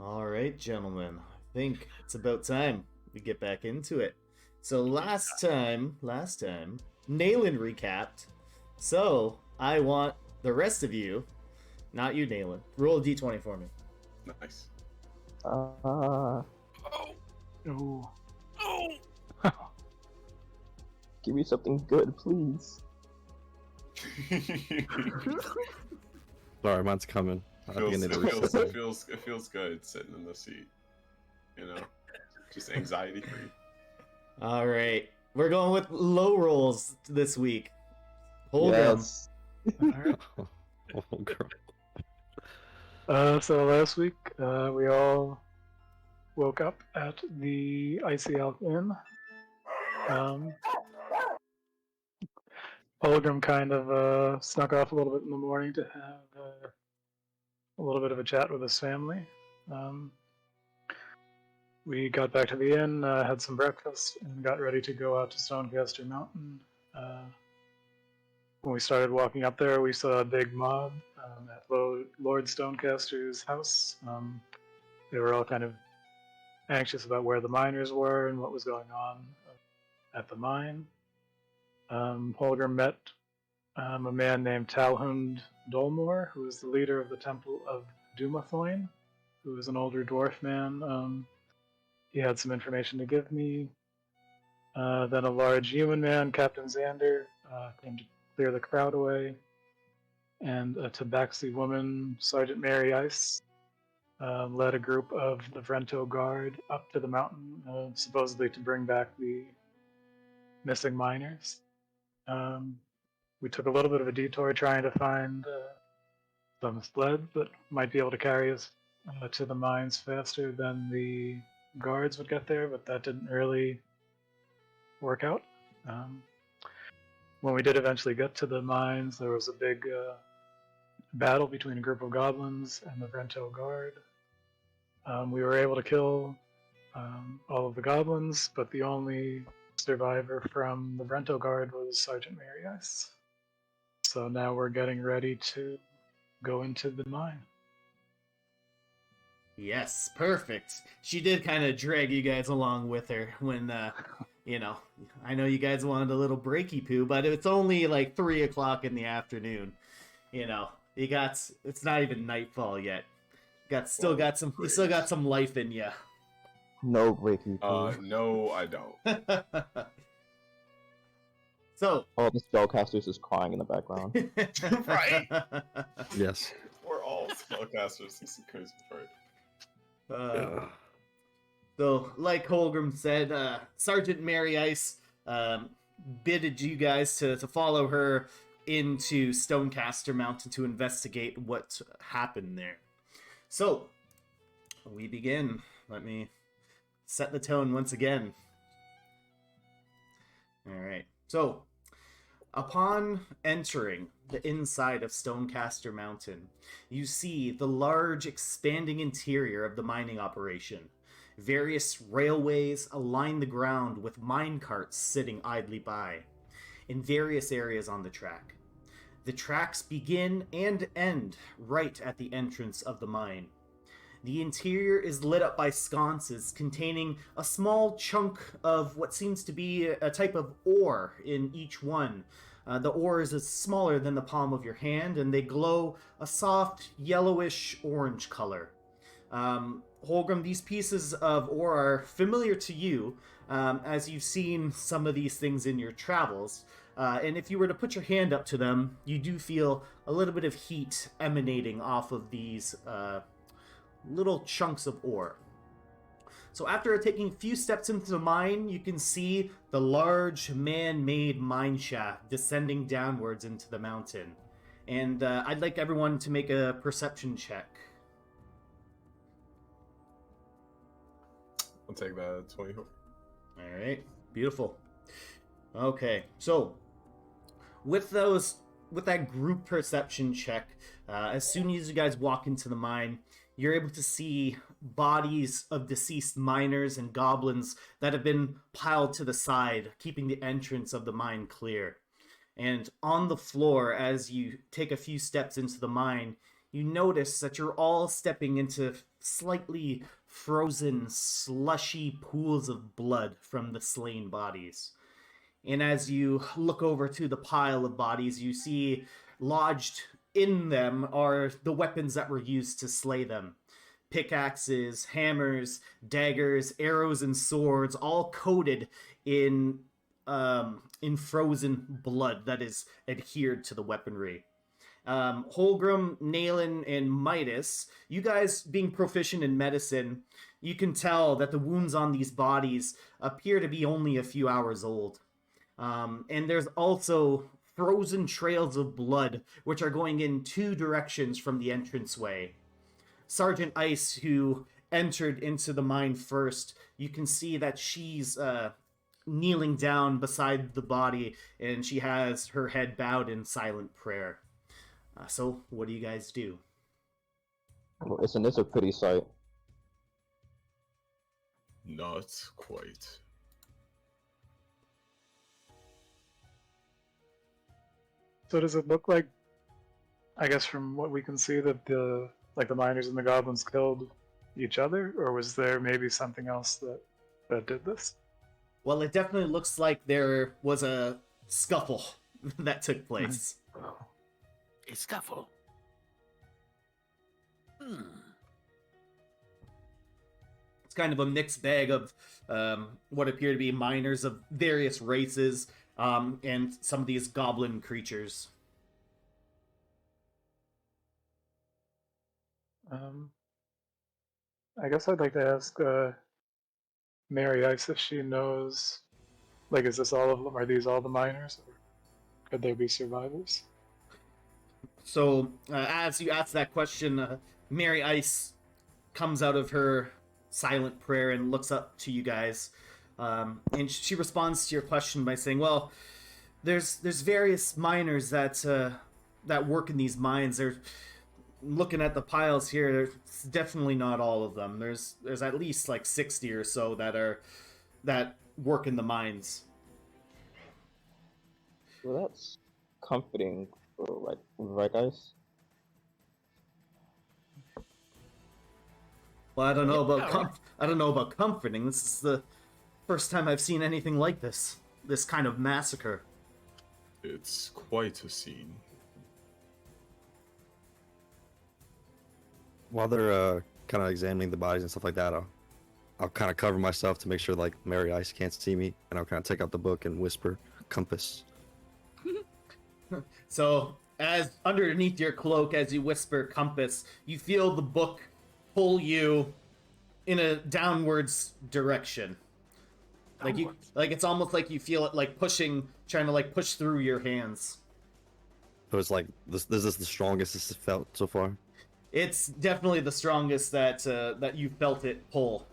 All right, gentlemen. I think it's about time we get back into it. So last time, Nayland recapped. So I want the rest of you, not you, Nayland, roll a d20 for me. Nice. Uh, Oh, Oh, oh. give me something good, please. Sorry, mine's coming. I think I feels, need it, to feels, reset. it feels good sitting in the seat. You know, just anxiety free. All right, we're going with low rolls this week. Hold Yes. alright. Oh, girl. So last week, we all woke up at the Icy Elk Inn. Holgram kind of snuck off a little bit in the morning to have a little bit of a chat with his family. We got back to the inn, had some breakfast, and got ready to go out to Stonecaster Mountain. When we started walking up there, we saw a big mob at Lord Stonecaster's house. They were all kind of anxious about where the miners were and what was going on at the mine. Holger met a man named Talhund Dolmore, who was the leader of the Temple of Dumathoin, who was an older dwarf man. He had some information to give me. Then a large human man, Captain Xander, came to clear the crowd away. And a Tabaxi woman, Sergeant Mary Ice, led a group of the Vrento Guard up to the mountain, supposedly to bring back the missing miners. We took a little bit of a detour trying to find some sleds that might be able to carry us to the mines faster than the guards would get there, but that didn't really work out. When we did eventually get to the mines, there was a big battle between a group of goblins and the Vrento Guard. We were able to kill all of the goblins, but the only survivor from the Vrento Guard was Sergeant Mary Ice. So now we're getting ready to go into the mine. Yes, perfect. She did kind of drag you guys along with her when, I know you guys wanted a little breaky poo, but it's only like 3 o'clock in the afternoon. It's not even nightfall yet. You still got some life in you. No breaking. No, I don't. So, Oh, the spellcasters is crying in the background. Right? Yes. We're all spellcasters. This is crazy, right? So, like Holgram said, Sergeant Mary Ice bidded you guys to follow her into Stonecaster Mountain to investigate what happened there. So, we begin. Let me set the tone once again. Alright, so upon entering the inside of Stonecaster Mountain, you see the large expanding interior of the mining operation. Various railways align the ground with mine carts sitting idly by, in various areas on the track. The tracks begin and end right at the entrance of the mine. The interior is lit up by sconces containing a small chunk of what seems to be a type of ore in each one. The ores is smaller than the palm of your hand, and they glow a soft yellowish orange color. Holgram, these pieces of ore are familiar to you, as you've seen some of these things in your travels. And if you were to put your hand up to them, you do feel a little bit of heat emanating off of these little chunks of ore. So after taking a few steps into the mine, you can see the large man-made mine shaft descending downwards into the mountain. And I'd like everyone to make a perception check. I'll take that 20. Alright, beautiful. Okay, so with that group perception check, as soon as you guys walk into the mine, you're able to see bodies of deceased miners and goblins that have been piled to the side, keeping the entrance of the mine clear. And on the floor, as you take a few steps into the mine, you notice that you're all stepping into slightly frozen, slushy pools of blood from the slain bodies. And as you look over to the pile of bodies, you see lodged in them are the weapons that were used to slay them. Pickaxes, hammers, daggers, arrows, and swords, all coated in frozen blood that is adhered to the weaponry. Holgrim, Nalen, and Midas, you guys being proficient in medicine, you can tell that the wounds on these bodies appear to be only a few hours old. And there's also frozen trails of blood, which are going in two directions from the entranceway. Sergeant Ice, who entered into the mine first, you can see that she's kneeling down beside the body, and she has her head bowed in silent prayer. So, what do you guys do? Well, isn't this a pretty sight? Not quite. So does it look like, I guess from what we can see, that the miners and the goblins killed each other, or was there maybe something else that did this? Well, it definitely looks like there was a scuffle that took place. A scuffle. It's kind of a mixed bag of what appear to be miners of various races, and some of these goblin creatures. I guess I'd like to ask Mary Ice if she knows, like, is this all of them? Are these all the miners? Or could there be survivors? So, as you ask that question, Mary Ice comes out of her silent prayer and looks up to you guys. And she responds to your question by saying, well, there's various miners that work in these mines. They're looking at the piles here. It's definitely not all of them. There's at least like 60 or so that work in the mines. Well, that's comforting, right, guys? Well, I don't know about comforting. This is the first time I've seen anything like this kind of massacre. It's quite a scene. While they're kind of examining the bodies and stuff like that, I'll kind of cover myself to make sure like Mary Ice can't see me, and I'll kind of take out the book and whisper, "Compass." So, as underneath your cloak, as you whisper "compass," you feel the book pull you in a downwards direction. Like it's almost like you feel it like trying to like push through your hands. So it's like this is the strongest this has felt so far. It's definitely the strongest that you felt it pull.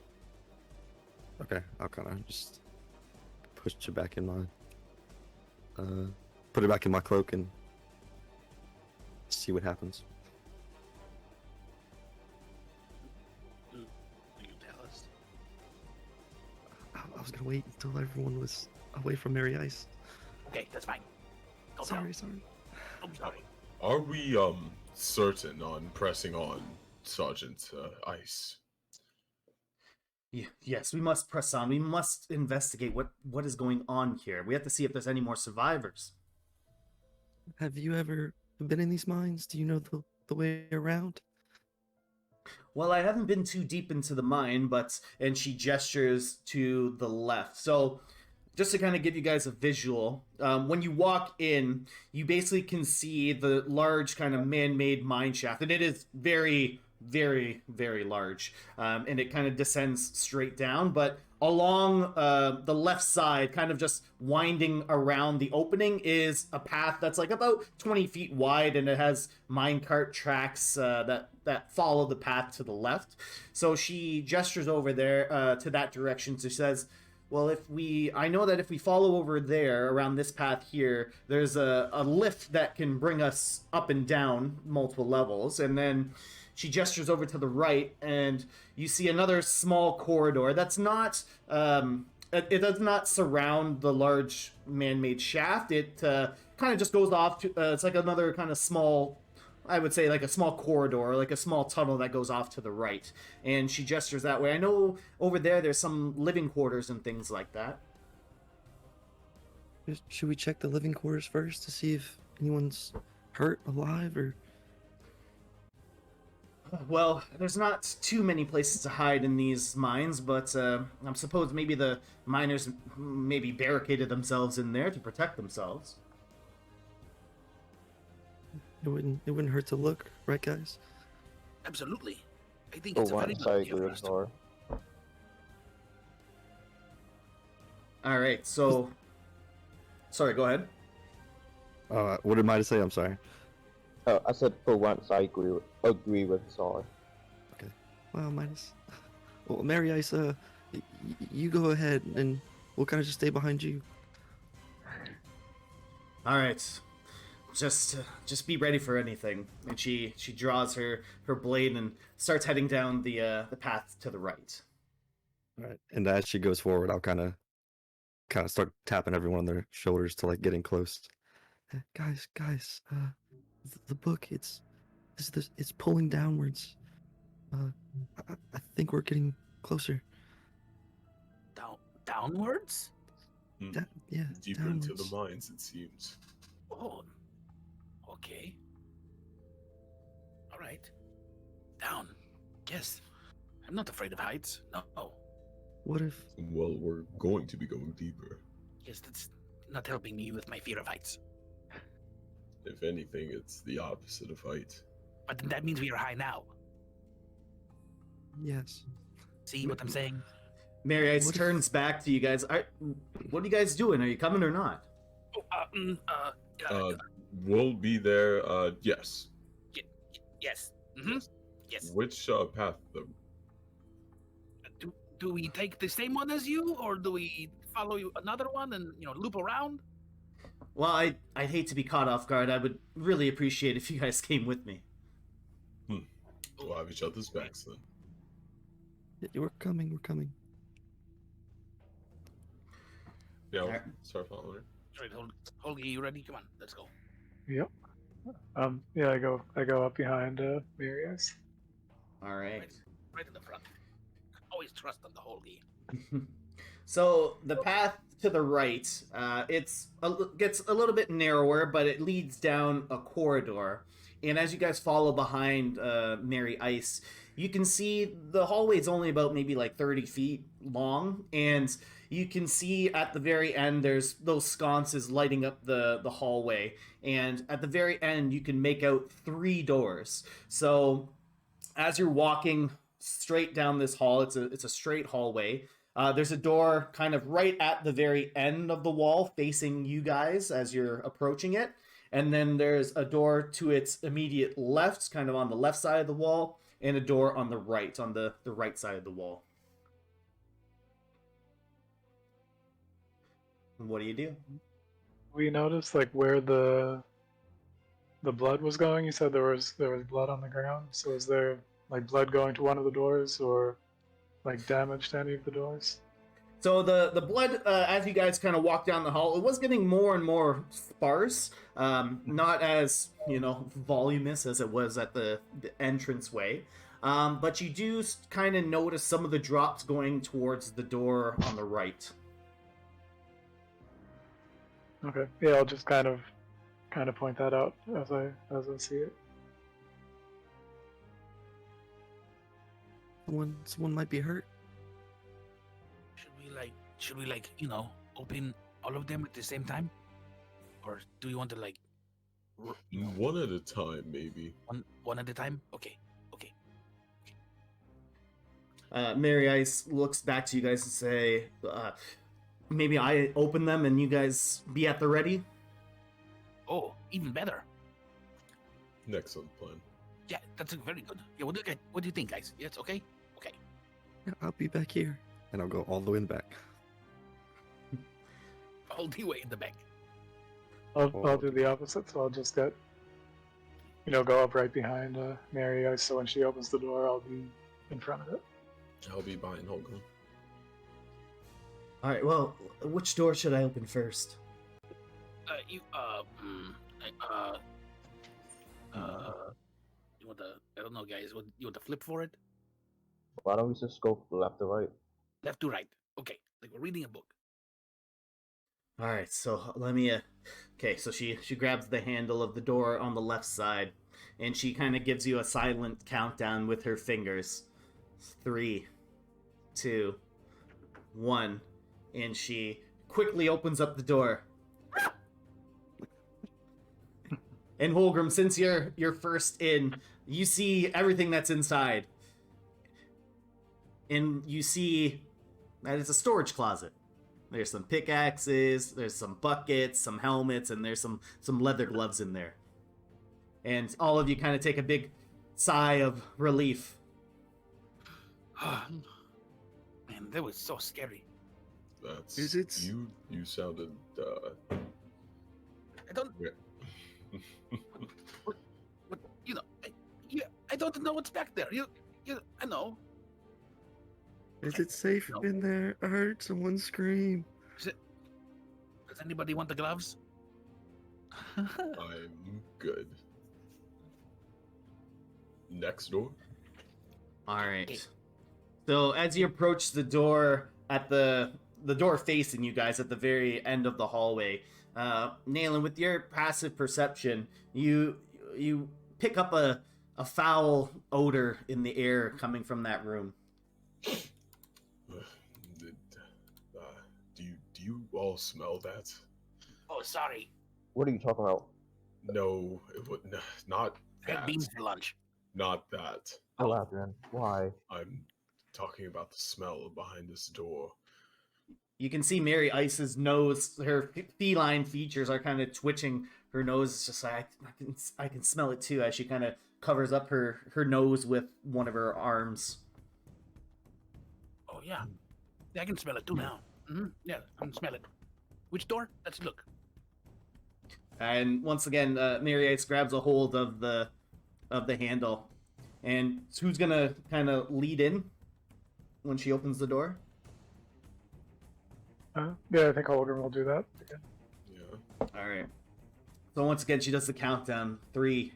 Okay, I'll kind of just push it back in my, put it back in my cloak and see what happens. You tell us. I was gonna wait until everyone was away from Mary Ice. Okay, that's fine. Go Sorry. I'm sorry. Are we certain on pressing on, Sergeant Ice? Yes, we must press on. We must investigate what is going on here. We have to see if there's any more survivors. Have you ever been in these mines? Do you know the way around? Well, I haven't been too deep into the mine, and she gestures to the left. So, just to kind of give you guys a visual, when you walk in, you basically can see the large kind of man-made mine shaft, and it is very, very, very large, and it kind of descends straight down, but along the left side, kind of just winding around the opening, is a path that's like about 20 feet wide, and it has minecart tracks that follow the path to the left. So she gestures over there to that direction. So she says, well, I know that if we follow over there around this path here, there's a lift that can bring us up and down multiple levels. And then she gestures over to the right, and you see another small corridor that's not, it does not surround the large man-made shaft. It kind of just goes off to, it's like another kind of small I would say like a small corridor, like a small tunnel that goes off to the right. And she gestures that way. I know over there's some living quarters and things like that. Should we check the living quarters first to see if anyone's hurt, alive, or? Well, there's not too many places to hide in these mines, but I suppose maybe the miners maybe barricaded themselves in there to protect themselves. It wouldn't hurt to look, right, guys? Absolutely. I think For it's a very once, good I idea agree for with us to. Zor. All right, so sorry, go ahead. What did I say? I'm sorry. I said for once, I agree with Zor. Well, Midas. Well, Mary Ice, you go ahead, and we'll kind of just stay behind you. All right, just be ready for anything. And she draws her blade and starts heading down the path to the right. All right. And as she goes forward, I'll kind of start tapping everyone on their shoulders to like getting close. Guys, the book, it's pulling downwards. I think we're getting closer. Downwards? Yeah, Deeper into the downwards. mines, it seems. Oh, okay. All right. Down. Yes. I'm not afraid of heights. No. What if? Well, we're going to be going deeper. Yes, that's not helping me with my fear of heights. If anything, it's the opposite of height. But then that means we are high now. Yes. See what I'm saying? Mary Ice What if- turns back to you guys. What are you guys doing? Are you coming or not? We'll be there, yes. Yes. Mm-hmm. Yes. Which path, though? Do we take the same one as you, or do we follow you another one and loop around? Well, I'd hate to be caught off guard. I would really appreciate if you guys came with me. We'll have each other's backs then. We're coming. Yeah, we'll Alright. start following her. All right, Holgi, you ready? Come on, let's go. Yep. Yeah, I go up behind Mary Ice. All right. Right in the front. Always trust on the Holgi. So the path to the right, gets a little bit narrower, but it leads down a corridor. And as you guys follow behind Mary Ice, you can see the hallway is only about maybe like 30 feet long, and you can see at the very end there's those sconces lighting up the hallway, and at the very end you can make out 3 doors. So as you're walking straight down this hall, it's a straight hallway. There's a door kind of right at the very end of the wall facing you guys as you're approaching it. And then there's a door to its immediate left, kind of on the left side of the wall, and a door on the right side of the wall. What do you do? We noticed like where the blood was going. You said there was blood on the ground. So is there like blood going to one of the doors, or like damage to any of the doors? So the blood, as you guys kind of walk down the hall, it was getting more and more sparse. Not as, voluminous as it was at the entranceway. But you do kind of notice some of the drops going towards the door on the right. Okay. Yeah, I'll just kind of point that out as I see it. Someone might be hurt. Should we open all of them at the same time? Or do you want to One at a time, maybe. one at a time? Okay. Mary Ice looks back to you guys and say, maybe I open them and you guys be at the ready? Oh, even better. Excellent plan. Yeah, that's very good. Yeah, what do you think, guys? Yes, okay? Okay. Yeah, I'll be back here, and I'll go all the way in the back. All the way in the back. I'll do the opposite. So I'll just go up right behind Mary Ice. So when she opens the door, I'll be in front of it. I'll be behind Holger. All right, well, which door should I open first? You want the? I don't know, guys. You want to flip for it? Why don't we just go left to right? Left to right. Okay, like we're reading a book. All right, so let me. Okay, so she grabs the handle of the door on the left side, and she kind of gives you a silent countdown with her fingers. 3, 2, 1, and she quickly opens up the door. And Holgrim, since you're first in, you see everything that's inside, and you see that it's a storage closet. There's some pickaxes, there's some buckets, some helmets, and there's some leather gloves in there. And all of you kind of take a big sigh of relief. Man, that was so scary. That's Is it? You sounded I don't. yeah. But I don't know what's back there. I know. Is it safe No. in there? I heard someone scream. Does anybody want the gloves? I'm good. Next door. All right. So as you approach the door at the door facing you guys at the very end of the hallway, Nayland, with your passive perception, you pick up a foul odor in the air coming from that room. Do you all smell that? Oh, sorry. What are you talking about? No, it would not I had that. beans for lunch. Not that. Oh, Adrian, why? I'm talking about the smell behind this door. You can see Mary Ice's nose, her feline features are kind of twitching. Her nose is just like, I can smell it too, as she kind of covers up her nose with one of her arms. Oh yeah. I can smell it too now. Yeah, I can smell it. Which door? Let's look. And once again, Mary Ice grabs a hold of the handle. And who's gonna kind of lead in when she opens the door? Yeah, I think Holgrim will do that. Yeah. All right. So once again, she does the countdown. 3,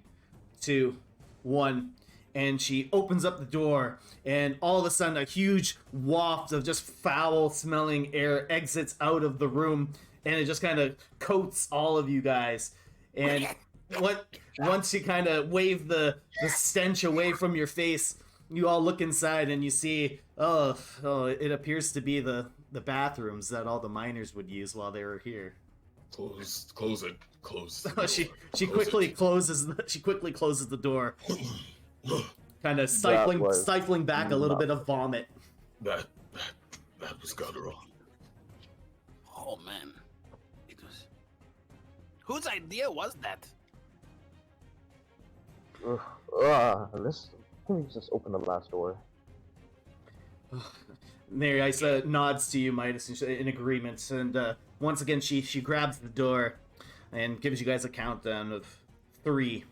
2, 1. And she opens up the door, and all of a sudden, a huge waft of just foul-smelling air exits out of the room, and it just kind of coats all of you guys. And once you kind of wave the stench away from your face, you all look inside, and you see, oh, it appears to be the bathrooms that all the miners would use while they were here. Close it. Close the door. She quickly closes the door. Kind of stifling back a little bit of vomit. That was guttural. Oh man. It was. Whose idea was that? Let's please just open the last door. Mary Ice nods to you, Midas, in agreement, and once again she grabs the door and gives you guys a countdown of 3,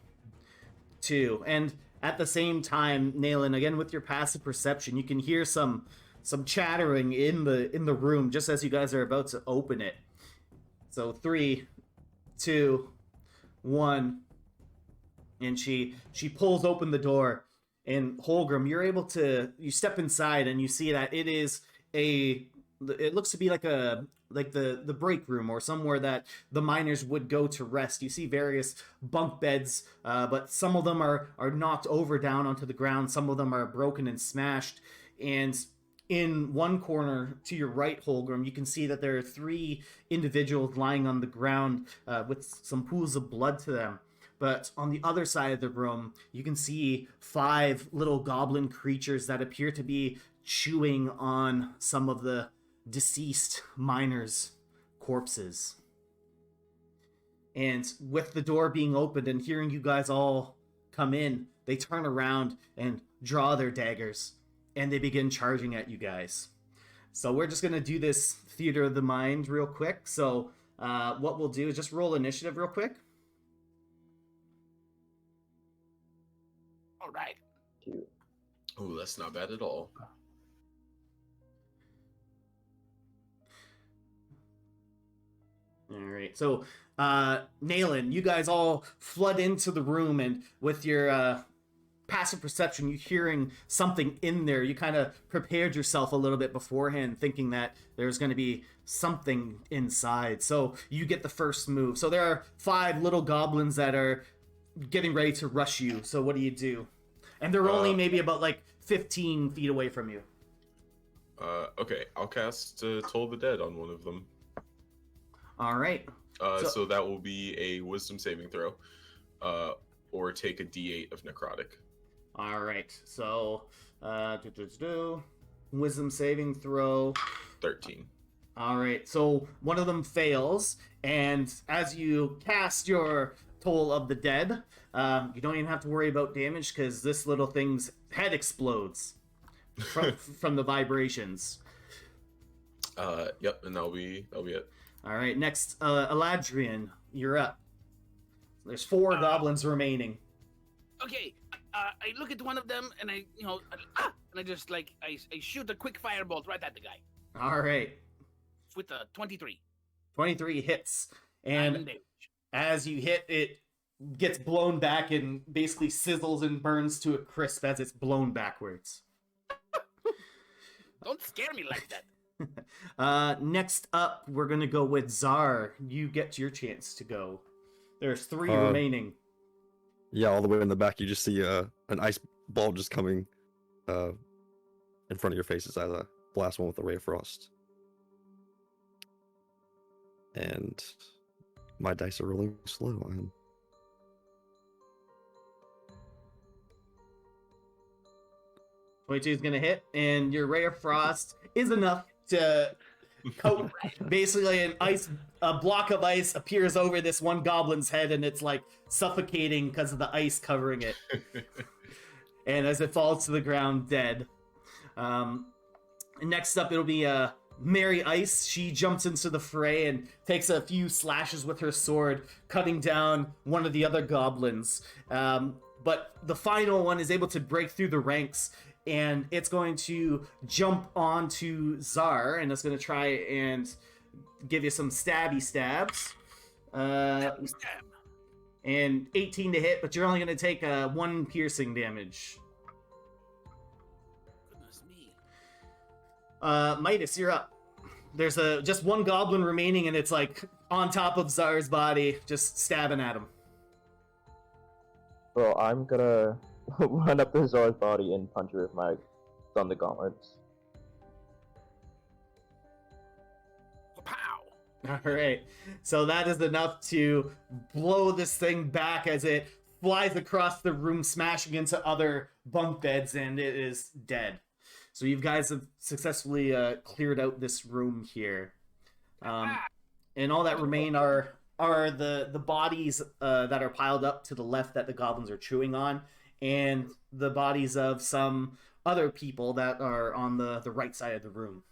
2, and at the same time, Nayland, again with your passive perception, you can hear some chattering in the room just as you guys are about to open it. So 3, 2, 1, and she pulls open the door. And Holgrim, you step inside and you see that it looks to be like the break room or somewhere that the miners would go to rest. You see various bunk beds, but some of them are knocked over down onto the ground. Some of them are broken and smashed. And in one corner to your right, Holgrim, you can see that there are 3 individuals lying on the ground with some pools of blood to them. But on the other side of the room, you can see 5 little goblin creatures that appear to be chewing on some of the deceased miners' corpses. And with the door being opened and hearing you guys all come in, they turn around and draw their daggers, and they begin charging at you guys. So we're just going to do this theater of the mind real quick. So what we'll do is just roll initiative real quick. All right. Oh, that's not bad at all. All right. So Nayland, you guys all flood into the room, and with your passive perception, you're hearing something in there. You kind of prepared yourself a little bit beforehand, thinking that there's going to be something inside. So you get the first move. So there are 5 little goblins that are getting ready to rush you. So what do you do? And they're only maybe about like 15 feet away from you. Okay, I'll cast Toll the Dead on one of them. All right. So that will be a Wisdom saving throw, or take a D8 of necrotic. All right. So, Wisdom saving throw. 13. All right. So one of them fails, and as you cast your Toll of the Dead, you don't even have to worry about damage because this little thing's head explodes from the vibrations. Yep, and that'll be it. All right. Next, Eladrian, you're up. There's 4 goblins remaining. Okay, I look at one of them and and I just I shoot a quick firebolt right at the guy All right. with a 23. 23 hits, and damage. as you hit, it gets blown back and basically sizzles and burns to a crisp as it's blown backwards. Don't scare me like that. Next up, we're gonna go with Czar. You get your chance to go. There's 3 remaining. Yeah, all the way in the back, you just see an ice ball just coming in front of your faces as I blast one with a ray of frost. And my dice are rolling slow. 22 is gonna hit, and your ray of frost is enough to coat. Basically, a block of ice appears over this one goblin's head, and it's like suffocating because of the ice covering it. And as it falls to the ground, dead. Next up, it'll be Mary Ice. She jumps into the fray and takes a few slashes with her sword, cutting down one of the other goblins. But the final one is able to break through the ranks, and it's going to jump onto Czar, and it's going to try and give you some stabby stabs. Stab. And 18 to hit, but you're only going to take 1 piercing damage. Goodness me. Midas, you're up. There's just 1 goblin remaining, and it's like on top of Czar's body, just stabbing at him. Well, I'm gonna run up to Zor's body and punch her with my thunder gauntlets. Pow. All right, so that is enough to blow this thing back as it flies across the room, smashing into other bunk beds, and it is dead. So you guys have successfully cleared out this room here, and all that remain are the bodies that are piled up to the left that the goblins are chewing on, and the bodies of some other people that are on the right side of the room.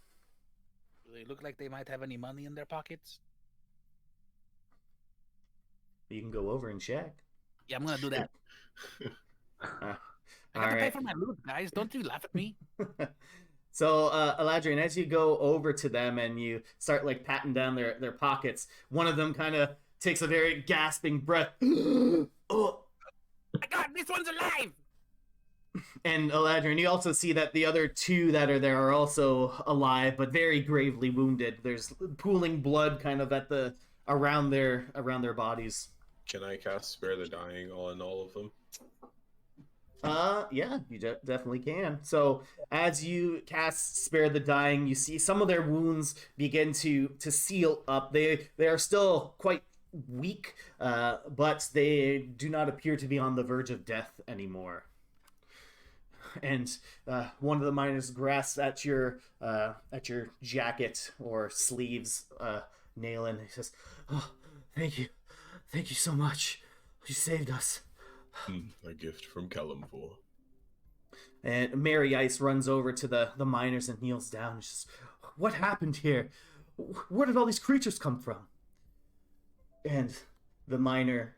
Do they look like they might have any money in their pockets? You can go over and check. Yeah, I'm gonna do that. I got to pay for my loot, guys. Don't you laugh at me. So, Eladrian, as you go over to them and you start like patting down their pockets, one of them kind of takes a very gasping breath. Oh. My God, this one's alive! And Eladrian, you also see that the other 2 that are there are also alive, but very gravely wounded. There's pooling blood kind of at around their bodies. Can I cast Spare the Dying on all of them? Yeah, you definitely can. So as you cast Spare the Dying, you see some of their wounds begin to seal up. They are still quite weak, but they do not appear to be on the verge of death anymore. And one of the miners grasps at your jacket or sleeves, Nayland. He says, "Oh, thank you so much. You saved us." A gift from Kalimvor. And Mary Ice runs over to the miners and kneels down and says, "What happened here? Where did all these creatures come from?" And the miner,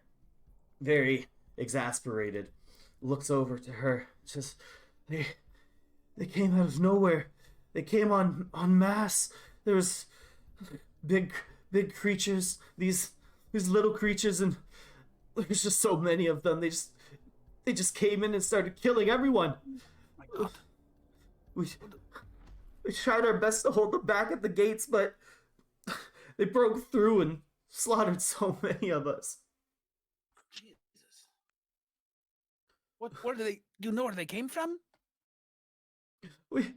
very exasperated, looks over to her and says, They came out of nowhere. They came en masse. There was big creatures, these these little creatures, and there's just so many of them. They just came in and started killing everyone. My God. We tried our best to hold them back at the gates, but they broke through and slaughtered so many of us. Jesus. Where did they? Do you know where they came from? We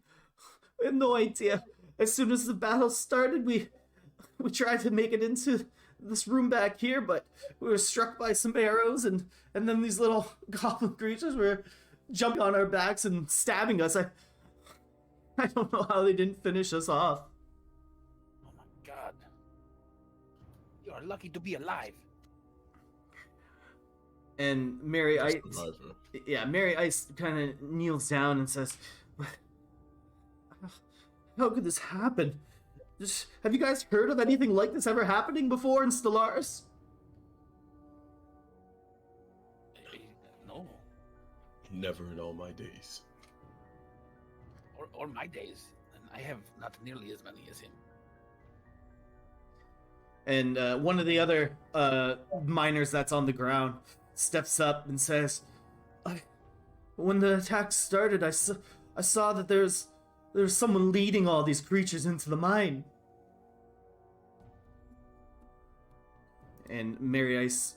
have no idea. As soon as the battle started, we tried to make it into this room back here, but we were struck by some arrows, and then these little goblin creatures were jumping on our backs and stabbing us. I don't know how they didn't finish us off. Oh my God. You are lucky to be alive. And Mary Survivor. Mary Ice kind of kneels down and says, "How could this happen? Have you guys heard of anything like this ever happening before in Stellaris?" No. Never in all my days. Or my days. And I have not nearly as many as him. And one of the other miners that's on the ground steps up and says, "When the attack started, I saw that there's someone leading all these creatures into the mine." And Mary Ice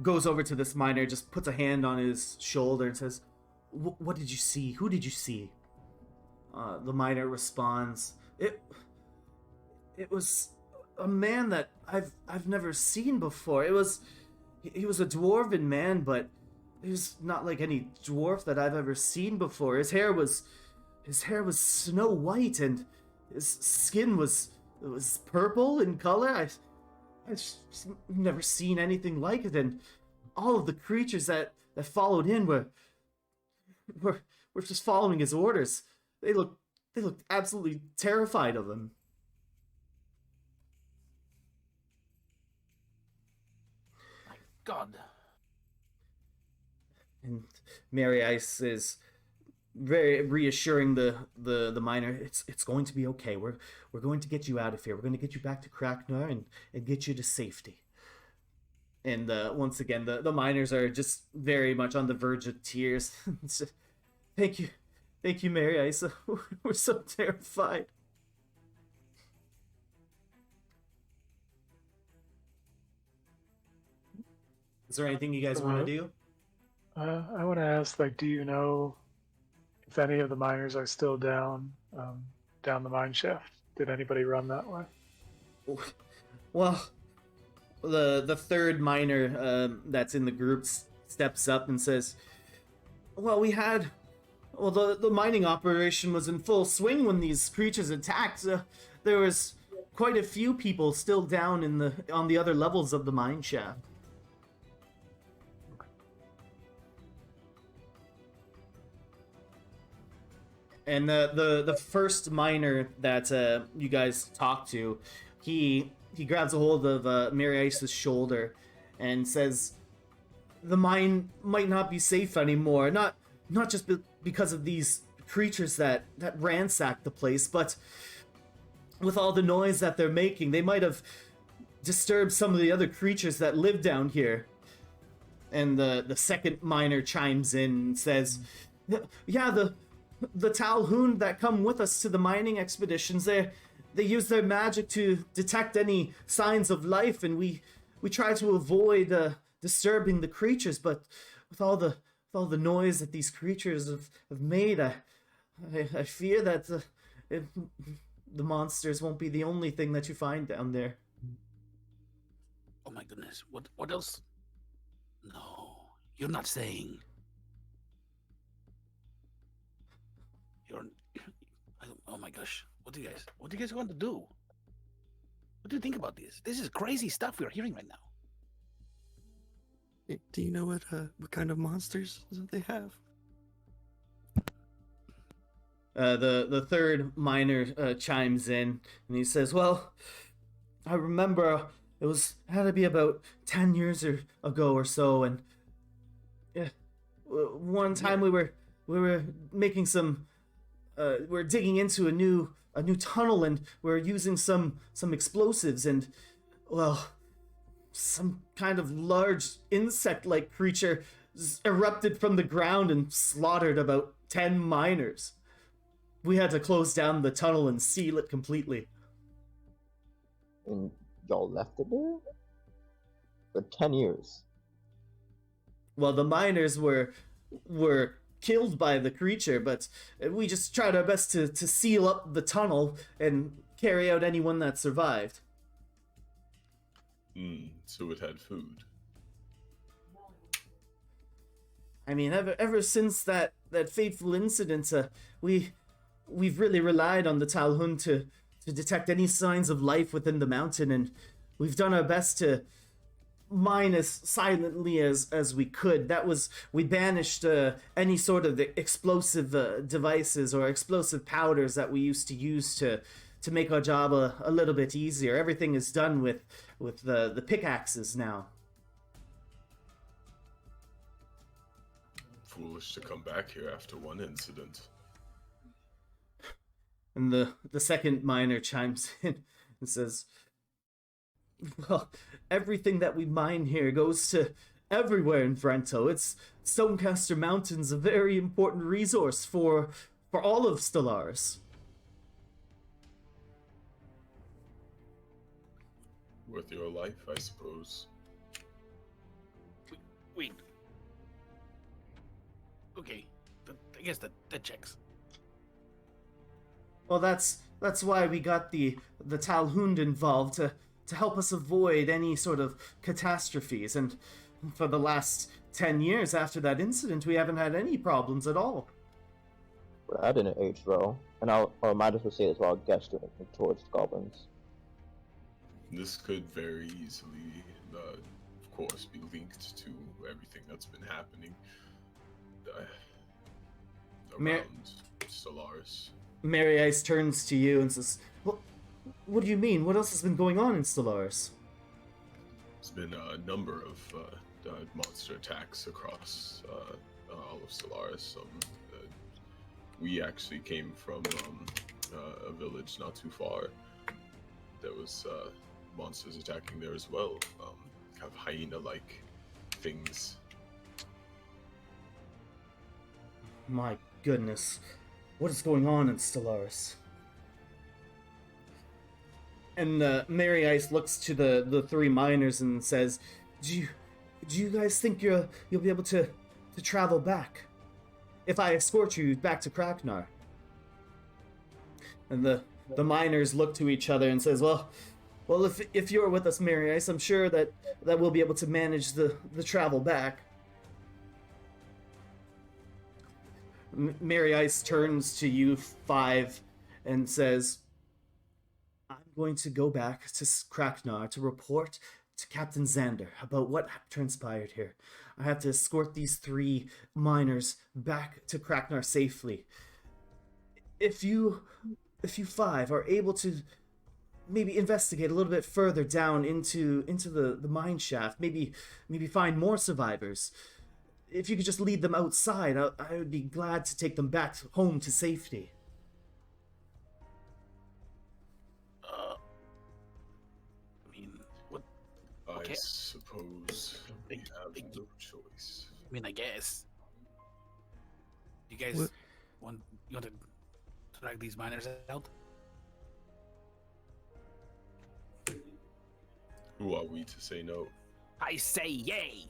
goes over to this miner, just puts a hand on his shoulder and says, "What did you see? Who did you see?" The miner responds, It was a man that I've never seen before. He was a dwarven man, but he was not like any dwarf that I've ever seen before. His hair was snow white, and his skin was purple in color. I've never seen anything like it, and all of the creatures that followed in were just following his orders. They looked absolutely terrified of him. My God. And Mary Ice is very reassuring the miner. It's going to be okay. We're going to get you out of here. We're going to get you back to Kraknar and get you to safety. And once again, the miners are just very much on the verge of tears. Thank you, Mary Ice. We're so terrified. Is there anything you guys want to do? I want to ask, like, do you know if any of the miners are still down the mine shaft? Did anybody run that way? Well, the third miner that's in the group steps up and says, "Well, the mining operation was in full swing when these creatures attacked. There was quite a few people still down on the other levels of the mine shaft." And the first miner that you guys talked to, he grabs a hold of Mary Ice's shoulder and says, "The mine might not be safe anymore. Not just because of these creatures that ransacked the place, but with all the noise that they're making, they might have disturbed some of the other creatures that live down here." And the second miner chimes in and says, "Yeah, the Talhoun that come with us to the mining expeditions, they use their magic to detect any signs of life, and we try to avoid disturbing the creatures, but with all the noise that these creatures have made, I fear that the monsters won't be the only thing that you find down there." Oh my goodness. What else? No. You're not saying. Oh my gosh. What do you guys want to do? What do you think about this? This is crazy stuff we're hearing right now. Do you know what kind of monsters they have? The third miner chimes in and he says, "Well, I remember it had to be about 10 years ago or so, and one time we were making some we're digging into a new tunnel, and we're using some explosives, and well, some kind of large insect-like creature erupted from the ground and slaughtered about 10 miners. We had to close down the tunnel and seal it completely. And y'all left it there? For 10 years. Well, the miners were killed by the creature, but we just tried our best to seal up the tunnel and carry out anyone that survived. So it had food. I mean, ever since that fateful incident, we've really relied on the Talhun to detect any signs of life within the mountain, and we've done our best to mine as silently as we could. We banished any sort of explosive devices or explosive powders that we used to use to make our job a little bit easier. Everything is done with the pickaxes now. Foolish to come back here after one incident. And the second miner chimes in and says, well, everything that we mine here goes to everywhere in Vrento. Stonecaster Mountain's a very important resource for all of Stellaris. Worth your life, I suppose. Wait. Okay, I guess that checks. Well, that's why we got the Talhund involved to help us avoid any sort of catastrophes. And for the last 10 years after that incident, we haven't had any problems at all. But I didn't age well. And I might as well say as well, gesturing towards goblins. This could very easily, of course, be linked to everything that's been happening around Stellaris. Mary Ice turns to you and says, what do you mean? What else has been going on in Stellaris? There's been a number of monster attacks across all of Stellaris. We actually came from a village not too far. There was monsters attacking there as well. Kind of hyena-like things. My goodness. What is going on in Stellaris? And Mary Ice looks to the three miners and says, Do you guys think you'll be able to travel back? If I escort you back to Kraknar? And the miners look to each other and says, Well, if you're with us, Mary Ice, I'm sure that we'll be able to manage the travel back. Mary Ice turns to you five and says, I'm going to go back to Kraknar to report to Captain Xander about what transpired here. I have to escort these three miners back to Kraknar safely. If you five are able to maybe investigate a little bit further down into the mine shaft, maybe find more survivors. If you could just lead them outside, I would be glad to take them back home to safety. I mean, what? Okay. I suppose we have no choice. I mean, I guess. You guys want to drag these miners out? Who are we to say no? I say yay!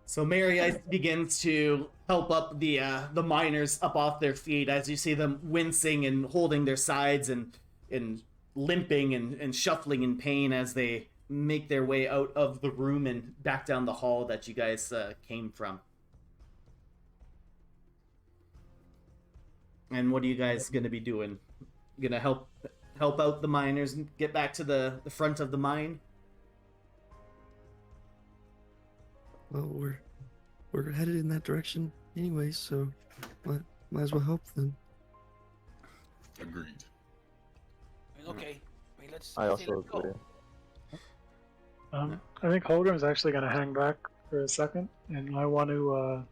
So Mary Ice begins to help up the miners up off their feet as you see them wincing and holding their sides and limping and shuffling in pain as they make their way out of the room and back down the hall that you guys came from. And what are you guys gonna be doing? Gonna help out the miners and get back to the front of the mine? Well, we're headed in that direction anyway, so might as well help them. Agreed. I mean, okay. I mean, let's I let's also go. agree. I think Holgrim's actually going to hang back for a second, and I want to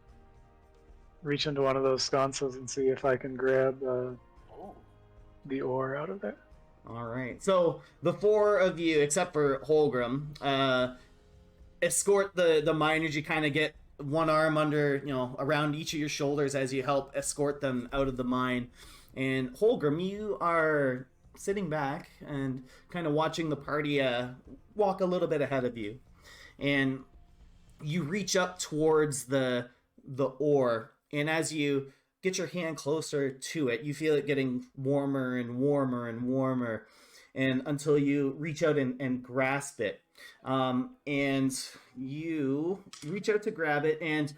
reach into one of those sconces and see if I can grab Oh, the ore out of there. All right. So the four of you, except for Holgrim, escort the miners. You kind of get one arm under, around each of your shoulders as you help escort them out of the mine. And Holgrim, you are sitting back and kind of watching the party walk a little bit ahead of you. And you reach up towards the ore, and as you get your hand closer to it, you feel it getting warmer and warmer and warmer, and until you reach out and grasp it. And you reach out to grab it, and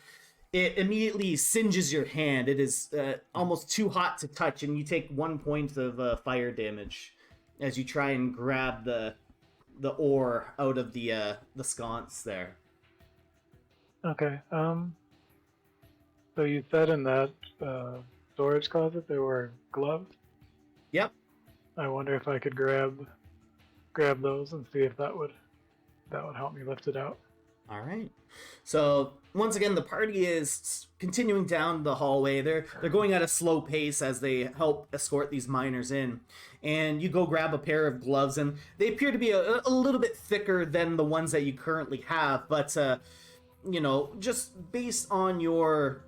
it immediately singes your hand. It is almost too hot to touch, and you take 1 point of fire damage as you try and grab the ore out of the sconce there. Okay. So you said in that storage closet there were gloves. Yep. I wonder if I could grab those and see if that would help me lift it out. All right. So once again, the party is continuing down the hallway. They're going at a slow pace as they help escort these miners in. And you go grab a pair of gloves, and they appear to be a little bit thicker than the ones that you currently have. But just based on your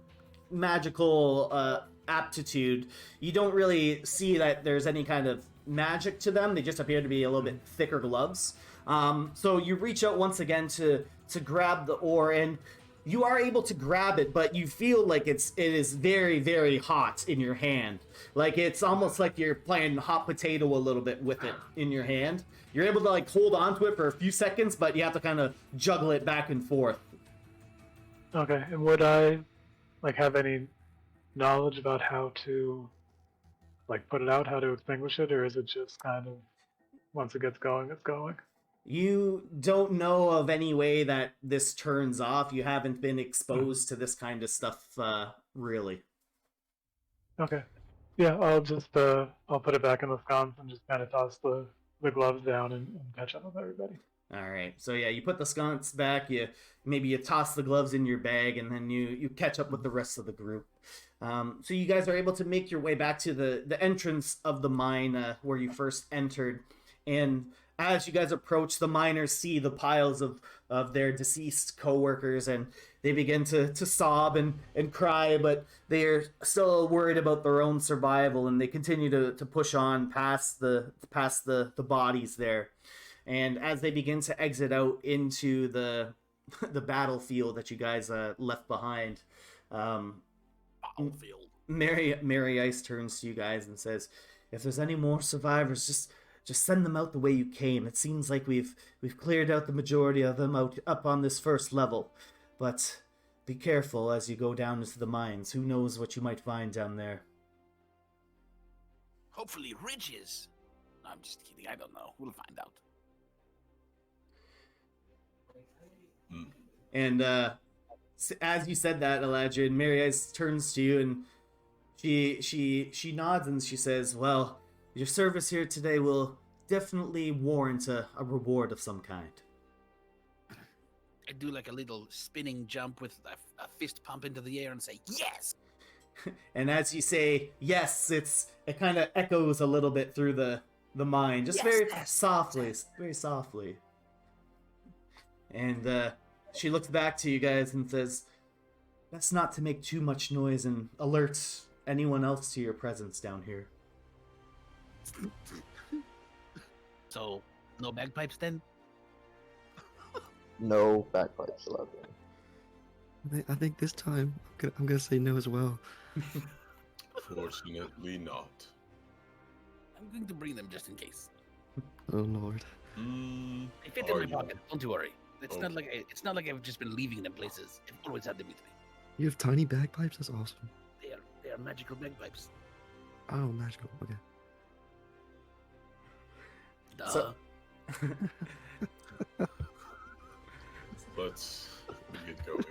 magical aptitude, you don't really see that there's any kind of magic to them. They just appear to be a little bit thicker gloves. So you reach out once again to grab the ore, and you are able to grab it, but you feel like it is very, very hot in your hand. Like it's almost like you're playing hot potato a little bit with it in your hand. You're able to hold on to it for a few seconds, but you have to kind of juggle it back and forth. Okay, and would I have any knowledge about how to put it out, how to extinguish it, or is it just kind of once it gets going, it's going? You don't know of any way that this turns off. You haven't been exposed to this kind of stuff, really. Okay. Yeah, I'll just I'll put it back in the sconce and just kind of toss the gloves down and catch up with everybody. All right. So yeah, you put the sconce back. You toss the gloves in your bag, and then you catch up with the rest of the group. So you guys are able to make your way back to the entrance of the mine where you first entered, and as you guys approach, the miners see the piles of their deceased co-workers, and they begin to sob and cry, but they are still worried about their own survival, and they continue to push on past the bodies there. And as they begin to exit out into the battlefield that you guys left behind, Battlefield. Mary Ice turns to you guys and says, "If there's any more survivors, just send them out the way you came. It seems like we've cleared out the majority of them up on this first level, but be careful as you go down into the mines. Who knows what you might find down there." Hopefully riches. No, I'm just kidding. I don't know. We'll find out. And as you said that, Eladrin, Mary Ice turns to you, and she nods and she says, "Well, your service here today will definitely warrant a reward of some kind." I do a little spinning jump with a fist pump into the air and say, yes! And as you say yes, it kind of echoes a little bit through the mine, just very softly, very softly. And she looks back to you guys and says, "Best not to make too much noise and alert anyone else to your presence down here." So, no bagpipes then? No bagpipes allowed. I think this time I'm gonna say no as well. Fortunately not. I'm going to bring them just in case. Oh Lord. They fit in my pocket. Don't you worry. It's not like I've just been leaving them places. I've always had them with me. You have tiny bagpipes? That's awesome. They are magical bagpipes. Oh, magical. Okay. Duh. So- Let's get going.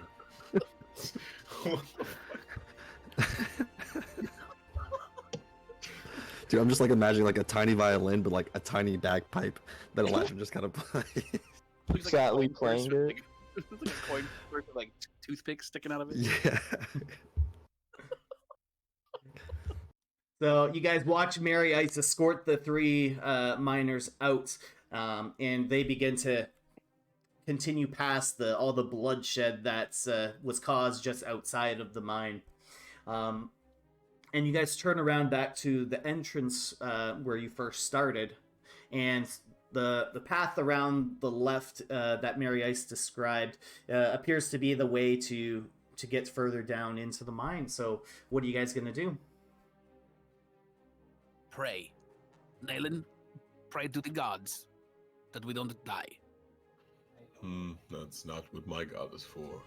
Dude, I'm just imagining a tiny violin, but a tiny bagpipe that Elijah just kind of plays. Looks like Sadly a coin playing purse it. with, like a coin purse with toothpicks sticking out of it. Yeah. So you guys watch Mary Ice escort the three miners out, and they begin to continue past all the bloodshed that was caused just outside of the mine. And you guys turn around back to the entrance where you first started, and the path around the left that Mary Ice described appears to be the way to get further down into the mine. So what are you guys gonna do? Pray. Nayland, pray to the gods that we don't die. That's not what my god is for.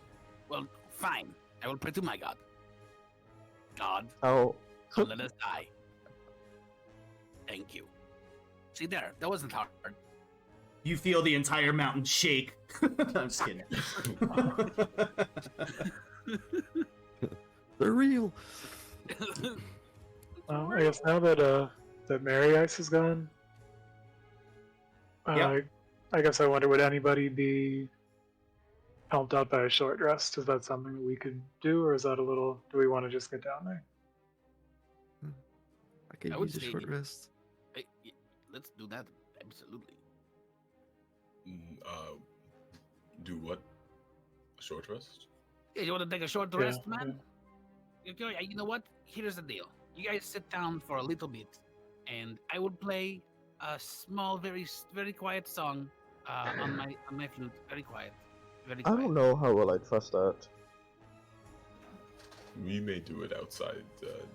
Well, fine. I will pray to my god. God, Oh, don't let us die. Thank you. See there, that wasn't hard. You feel the entire mountain shake. I'm just kidding. They're real. I guess now that that Mary Ice is gone, Yep. I guess I wonder, would anybody be helped out by a short rest? Is that something that we could do, or is that a little? Do we want to just get down there? I could I would use a say short you- rest. Hey, let's do that. Absolutely. Do what? A short rest? Yeah, you want to take a short Yeah, rest, man? Okay, you know what? Here's the deal. You guys sit down for a little bit, and I will play a small, very quiet song on my flute. Very quiet. Very I quiet. don't know how well I trust that. We may do it outside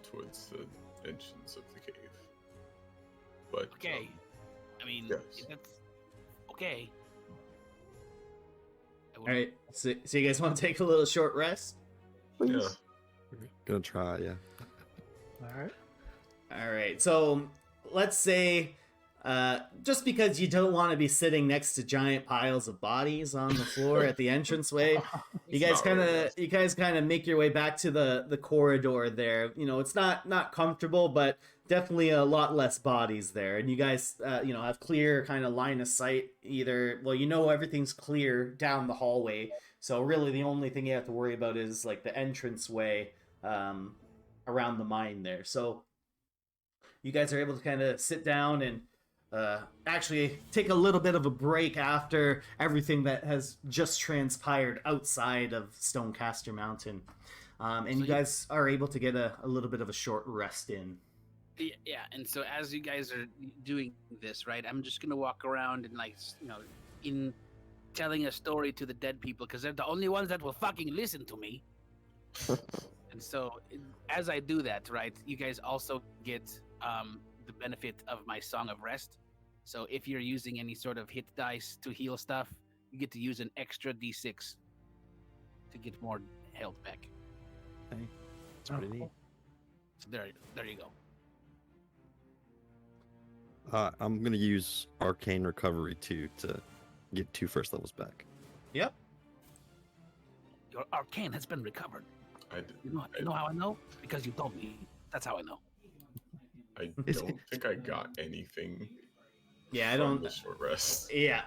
towards the entrance of the cave. But Okay. I mean, yes. if that's okay. I will- All right. So you guys want to take a little short rest? Please. Yeah. Gonna try, yeah. All right. All right. So let's say, just because you don't want to be sitting next to giant piles of bodies on the floor at the entranceway, you It's guys not really kind of make your way back to the corridor there. You know, it's not comfortable, but definitely a lot less bodies there. And you guys, have clear kind of line of sight. Either, well, everything's clear down the hallway. So really, the only thing you have to worry about is like the entranceway around the mine there. So you guys are able to kind of sit down and actually take a little bit of a break after everything that has just transpired outside of Stonecaster Mountain. And So you you- guys are able to get a little bit of a short rest in. Yeah, and so as you guys are doing this, right, I'm just gonna walk around and in telling a story to the dead people because they're the only ones that will fucking listen to me. And so as I do that, right, you guys also get the benefit of my Song of Rest. So if you're using any sort of hit dice to heal stuff, you get to use an extra d6 to get more health back. It's pretty neat. So there you go. I'm gonna use Arcane Recovery too to get 2 first levels back. Yep. Your arcane has been recovered. I You know how I know? Because you told me. That's how I know. don't think I got anything Yeah, I from don't. the short rest. Yeah,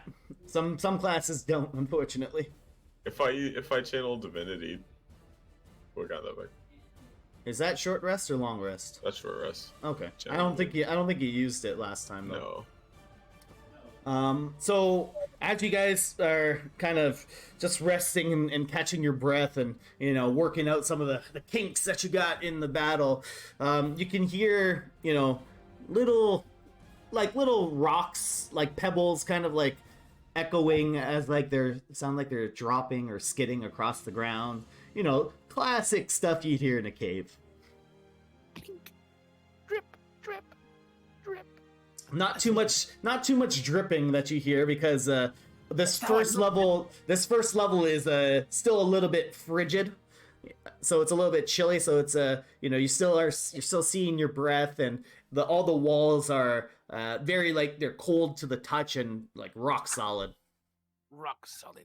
some classes don't, unfortunately. If I channel divinity, we're gonna that way. Is that short rest or long rest? That's short rest. Okay. I Generally. don't think you used it last time though. No. So as you guys are kind of just resting and catching your breath and working out some of the kinks that you got in the battle, you can hear little rocks, like pebbles, kind of like echoing as sound like they're dropping or skidding across the ground. Classic stuff you'd hear in a cave. Clink. Drip, drip, drip. Not too much dripping that you hear because this first level is still a little bit frigid, so it's a little bit chilly. So it's you're still seeing your breath, and all the walls are very they're cold to the touch and like rock solid. Rock solid.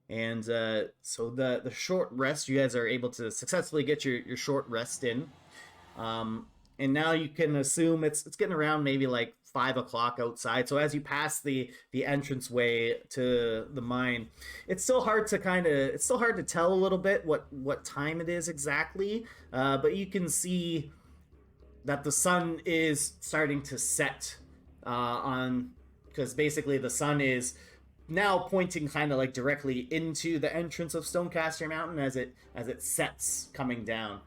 And so the short rest, you guys are able to successfully get your short rest in. And now you can assume it's getting around maybe like 5 o'clock outside. So as you pass the entranceway to the mine, it's still hard to tell a little bit what time it is exactly. But you can see that the sun is starting to set on, because basically the sun is now pointing kind of like directly into the entrance of Stonecaster Mountain as it sets coming down.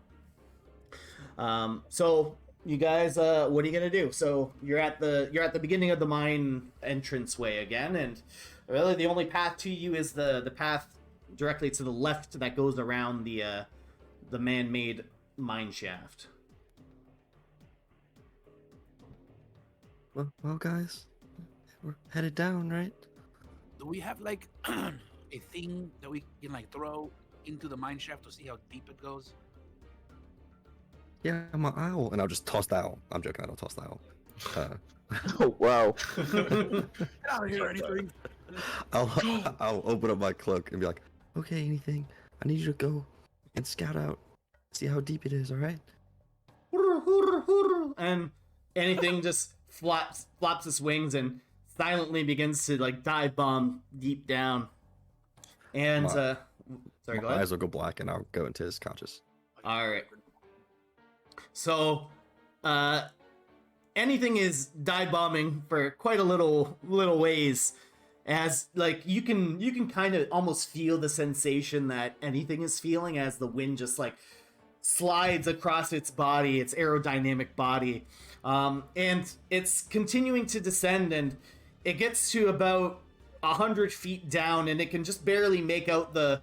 So you guys, what are you gonna do? So you're at the beginning of the mine entranceway again, and really the only path to you is the path directly to the left that goes around the man-made mine shaft. Well, guys, we're headed down, right? Do we have like a thing that we can like throw into the mine shaft to see how deep it goes? Yeah, my owl, and I'll just toss the owl. I'm joking. I don't toss the owl. Oh wow. Get out of here, anything. I'll open up my cloak and be like, okay, anything. I need you to go and scout out, see how deep it is. All right. And anything just flaps its wings and silently begins to like dive bomb deep down. And sorry, My go ahead. eyes will go black, and I'll go into his conscious. All right. So, anything is dive bombing for quite a little ways, as like you can kind of almost feel the sensation that anything is feeling as the wind just like slides across its body, its aerodynamic body, and it's continuing to descend, and it gets to about 100 feet down, and it can just barely make out the.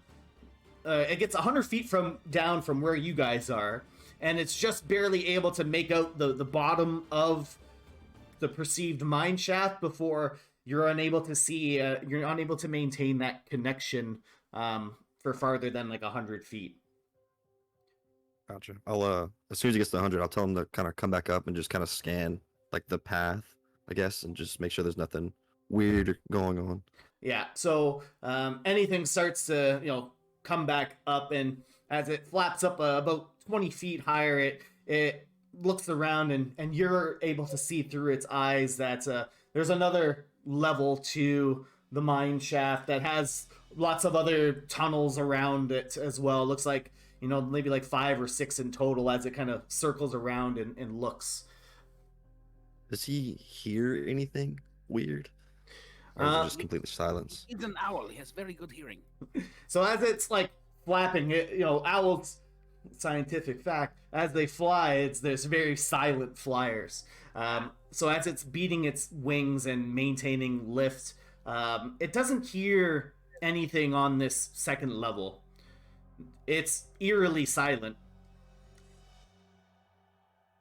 It gets 100 feet down from where you guys are, and it's just barely able to make out the bottom of the perceived mine shaft before you're unable to see. You're unable to maintain that connection for farther than like 100 feet. Gotcha. I'll as soon as he gets to 100, I'll tell him to kind of come back up and just kind of scan like the path, I guess, and just make sure there's nothing weird going on. Yeah. So anything starts to come back up, and as it flaps up about 20 feet higher, it looks around, and you're able to see through its eyes that there's another level to the mine shaft that has lots of other tunnels around it as well. It looks like maybe like 5 or 6 in total as it kind of circles around and looks. Does he hear anything weird? Or is it just completely silence? He's an owl. He has very good hearing. So as it's like flapping, owls, scientific fact, as they fly, there's very silent flyers. So as it's beating its wings and maintaining lift, it doesn't hear anything on this second level. It's eerily silent.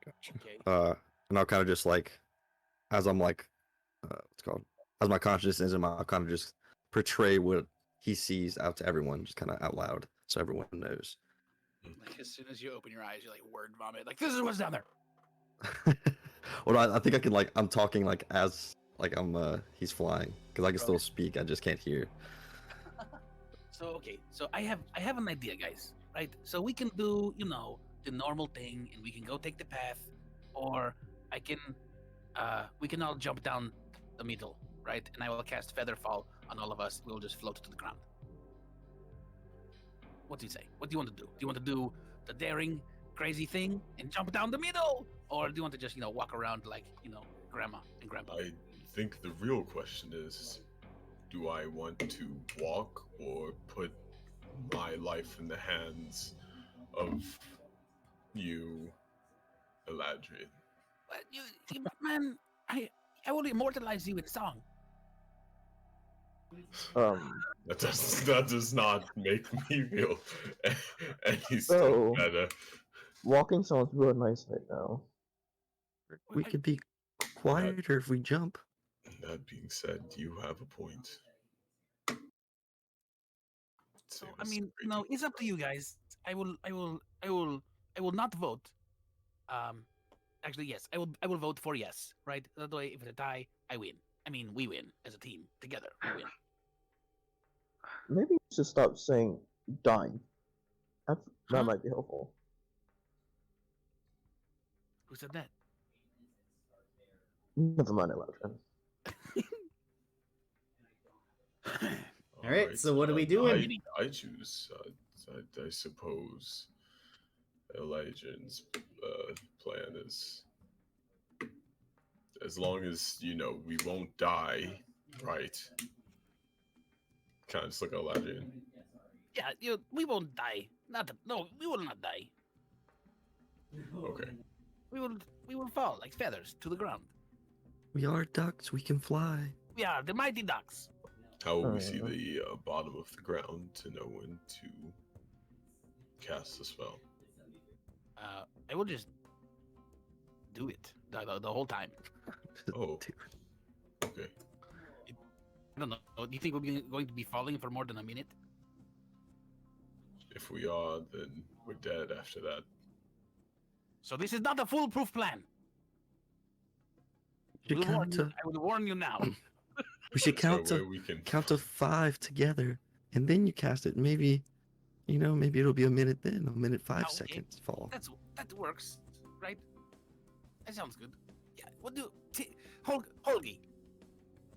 Gotcha. Okay. And I'll kind of just like, as I'm like, what's it called? As my consciousness is, I'll kind of just portray what he sees out to everyone, just kind of out loud, so everyone knows. Like as soon as you open your eyes, you like word vomit. Like this is what's down there. Well, I think I can like, I'm talking like as like I'm he's flying, because I can still speak. I just can't hear. So okay, so I have an idea, guys. Right? So we can do the normal thing, and we can go take the path, or we can all jump down the middle, right? And I will cast Featherfall on all of us. We'll just float to the ground. What do you say? What do you want to do? Do you want to do the daring, crazy thing and jump down the middle, or do you want to just walk around like Grandma and Grandpa? I think the real question is, do I want to walk or put my life in the hands of you, Eladrian? But man, I will immortalize you in song. That does not make me feel any So- better. Walking sounds real nice right now. We could be quieter if we jump. That being said, you have a point. So Save I us mean, the it's up to you guys. I will not vote. Actually, yes, I will vote for yes. Right? That way, if it's a tie, I win. I mean, we win as a team together. We win. Maybe you should stop saying dying. That Huh? might be helpful. Who said that? Never mind, Eladrin. All right, so what are we doing? I choose. I suppose Elijah's plan is, as long as we won't die, right? Kind of just look at Elijah. Yeah, we won't die. No, we will not die. Okay. We will fall like feathers to the ground. We are ducks. We can fly. We are the mighty ducks. How will we see the bottom of the ground to know when to cast the spell? I will just do it the whole time. Oh. Okay. I don't know. Do you think we're going to be falling for more than a minute? If we are, then we're dead after that. So this is not a foolproof plan. We should count to, I would warn you now. we should count to 5 together, and then you cast it. Maybe, maybe it'll be a minute then. A minute 5 seconds fall. That works, right? That sounds good. Yeah. What do Holgi?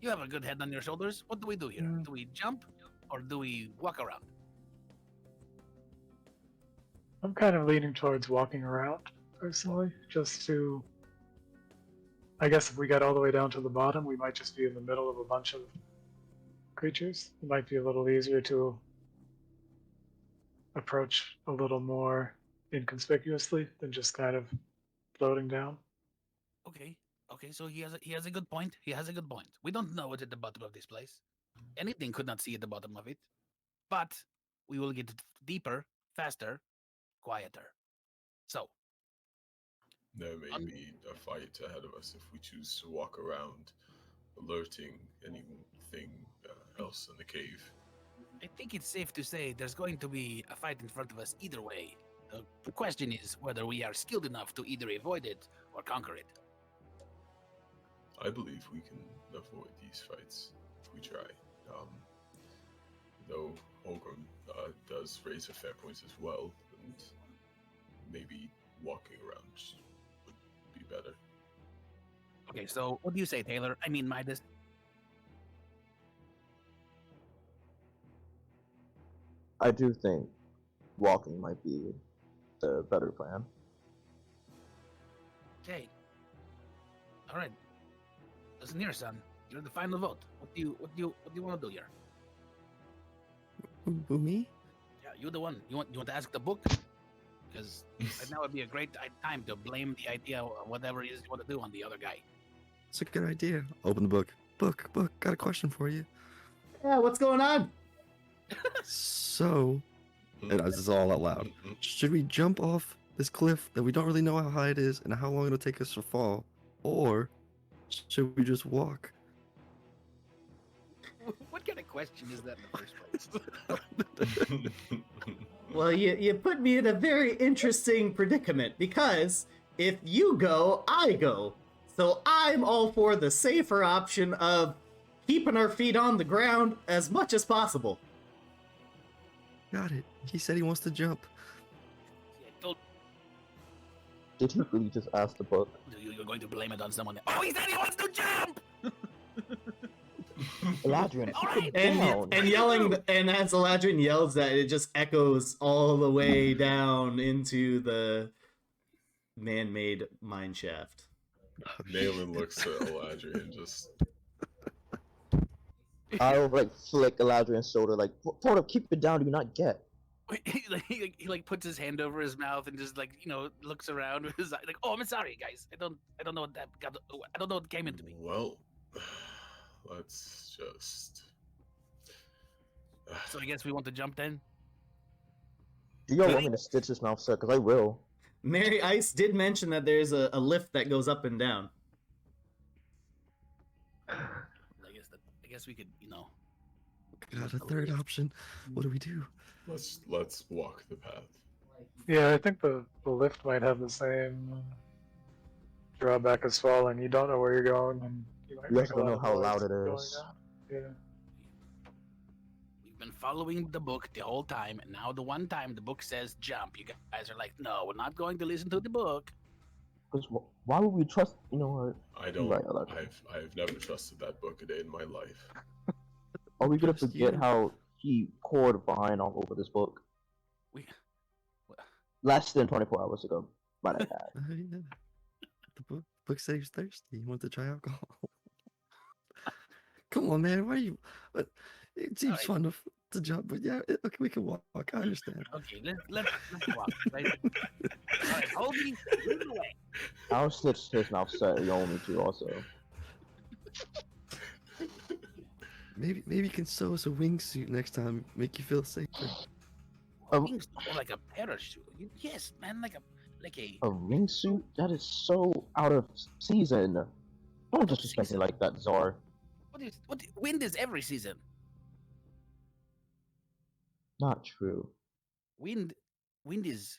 You have a good head on your shoulders. What do we do here? Do we jump or do we walk around? I'm kind of leaning towards walking around, personally, just to... I guess if we got all the way down to the bottom, we might just be in the middle of a bunch of creatures. It might be a little easier to approach a little more inconspicuously than just kind of floating down. Okay, so he has a good point. He has a good point. We don't know what's at the bottom of this place. Anything could not see at the bottom of it. But we will get deeper, faster, quieter. So there may be a fight ahead of us if we choose to walk around, alerting anything else in the cave. I think it's safe to say there's going to be a fight in front of us either way. The question is whether we are skilled enough to either avoid it or conquer it. I believe we can avoid these fights if we try. Though Holgrim does raise a fair point as well, and maybe walking around would be better. Okay, so what do you say, Taylor? I mean, Midas. I do think walking might be the better plan. Okay. All right. Listen here, son. You're the final vote. What do you want to do here? Who, me? Yeah, you're the one. You want to ask the book? Because right now would be a great time to blame the idea or whatever it is you want to do on the other guy. It's a good idea. Open the book. Book. Got a question for you. Yeah, what's going on? So, and this is all out loud. Should we jump off this cliff that we don't really know how high it is and how long it'll take us to fall, or should we just walk? What kind of question is that in the first place? Well, you put me in a very interesting predicament, because if you go, I go. So I'm all for the safer option of keeping our feet on the ground as much as possible. Got it. He said he wants to jump. Did he really just ask the book? You're going to blame it on someone else. Oh, he said he wants to jump! Eladrin, Alright. And yelling, and as Eladrin yells that, it just echoes all the way down into the man-made mine shaft. Nayland looks at Eladrin and just... I'll flick Eladrin's shoulder, hold up, keep it down, do you not get? He puts his hand over his mouth and just looks around with his eye, oh, I'm sorry, guys. I don't know what that got. I don't know what came into me. Well, let's just. So I guess we want to jump then. Do y'all want me to stitch his mouth shut? Because I will. Mary Ice did mention that there's a lift that goes up and down. I guess we could, Got a third option. What do we do? Let's walk the path. Yeah, I think the lift might have the same drawback as falling. You don't know where you're going, and you might You make also a don't lot know of how noise loud it going is. down. Yeah. We've been following the book the whole time, and now the one time the book says jump, you guys are like, no, we're not going to listen to the book. Because why would we trust? You know what? I don't. Right, I like I've never trusted that book a day in my life. Are we gonna Trust forget you. how he poured wine all over this book We, less than 24 hours ago? Might have had. Oh, yeah. The book said he was thirsty. He wanted to try alcohol. Come on, man. Why are you? But it seems Alright. fun to jump, but yeah, okay, we can walk. I understand. okay, let's walk. Right? All right, hold me. Lead the way. I'll stitch his mouth shut. You want me to also. Maybe you can sew us a wingsuit next time. Make you feel safer. Wings more like a parachute. Yes, man, like a A ring suit? That is so out of season. Don't disrespect me like that, Czar. wind is every season. Not true. Wind is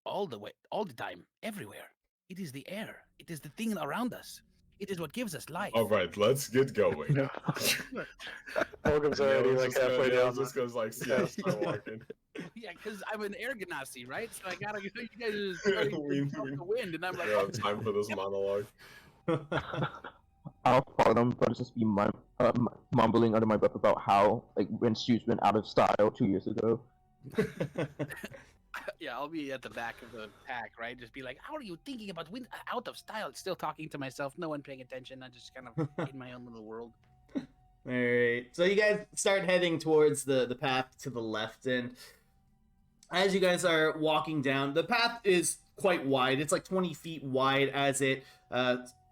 all the time, everywhere. It is the air. It is the thing around us. It is what gives us life. All right, let's get going. Yeah. Holgrim's already like halfway down. Just goes like, yeah, start walking. Yeah, because I'm an air ganassi, right? So I gotta. You guys are just starting to talk the wind, and I'm like, We don't have time for this monologue. I'll follow them, but just be mumbling under my breath about how like wind suits went out of style 2 years ago. yeah, I'll be at the back of the pack, right? Just be like, how are you thinking about wind out of style? Still talking to myself, no one paying attention. I'm just kind of in my own little world. All right. So you guys start heading towards the path to the left, and as you guys are walking down, the path is quite wide. It's like 20 feet wide as it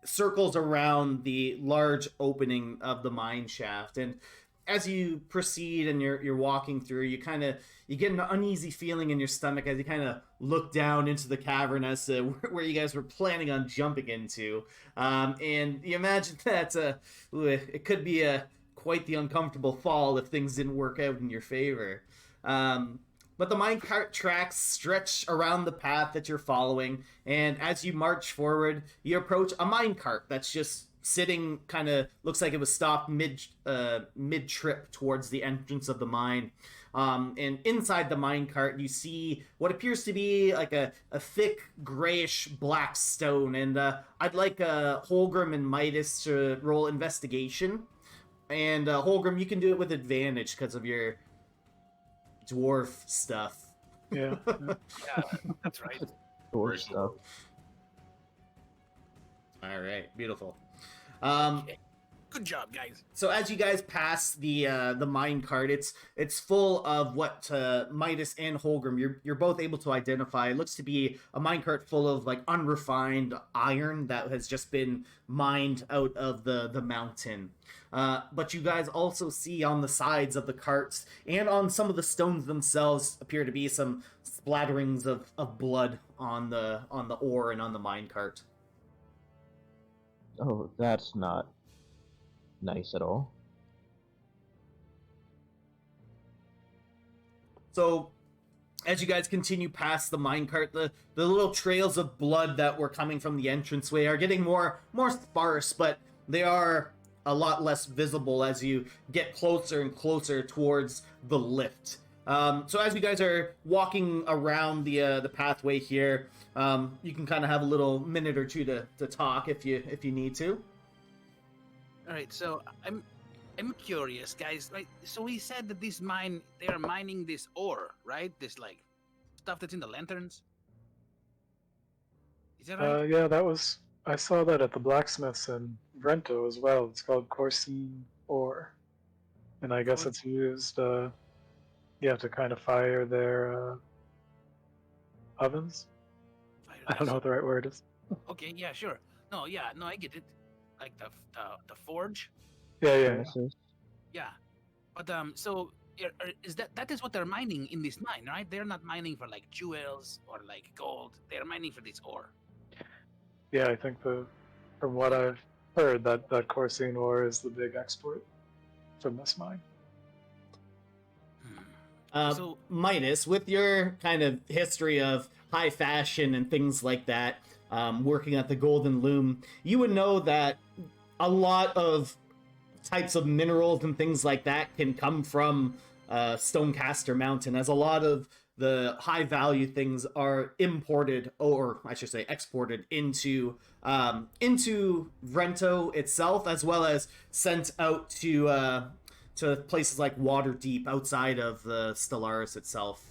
circles around the large opening of the mine shaft. And as you proceed and you're walking through, you get an uneasy feeling in your stomach as you kind of look down into the cavern as to where you guys were planning on jumping into, and you imagine that it could be quite the uncomfortable fall if things didn't work out in your favor. But the minecart tracks stretch around the path that you're following, and as you march forward, you approach a minecart that's just sitting, kind of looks like it was stopped mid trip towards the entrance of the mine. And inside the minecart, you see what appears to be like a thick grayish black stone. And I'd like Holgrim and Midas to roll investigation. And Holgrim, you can do it with advantage because of your dwarf stuff. Yeah. Yeah, that's right. Or stuff. All right, beautiful. Okay. Good job, guys. So as you guys pass the mine cart, it's full of what Midas and Holgrim you're both able to identify. It looks to be a mine cart full of like unrefined iron that has just been mined out of the mountain. But you guys also see on the sides of the carts and on some of the stones themselves appear to be some splatterings of blood on the ore and on the mine cart. Oh, that's not nice at all. So, as you guys continue past the minecart, the little trails of blood that were coming from the entranceway are getting more sparse, but they are a lot less visible as you get closer and closer towards the lift. So as you guys are walking around the pathway here, you can kind of have a little minute or two to talk if you need to. All right, so I'm curious, guys. Right, so he said that this mine, they are mining this ore, right? This like stuff that's in the lanterns. Is that right? Yeah, that was. I saw that at the blacksmiths in Brento as well. It's called Corsine ore, and I guess it's used, to kind of fire their ovens. I don't know what the right word is. Okay, yeah, sure. No, I get it. Like the forge. Yeah. Yeah, but so is that is what they're mining in this mine, right? They're not mining for like jewels or like gold. They're mining for this ore. Yeah, I think from what I've heard, that Corsine ore is the big export from this mine. So Midas, with your kind of history of high fashion and things like that, working at the Golden Loom, you would know that a lot of types of minerals and things like that can come from Stonecaster Mountain, as a lot of the high value things are imported, or I should say exported into Rento itself, as well as sent out to places like Waterdeep outside of the Stellaris itself.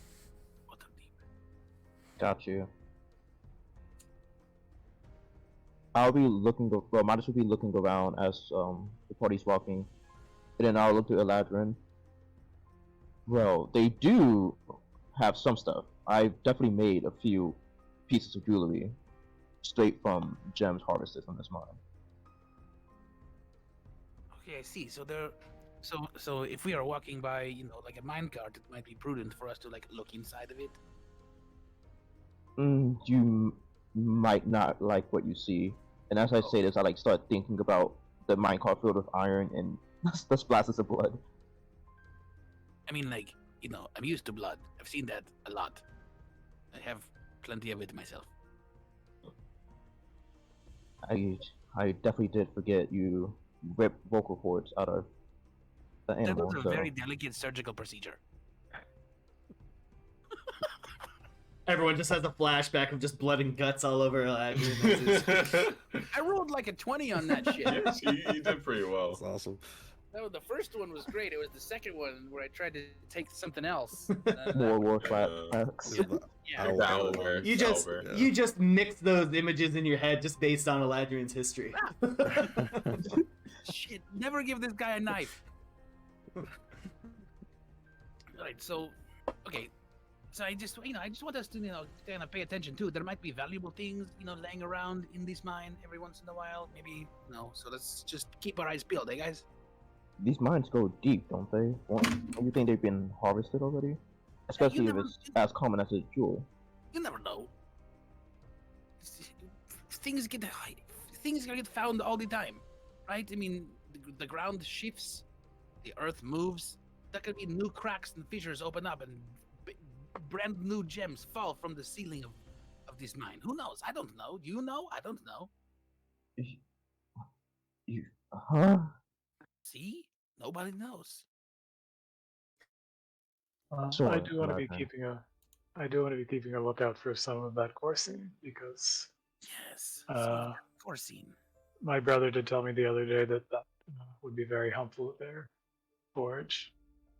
Got you. I'll be looking. Well, Midas will be looking around as the party's walking, and then I'll look to Eladrin. Well, they do have some stuff. I've definitely made a few pieces of jewelry straight from gems harvested from this mine. Okay, I see. So there, so if we are walking by, like a minecart, it might be prudent for us to like look inside of it. You might not like what you see, and as I say this, I like start thinking about the minecart filled with iron and the splashes of blood. I mean, like, I'm used to blood. I've seen that a lot. I have plenty of it myself. I definitely did forget you ripped vocal cords out of the That animal. was a So very delicate surgical procedure. Everyone just has a flashback of just blood and guts all over Eladrin. I rolled like a 20 on that shit. Yes, you did pretty well. That's awesome. No, the first one was great. It was the second one where I tried to take something else. more war Yeah. facts. Yeah. Ow. Owlbear, You Owlbear. just mix those images in your head just based on Eladrin's history. Shit, never give this guy a knife. Alright, so, okay. So I just want us to, kind of pay attention too. There might be valuable things, laying around in this mine every once in a while. Maybe, so let's just keep our eyes peeled, guys? These mines go deep, don't they? Don't you think they've been harvested already? Especially if never- it's as common as a jewel. You never know. Things get found all the time, right? I mean, the ground shifts, the earth moves. There could be new cracks and fissures open up, and brand new gems fall from the ceiling of this mine. Who knows? I don't know. Do you know? I don't know. Huh? See? Nobody knows. Sure, I do want to be Eladrin. keeping a lookout for some of that coursing because Yes. Uh, Coursing. my brother did tell me the other day that would be very helpful with their forage.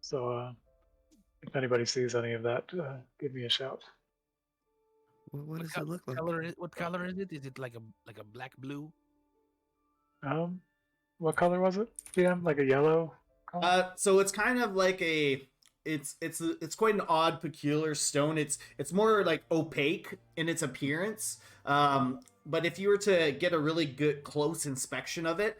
So if anybody sees any of that, give me a shout. What does it look like? What color is it? Is it like a black blue? What color was it? Yeah, like a yellow color? So it's kind of like it's quite an odd, peculiar stone. It's more like opaque in its appearance. But if you were to get a really good close inspection of it,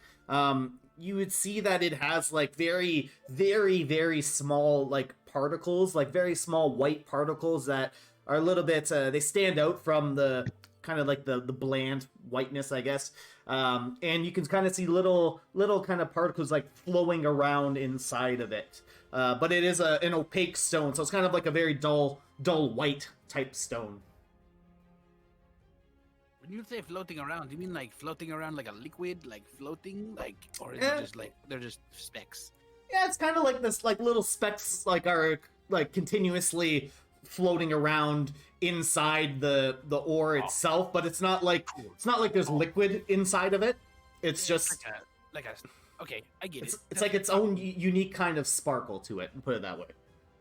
you would see that it has like very, very, very small like particles, like very small white particles that are a little bit. They stand out from the kind of like the bland whiteness, I guess. And you can kind of see little kind of particles like flowing around inside of it. But it is an opaque stone, so it's kind of like a very dull white type stone. When you say floating around, do you mean like floating around like a liquid, like floating, like, or is Yeah. it just like they're just specks? Yeah, it's kind of like this, like little specks, like are like continuously floating around inside the ore itself, but it's not like there's liquid inside of it. It's just Okay, I get it. it's like its own unique kind of sparkle to it. Put it that way.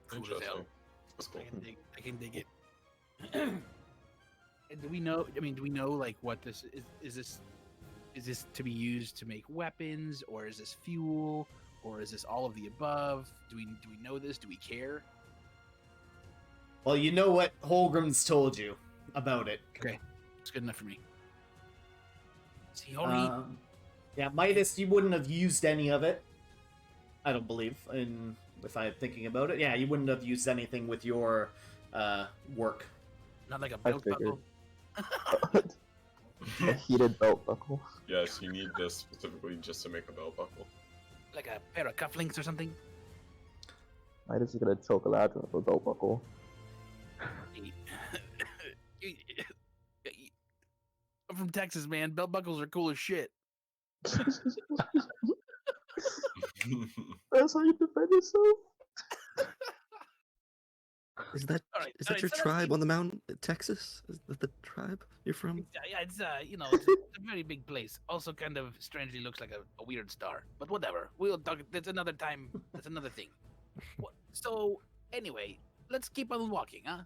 Cool as hell. Interesting. That's cool. I can dig it. And do we know like what this is? Is this to be used to make weapons, or is this fuel, or is this all of the above? Do we know this? Do we care? Well, you know what Holgrim's told you about it. Okay, it's good enough for me. See, Hori, Yeah, Midas, you wouldn't have used any of it. I don't believe. And if I'm thinking about it, yeah, you wouldn't have used anything with your work. not like a I belt figured. buckle. A heated belt buckle. Yes, you need this specifically just to make a belt buckle. Like a pair of cufflinks or something. Midas is gonna choke Eladrin with a belt buckle. I'm from Texas, man. Belt buckles are cool as shit. That's how you defend yourself. Is that All right, is all that right, your so let's tribe keep- on the mountain, Texas? Is that the tribe you're from? Yeah, it's it's a very big place. Also, kind of strangely looks like a weird star. But whatever. We'll talk. That's another time. That's another thing. So anyway, let's keep on walking, huh?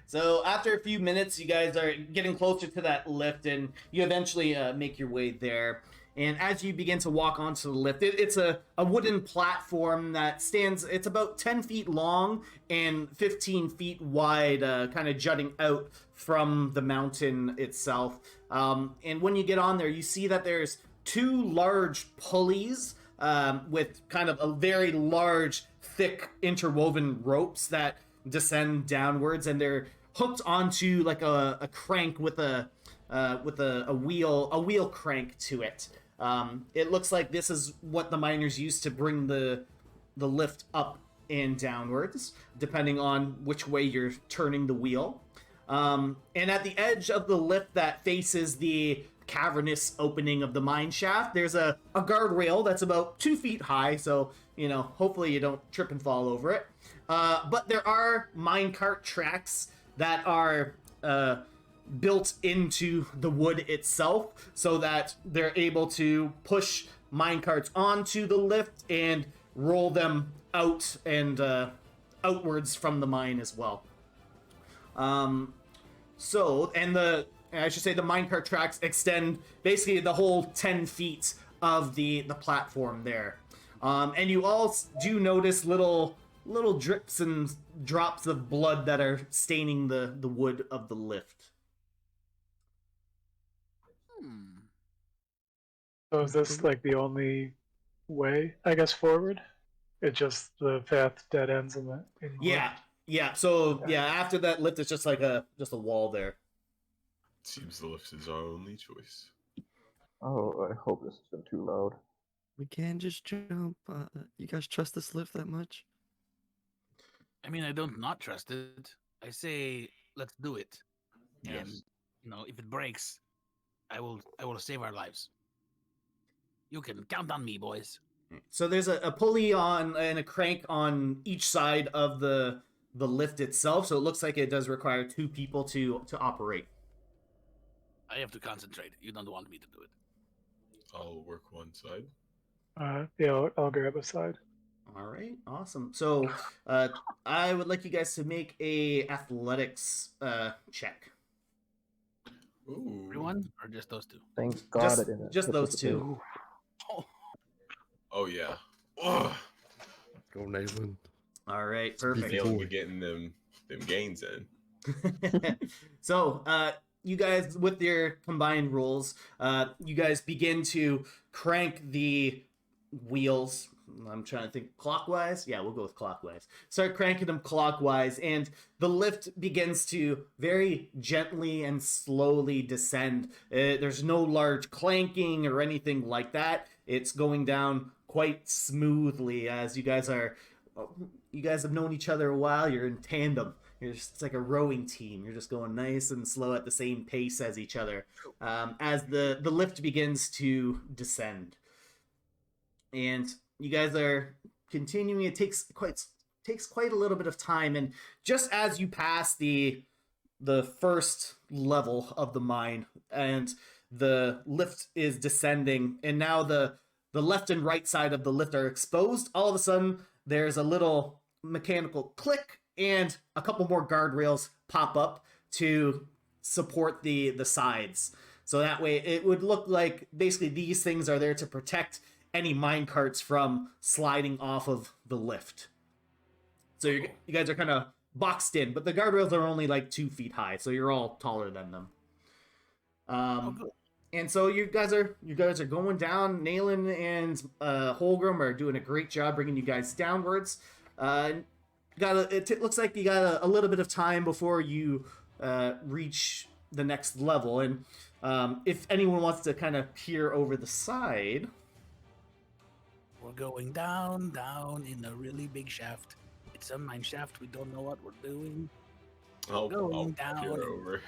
So after a few minutes, you guys are getting closer to that lift, and you eventually make your way there. And as you begin to walk onto the lift, it's a wooden platform that stands, it's about 10 feet long and 15 feet wide, kind of jutting out from the mountain itself. And when you get on there, you see that there's two large pulleys with kind of a very large, thick, interwoven ropes that descend downwards, and they're hooked onto like a crank with a wheel crank to it. It looks like this is what the miners use to bring the lift up and downwards, depending on which way you're turning the wheel. And at the edge of the lift that faces the cavernous opening of the mine shaft, there's a guardrail that's about 2 feet high, so hopefully you don't trip and fall over it. But there are minecart tracks that are built into the wood itself, so that they're able to push minecarts onto the lift and roll them out and outwards from the mine as well. I should say the minecart tracks extend basically the whole 10 feet of the platform there. And you all do notice little drips and drops of blood that are staining the wood of the lift. So is this like the only way, I guess, forward? It just the path dead ends in the Yeah. So after that lift, it's just like a wall there. Seems the lift is our only choice. Oh, I hope this isn't too loud. We can just jump. You guys trust this lift that much? I mean, I don't not trust it. I say let's do it. And Yes. if it breaks, I will save our lives. You can count on me, boys. So there's a pulley on and a crank on each side of the lift itself. So it looks like it does require two people to operate. I have to concentrate. You don't want me to do it. I'll work one side. I'll grab a side. All right, awesome. So I would like you guys to make a athletics check. Ooh. Everyone, or just those two? Thank God I didn't. Just those two. Oh yeah. Ugh. Go, Nathan. All right, perfect. Nailed me getting them gains in. So, you guys, with your combined rolls, you guys begin to crank the wheels. I'm trying to think clockwise. Yeah, we'll go with clockwise. Start cranking them clockwise, and the lift begins to very gently and slowly descend. There's no large clanking or anything like that. It's going down quite smoothly as you guys have known each other a while. You're in tandem. It's like a rowing team. You're just going nice and slow at the same pace as each other as the lift begins to descend. And you guys are continuing. It takes quite a little bit of time, and just as you pass the first level of the mine, and the lift is descending, and now the left and right side of the lift are exposed, all of a sudden there's a little mechanical click, and a couple more guardrails pop up to support the sides. So that way it would look like basically these things are there to protect any mine carts from sliding off of the lift. So you guys are kind of boxed in, but the guardrails are only like 2 feet high, so you're all taller than them. And so you guys are going down. Nayland and Holgram are doing a great job bringing you guys downwards. It looks like you got a little bit of time before you reach the next level. And if anyone wants to kind of peer over the side, We're going down in a really big shaft. It's a mine shaft. We don't know what we're doing. I'll Going down. peer over.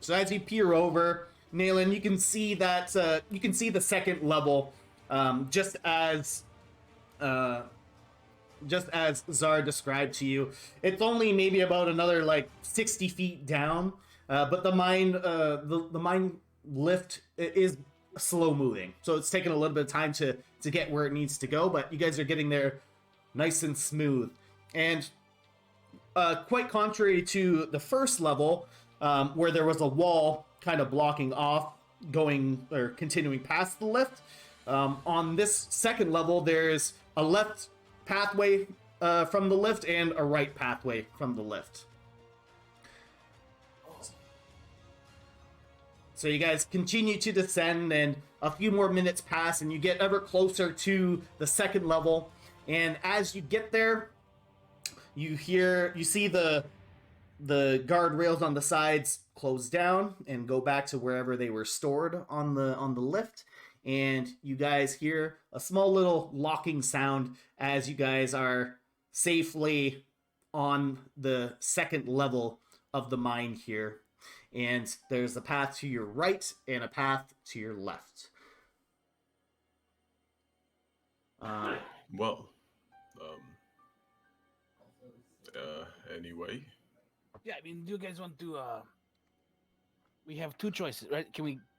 so as you peer over, Nayland, you can see that you can see the second level, just as just as Zara described to you, it's only maybe about another like 60 feet down, but the mine lift is slow moving, so it's taking a little bit of time to get where it needs to go. But you guys are getting there nice and smooth, and quite contrary to the first level, where there was a wall kind of blocking off going or continuing past the lift. On this second level, there's a left pathway from the lift and a right pathway from the lift. So you guys continue to descend, and a few more minutes pass, and you get ever closer to the second level. And as you get there, you see the guardrails on the sides close down and go back to wherever they were stored on the lift. And you guys hear a small little locking sound as you guys are safely on the second level of the mine here. And there's a path to your right and a path to your left. Well, anyway. Yeah, I mean, do you guys want to? We have two choices, right?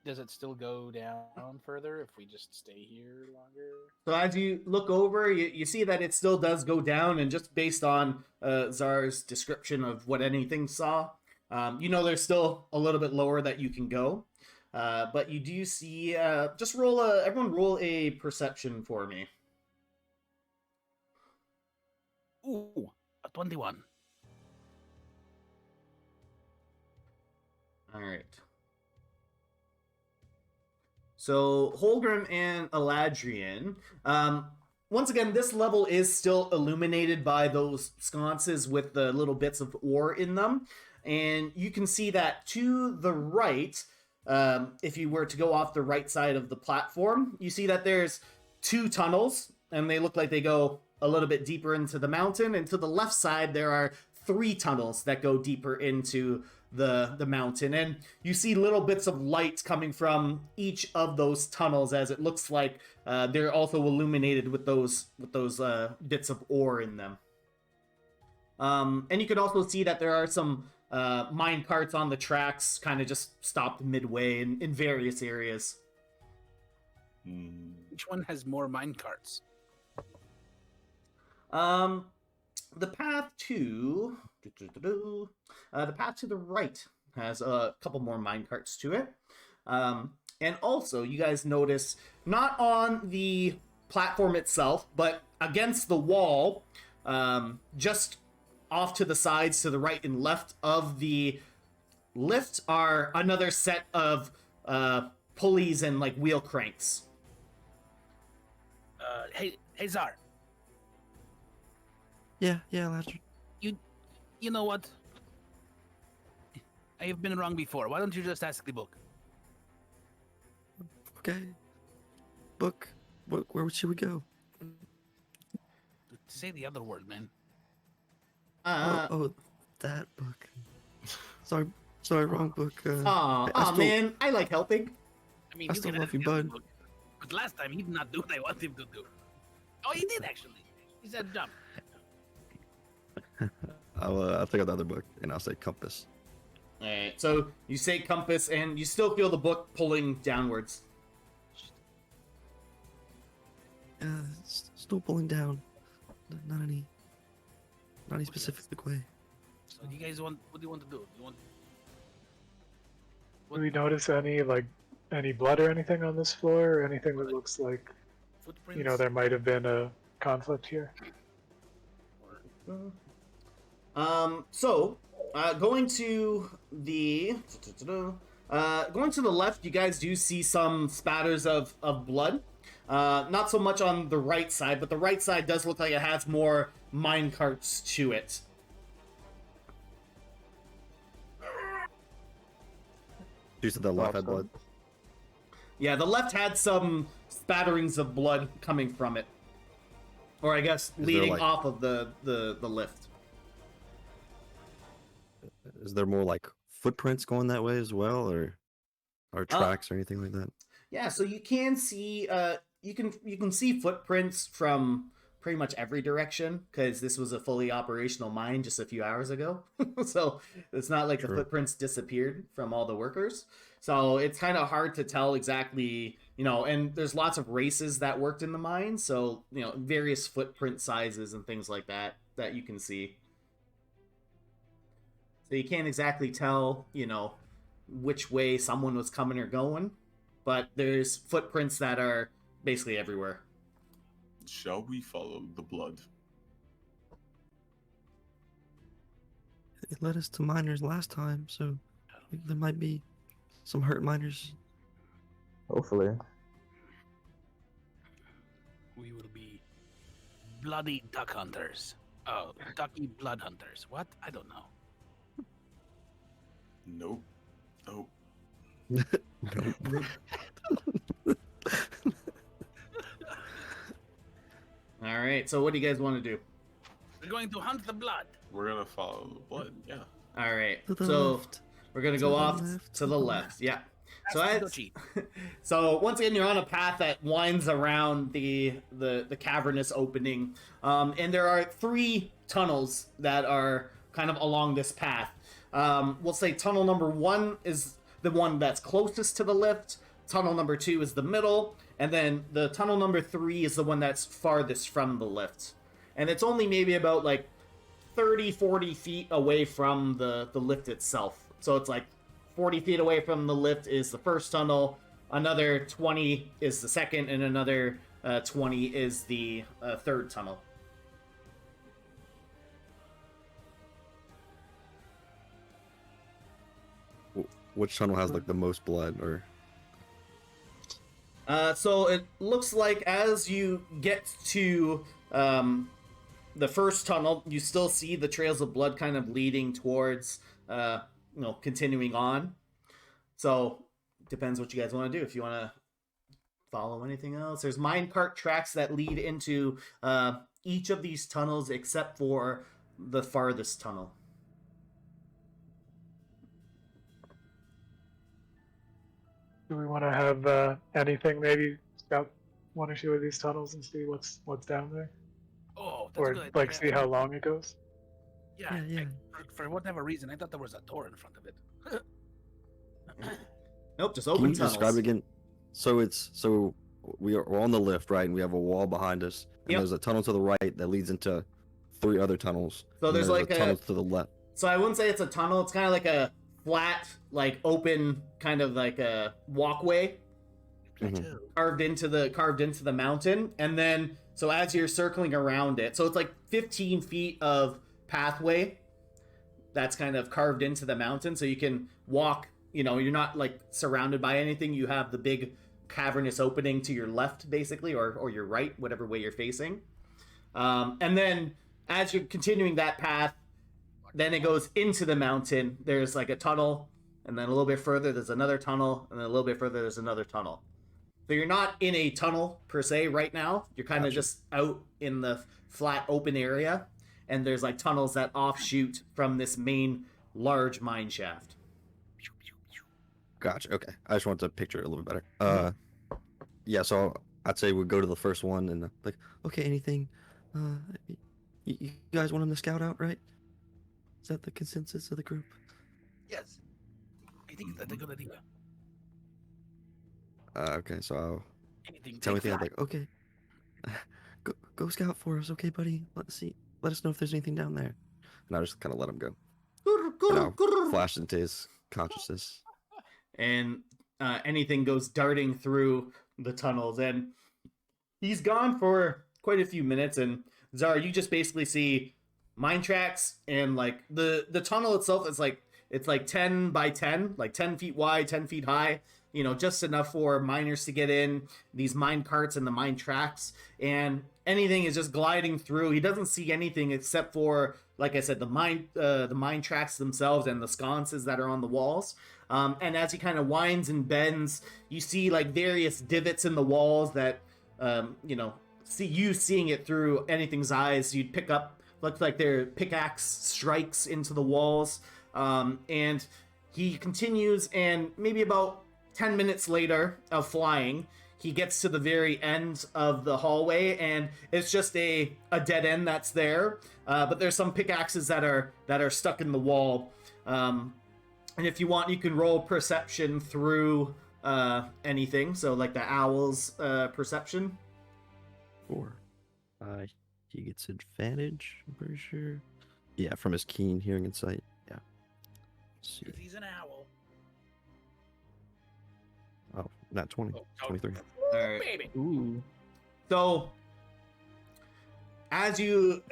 Does it still go down further if we just stay here longer? So as you look over, you see that it still does go down, and just based on Zar's description of what anything saw, there's still a little bit lower that you can go. But you do see, everyone roll a perception for me. Ooh, a 21. All right. So Holgrim and Eladrian, once again, this level is still illuminated by those sconces with the little bits of ore in them. And you can see that to the right, if you were to go off the right side of the platform, you see that there's two tunnels, and they look like they go a little bit deeper into the mountain. And to the left side, there are 3 tunnels that go deeper into the mountain. And you see little bits of light coming from each of those tunnels, as it looks like they're also illuminated with those bits of ore in them. And you can also see that there are some mine carts on the tracks, kind of just stopped midway in various areas. Which one has more mine carts? The path to the right has a couple more mine carts to it. And also, you guys notice, not on the platform itself, but against the wall, just off to the sides, to the right and left of the lift, are another set of pulleys and like wheel cranks. Hey Zar. Yeah, Ladger. You know what? I have been wrong before. Why don't you just ask the book? Okay. Book. Where should we go? Say the other word, man. That book. Sorry, wrong book. Man, I like helping. I mean, I you still can love ask you, the other bud. book, but last time he did not do what I want him to do. Oh, he did actually. He said jump. I'll take out the other book and I'll say compass. All right, so you say compass, and you still feel the book pulling downwards. Still pulling down. Not any specific way. So you guys want? What do you want to do? You want? Do we notice any blood or anything on this floor, or anything that looks like, Footprints? there might have been a conflict here? Going to the left, you guys do see some spatters of blood. Not so much on the right side, but the right side does look like it has more mine carts to it. You said the left had blood. Yeah, the left had some spatterings of blood coming from it. Or I guess leading off of the lift. Is there more like footprints going that way as well, or tracks or anything like that? Yeah, so you can see you can see footprints from pretty much every direction because this was a fully operational mine just a few hours ago. So it's not like the True. footprints disappeared from all the workers. So it's kind of hard to tell exactly, and there's lots of races that worked in the mine. So, various footprint sizes and things like that you can see. So you can't exactly tell, which way someone was coming or going, but there's footprints that are basically everywhere. Shall we follow the blood? It led us to miners last time, so there might be some hurt miners. Hopefully. We will be bloody duck hunters. Oh, ducky blood hunters. What? I don't know. Nope. Oh, All right. So what do you guys want to do? We're going to hunt the blood. we're gonna follow the blood. Yeah. All right. To the So left. we're going to To go the off left, to the left. Yeah. So That's that's, cheat. so once again, you're on a path that winds around the cavernous opening, and there are 3 tunnels that are kind of along this path. We'll say tunnel number 1 is the one that's closest to the lift. Tunnel number 2 is the middle, and then the tunnel number 3 is the one that's farthest from the lift. And it's only maybe about like 30-40 feet away from the lift itself. So it's like 40 feet away from the lift is the first tunnel, another 20 is the second, and another 20 is the third tunnel. Which tunnel has like the most blood, or So it looks like as you get to the first tunnel, you still see the trails of blood kind of leading towards, continuing on. So depends what you guys want to do. If you want to follow anything else, there's minecart tracks that lead into each of these tunnels except for the farthest tunnel. Do we want to have anything maybe scout 1 or 2 of these tunnels and see what's down there, Oh, that's or good. like see how long it goes? Yeah. Yeah. For whatever reason, I thought there was a door in front of it. Nope, just can open you tunnels. describe it again? So we're on the lift, right, and we have a wall behind us, and Yep. there's a tunnel to the right that leads into 3 other tunnels. So and there's like a a- tunnel to the left. So I wouldn't say it's a tunnel. It's kind of like a flat, like open, kind of like a walkway Mhm. carved into the mountain. And then so as you're circling around it, so it's like 15 feet of pathway that's kind of carved into the mountain, so you can walk. You're not like surrounded by anything. You have the big cavernous opening to your left, basically, or your right, whatever way you're facing. And then as you're continuing that path, then it goes into the mountain. There's like a tunnel, and then a little bit further there's another tunnel, and then a little bit further there's another tunnel. So you're not in a tunnel per se right now. You're kind of Gotcha. just out in the flat open area, and there's like tunnels that offshoot from this main large mine shaft. Gotcha. Okay, I just wanted to picture it a little bit better. Yeah. So I'd say we go to the first one and like, okay, anything? You guys want him to scout out, right? Is that the consensus of the group? Yes. I think that's a good idea. Okay, so I'll Anything tell me take thing. I'm flight. like, okay, go scout for us, okay, buddy. Let's see. Let us know if there's anything down there. And I'll just kind of let him go. And I'll flash into his consciousness. And anything goes darting through the tunnels, and he's gone for quite a few minutes. And Zara, you just basically see mine tracks, and like the tunnel itself is like, it's like 10 by 10, like 10 feet wide, 10 feet high, just enough for miners to get in, these mine carts and the mine tracks, and anything is just gliding through. He doesn't see anything except for, like I said, the mine tracks themselves and the sconces that are on the walls. And as he kind of winds and bends, you see like various divots in the walls that, seeing it through anything's eyes, you'd pick up, looks like their pickaxe strikes into the walls. And he continues, and maybe about 10 minutes later of flying, he gets to the very end of the hallway, and it's just a dead end that's there. But there's some pickaxes that are stuck in the wall. And if you want, you can roll perception through anything. So like the owl's perception. 4. He gets advantage, I'm pretty sure. Yeah, from his keen hearing and sight. Yeah. Let's see. Because he's an owl. Oh, not 20. Oh, 23. All right. Baby. Ooh. So, as you,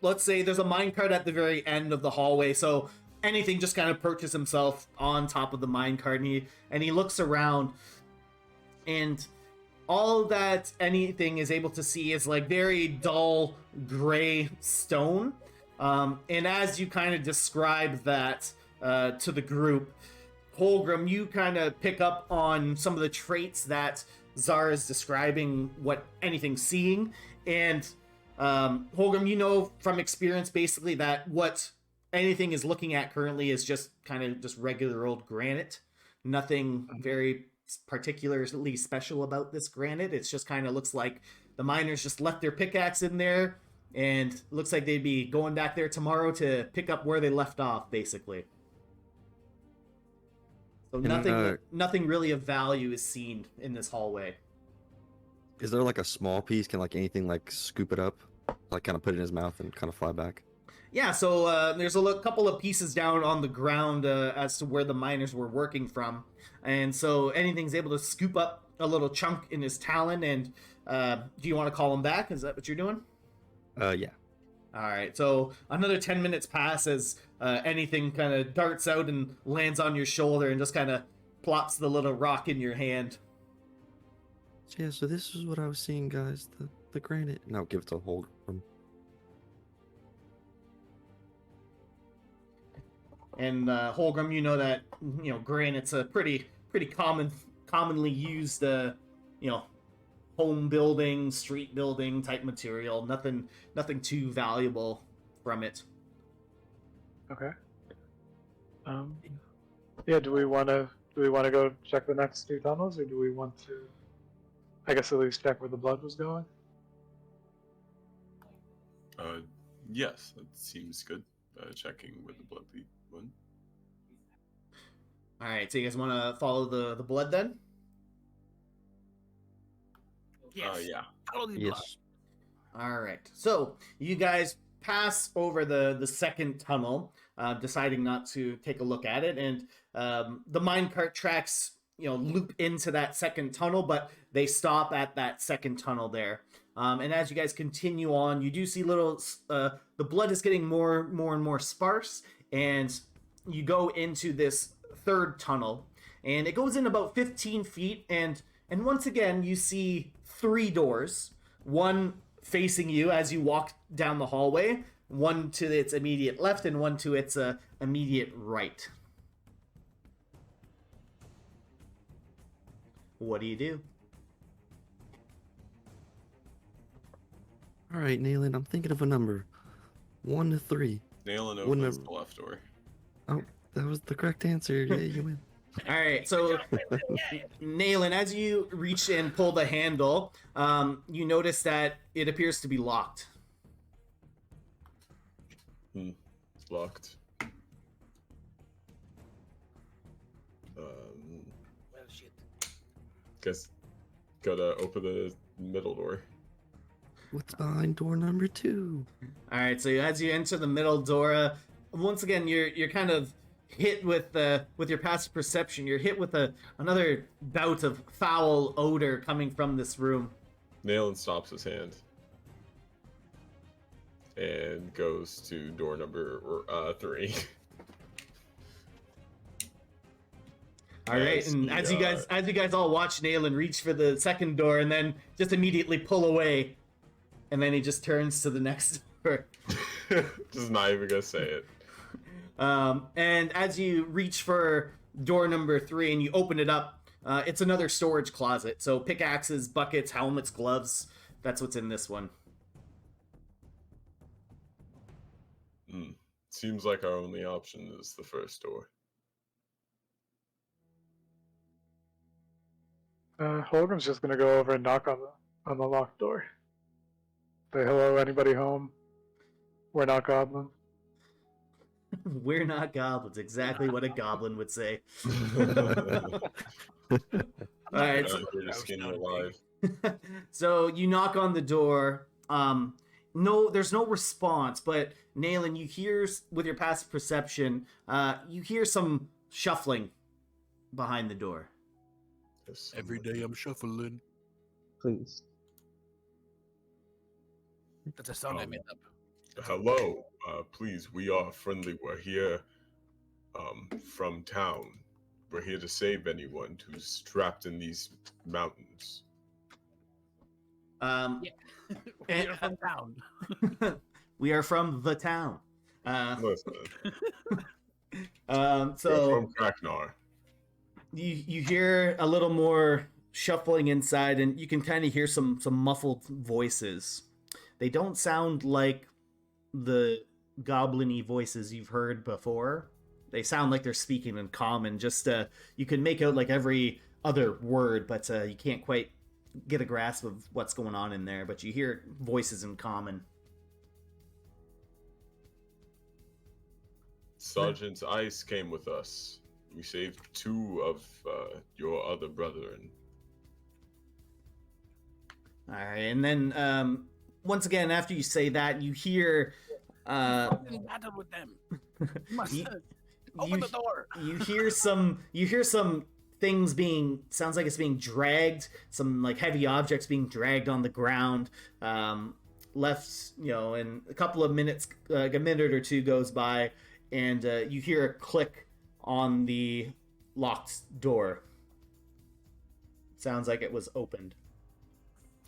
let's say there's a minecart at the very end of the hallway. So anything just kind of perches himself on top of the minecart, and he looks around, and all that anything is able to see is like very dull gray stone. And as you kind of describe that to the group, Holgrim, you kind of pick up on some of the traits that Zara is describing what anything's seeing. And Holgrim, you know from experience basically that what anything is looking at currently is just kind of just regular old granite. Nothing very particularly special about this granite. It's just kind of looks like the miners just left their pickaxe in there, and looks like they'd be going back there tomorrow to pick up where they left off, basically. So nothing really of value is seen in this hallway. Is there like a small piece? Can like anything like scoop it up, like kind of put it in his mouth and kind of fly back? Yeah, so there's a couple of pieces down on the ground as to where the miners were working from. And so anything's able to scoop up a little chunk in his talon. And do you want to call him back? Is that what you're doing? Yeah. All right, so another 10 minutes pass as anything kind of darts out and lands on your shoulder and just kind of plops the little rock in your hand. So yeah, so this is what I was seeing, guys. The granite. And I'll give it to Holgrim. And Holgrim, you know that granite's a pretty commonly used home building, street building type material. Nothing too valuable from it. Okay. Yeah. Do we want to go check the next two tunnels, or do we want to, I guess, at least check where the blood was going? Yes, that seems good. Checking where the blood went. All right, so you guys want to follow the blood then? Yes. Yeah. Follow the blood. Yes. All right, so you guys pass over the second tunnel, deciding not to take a look at it, and the minecart tracks loop into that second tunnel, but they stop at that second tunnel there. And as you guys continue on, you do see little the blood is getting more and more sparse, and you go into this third tunnel, and it goes in about 15 feet, and once again you see 3 doors, one facing you as you walk down the hallway, one to its immediate left and one to its immediate right. What do you do? All right, Nayland, I'm thinking of a number. 1 to 3. Nailing Wouldn't opens have- the left door. Oh, that was the correct answer. Yeah, you win. All right, so Nayland, as you reach and pull the handle, you notice that it appears to be locked. It's locked. Well, shit. Guess gotta open the middle door. What's behind door number 2? All right, so as you enter the middle door, once again you're kind of hit with your passive perception. You're hit with another bout of foul odor coming from this room. Nailing stops his hand and goes to door number 3. All right, As and he, as you guys all watch Nayland reach for the second door and then just immediately pull away, and then he just turns to the next door. Just not even gonna say it. And as you reach for door number 3 and you open it up, it's another storage closet. So pickaxes, buckets, helmets, gloves. That's what's in this one. Seems like our only option is the first door. Holgrim's just gonna go over and knock on the locked door. Say hello, anybody home? We're not goblins. We're not goblins. Exactly what a goblin would say. All right. Not here to skin you alive. So you knock on the door. No, there's no response. But Nayland, you hear with your passive perception, you hear some shuffling behind the door. Every day I'm shuffling. Please. That's a song I made up. Hello, please, we are friendly. We're here from town. We're here to save anyone who's trapped in these mountains. Yeah. We're from town. We are from the town. Listen, So we're from Kraknar. you hear a little more shuffling inside, and you can kind of hear some muffled voices. They don't sound like the goblin-y voices you've heard before. They sound like they're speaking in common. Just you can make out like every other word, but you can't quite get a grasp of what's going on in there. But you hear voices in common. Sergeant Ice came with us. We saved 2 of your other brethren. All right, and then once again, after you say that, you hear Fucking battle with them. Must open the door. you hear some things being, sounds like it's being dragged, some like heavy objects being dragged on the ground, left, and a couple of minutes, like a minute or two goes by, and you hear a click on the locked door. Sounds like it was opened.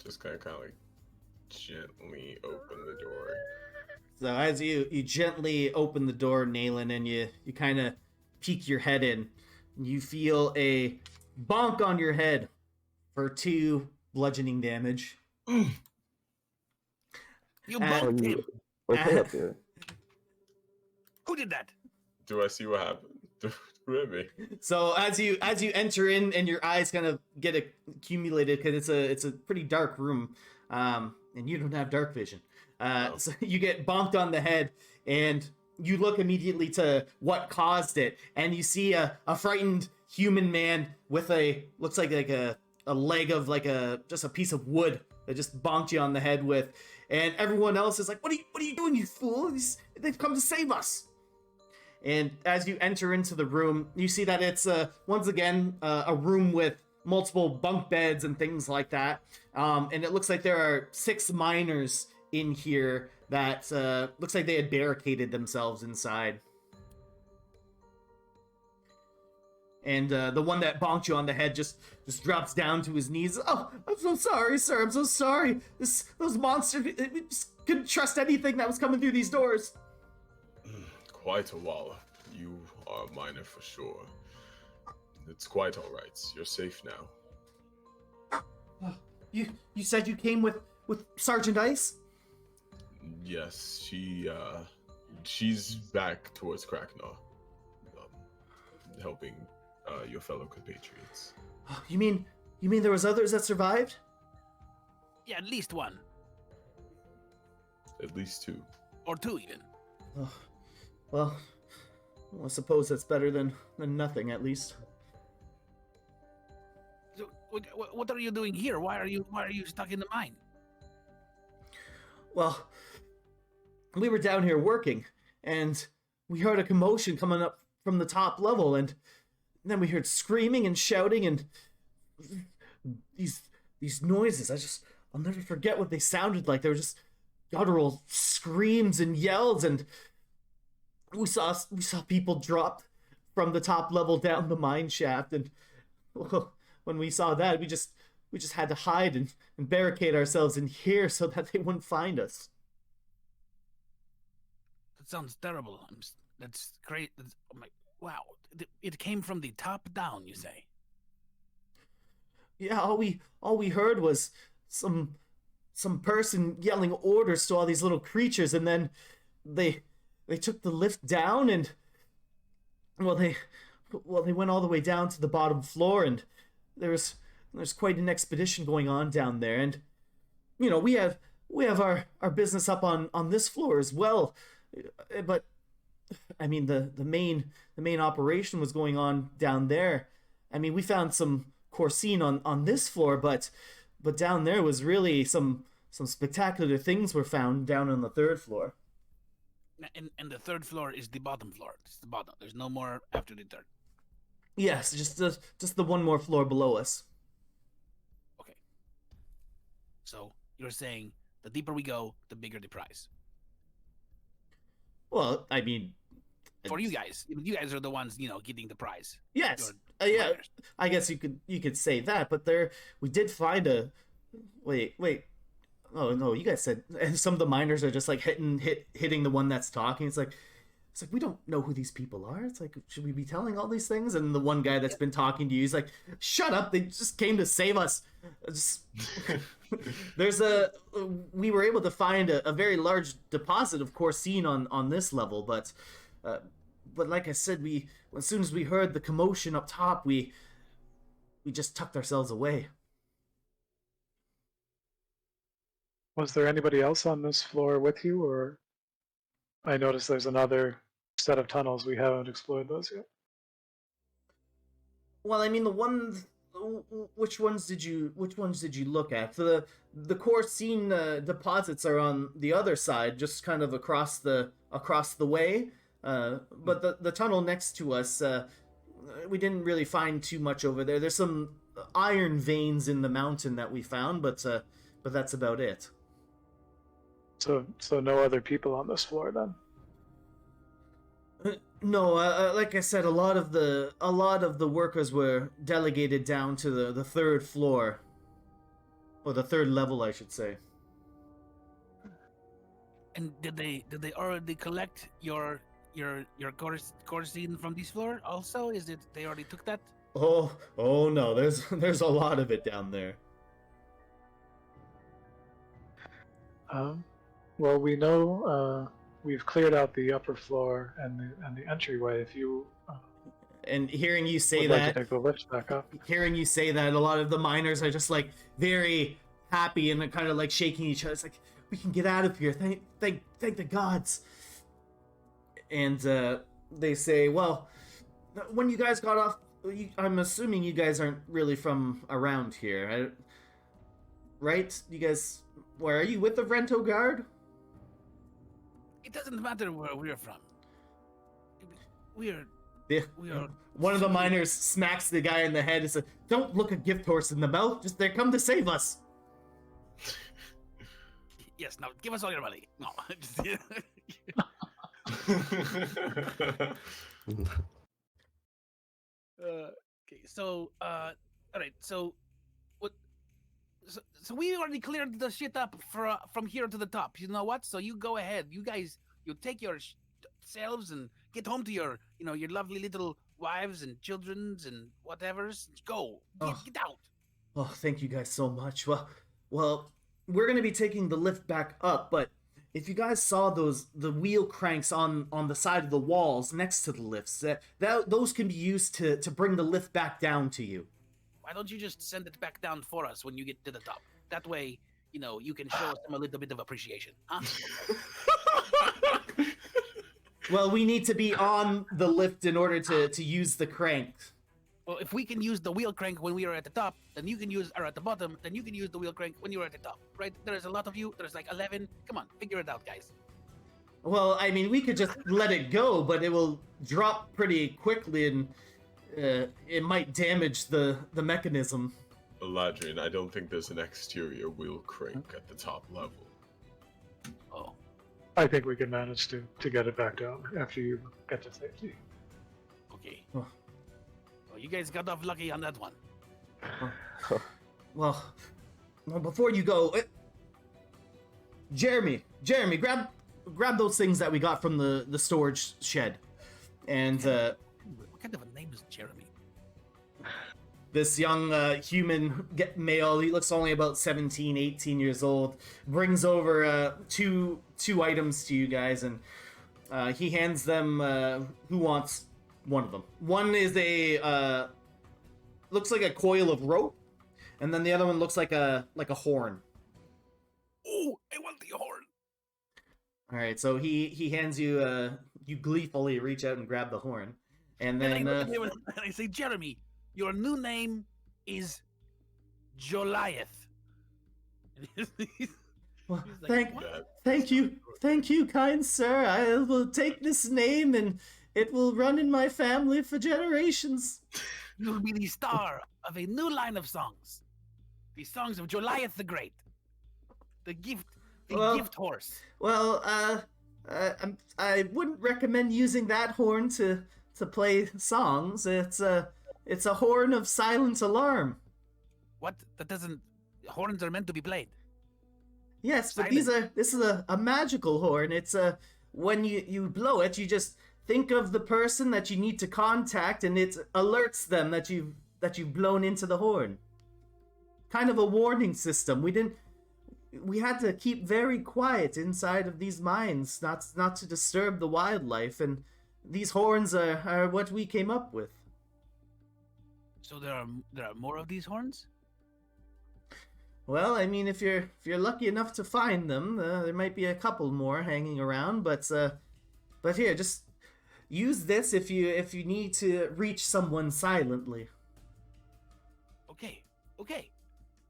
Just kind of like gently open the door. So as you gently open the door, Nayland, and you kind of peek your head in, you feel a bonk on your head for 2 bludgeoning damage. You Uh, bonked him. Okay up there. Who did that? Do I see what happened? Who hit me? So as you enter in, and your eyes kind of get accumulated because it's a pretty dark room, and you don't have dark vision. So you get bonked on the head, and you look immediately to what caused it, and you see a frightened human man with looks like a leg of just a piece of wood that just bonked you on the head with, and everyone else is like, what are you doing, you fool? They've come to save us. And as you enter into the room, you see that it's once again a room with multiple bunk beds and things like that, and it looks like there are 6 miners in here that looks like they had barricaded themselves inside. And the one that bonked you on the head just drops down to his knees. Oh, I'm so sorry, sir. I'm so sorry. Those monsters, we just couldn't trust anything that was coming through these doors. Quite a while. You are a miner for sure. It's quite all right. You're safe now. You said you came with Sergeant Ice? Yes, she's back towards Kraknar, helping your fellow compatriots. You mean there was others that survived? Yeah, at least 1. At least 2. Or 2 even. Oh, well, I suppose that's better than nothing, at least. So, what are you doing here? Why are you stuck in the mine? Well, we were down here working, and we heard a commotion coming up from the top level, and then we heard screaming and shouting and these noises. I'll never forget what they sounded like. They were just guttural screams and yells, and we saw people drop from the top level down the mine shaft, and well, when we saw that, we just had to hide and barricade ourselves in here so that they wouldn't find us. That sounds terrible. That's great. Wow. It came from the top down, you say? Yeah, all we heard was some person yelling orders to all these little creatures, and then they took the lift down, and they went all the way down to the bottom floor, and there was there's quite an expedition going on down there, and you know, we have our business up on this floor as well. But I mean, the main operation was going on down there. I mean, we found some Corsine on this floor, but down there was really some spectacular things were found down on the third floor. And the third floor is the bottom floor. It's the bottom. There's no more after the third. Yes, just the one more floor below us. Okay. So you're saying the deeper we go, the bigger the prize. Well, I mean, For you guys are the ones, you know, getting the prize. yes, You're yeah. miners. I guess you could say that, but we did find a. Wait. Oh no, you guys said, and some of the miners are just like hitting the one that's talking. It's like we don't know who these people are. It's like, should we be telling all these things? And the one guy that's been talking to you, he's like, shut up! They just came to save us. We were able to find a very large deposit of Corsine on this level, but like I said, as soon as we heard the commotion up top, we just tucked ourselves away. Was there anybody else on this floor with you, or I noticed there's another set of tunnels. We haven't explored those yet. Well, I mean, which ones did you look at? The Corsine deposits are on the other side, just kind of across the way. But the tunnel next to us, we didn't really find too much over there. There's some iron veins in the mountain that we found, but that's about it. So no other people on this floor then? No, like I said, a lot of the workers were delegated down to the third floor, or the third level, I should say. And did they already collect your Corsine from this floor? Also, is it they already took that? Oh no, there's a lot of it down there. Well, we know we've cleared out the upper floor and the entryway. If you and hearing you say would like that, to take the lift back up. hearing you say that, a lot of the miners are just like very happy and they're kind of like shaking each other. It's like, we can get out of here. Thank the gods. And they say, well, when you guys got off, I'm assuming you guys aren't really from around here, right? You guys, where are you, with the Rento Guard? It doesn't matter where we're from. We are. One of the miners smacks the guy in the head and says, "Don't look a gift horse in the mouth. Just they come to save us." Yes. Now give us all your money. No. Okay. So. All right. So. What? So we already cleared the shit up from here to the top. You know what? So you go ahead. You guys. You take your selves and get home to your lovely little wives and childrens and whatever's. Go. Get out. Oh, thank you guys so much. Well, we're gonna be taking the lift back up, but if you guys saw the wheel cranks on the side of the walls next to the lifts, those can be used to bring the lift back down to you. Why don't you just send it back down for us when you get to the top? That way, you can show us a little bit of appreciation, huh? Well, we need to be on the lift in order to use the crank. Well, if we can use the wheel crank when we are at the top, then you can at the bottom, then you can use the wheel crank when you're at the top, right? There's a lot of you. There's like 11. Come on, figure it out, guys. Well, I mean, we could just let it go, but it will drop pretty quickly, and it might damage the mechanism. Eladrin, I don't think there's an exterior wheel crank at the top level. Oh. I think we can manage to get it back down after you get to safety. Okay. Oh. Well, you guys got off lucky on that one. Well, before you go, Jeremy, grab those things that we got from the storage shed, and what kind of a name is Jeremy? This young human male, he looks only about 17, 18 years old, brings over two items to you guys, and he hands them, who wants one of them? One is looks like a coil of rope, and then the other one looks like a horn. Oh, I want the horn. All right, so he hands you you gleefully reach out and grab the horn, and And I then look at him and I say, Jeremy, your new name is Joliath. And well, he's like, thank you, kind sir. I will take this name and it will run in my family for generations. You'll be the star of a new line of songs. The songs of Joliath the Great. The gift horse. Well, I wouldn't recommend using that horn to play songs. It's a horn of silent alarm. What? That doesn't. Horns are meant to be played. Yes, but Silent. this is a magical horn. It's when you blow it, you just think of the person that you need to contact, and it alerts them that you've blown into the horn. Kind of a warning system. We had to keep very quiet inside of these mines, not to disturb the wildlife, and these horns are what we came up with. So there are more of these horns? Well, I mean, if you're lucky enough to find them, there might be a couple more hanging around, but here, just use this if you need to reach someone silently. Okay.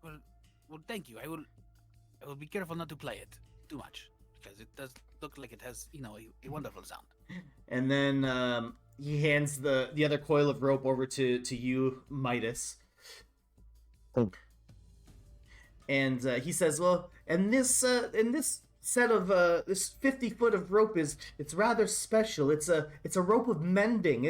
Well, thank you. I will be careful not to play it too much because it does look like it has, a wonderful sound. And then he hands the other coil of rope over to you, Midas. Thank you. And he says, "Well, and this set of this 50 foot of rope it's rather special. It's a rope of mending.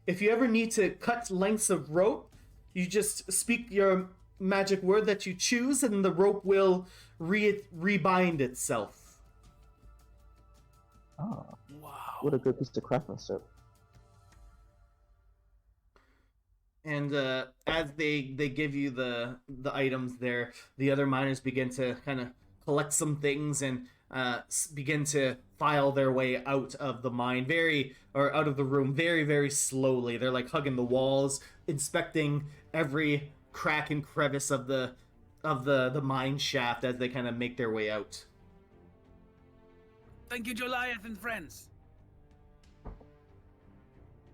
If you ever need to cut lengths of rope, you just speak your magic word that you choose, and the rope will rebind itself." Ah, Wow. what a good piece of craftsmanship. And as they give you the items there, the other miners begin to kind of collect some things and begin to file their way out of the mine, out of the room, very, very slowly. They're like hugging the walls, inspecting every crack and crevice of the mine shaft as they kind of make their way out. Thank you, Joliath and friends.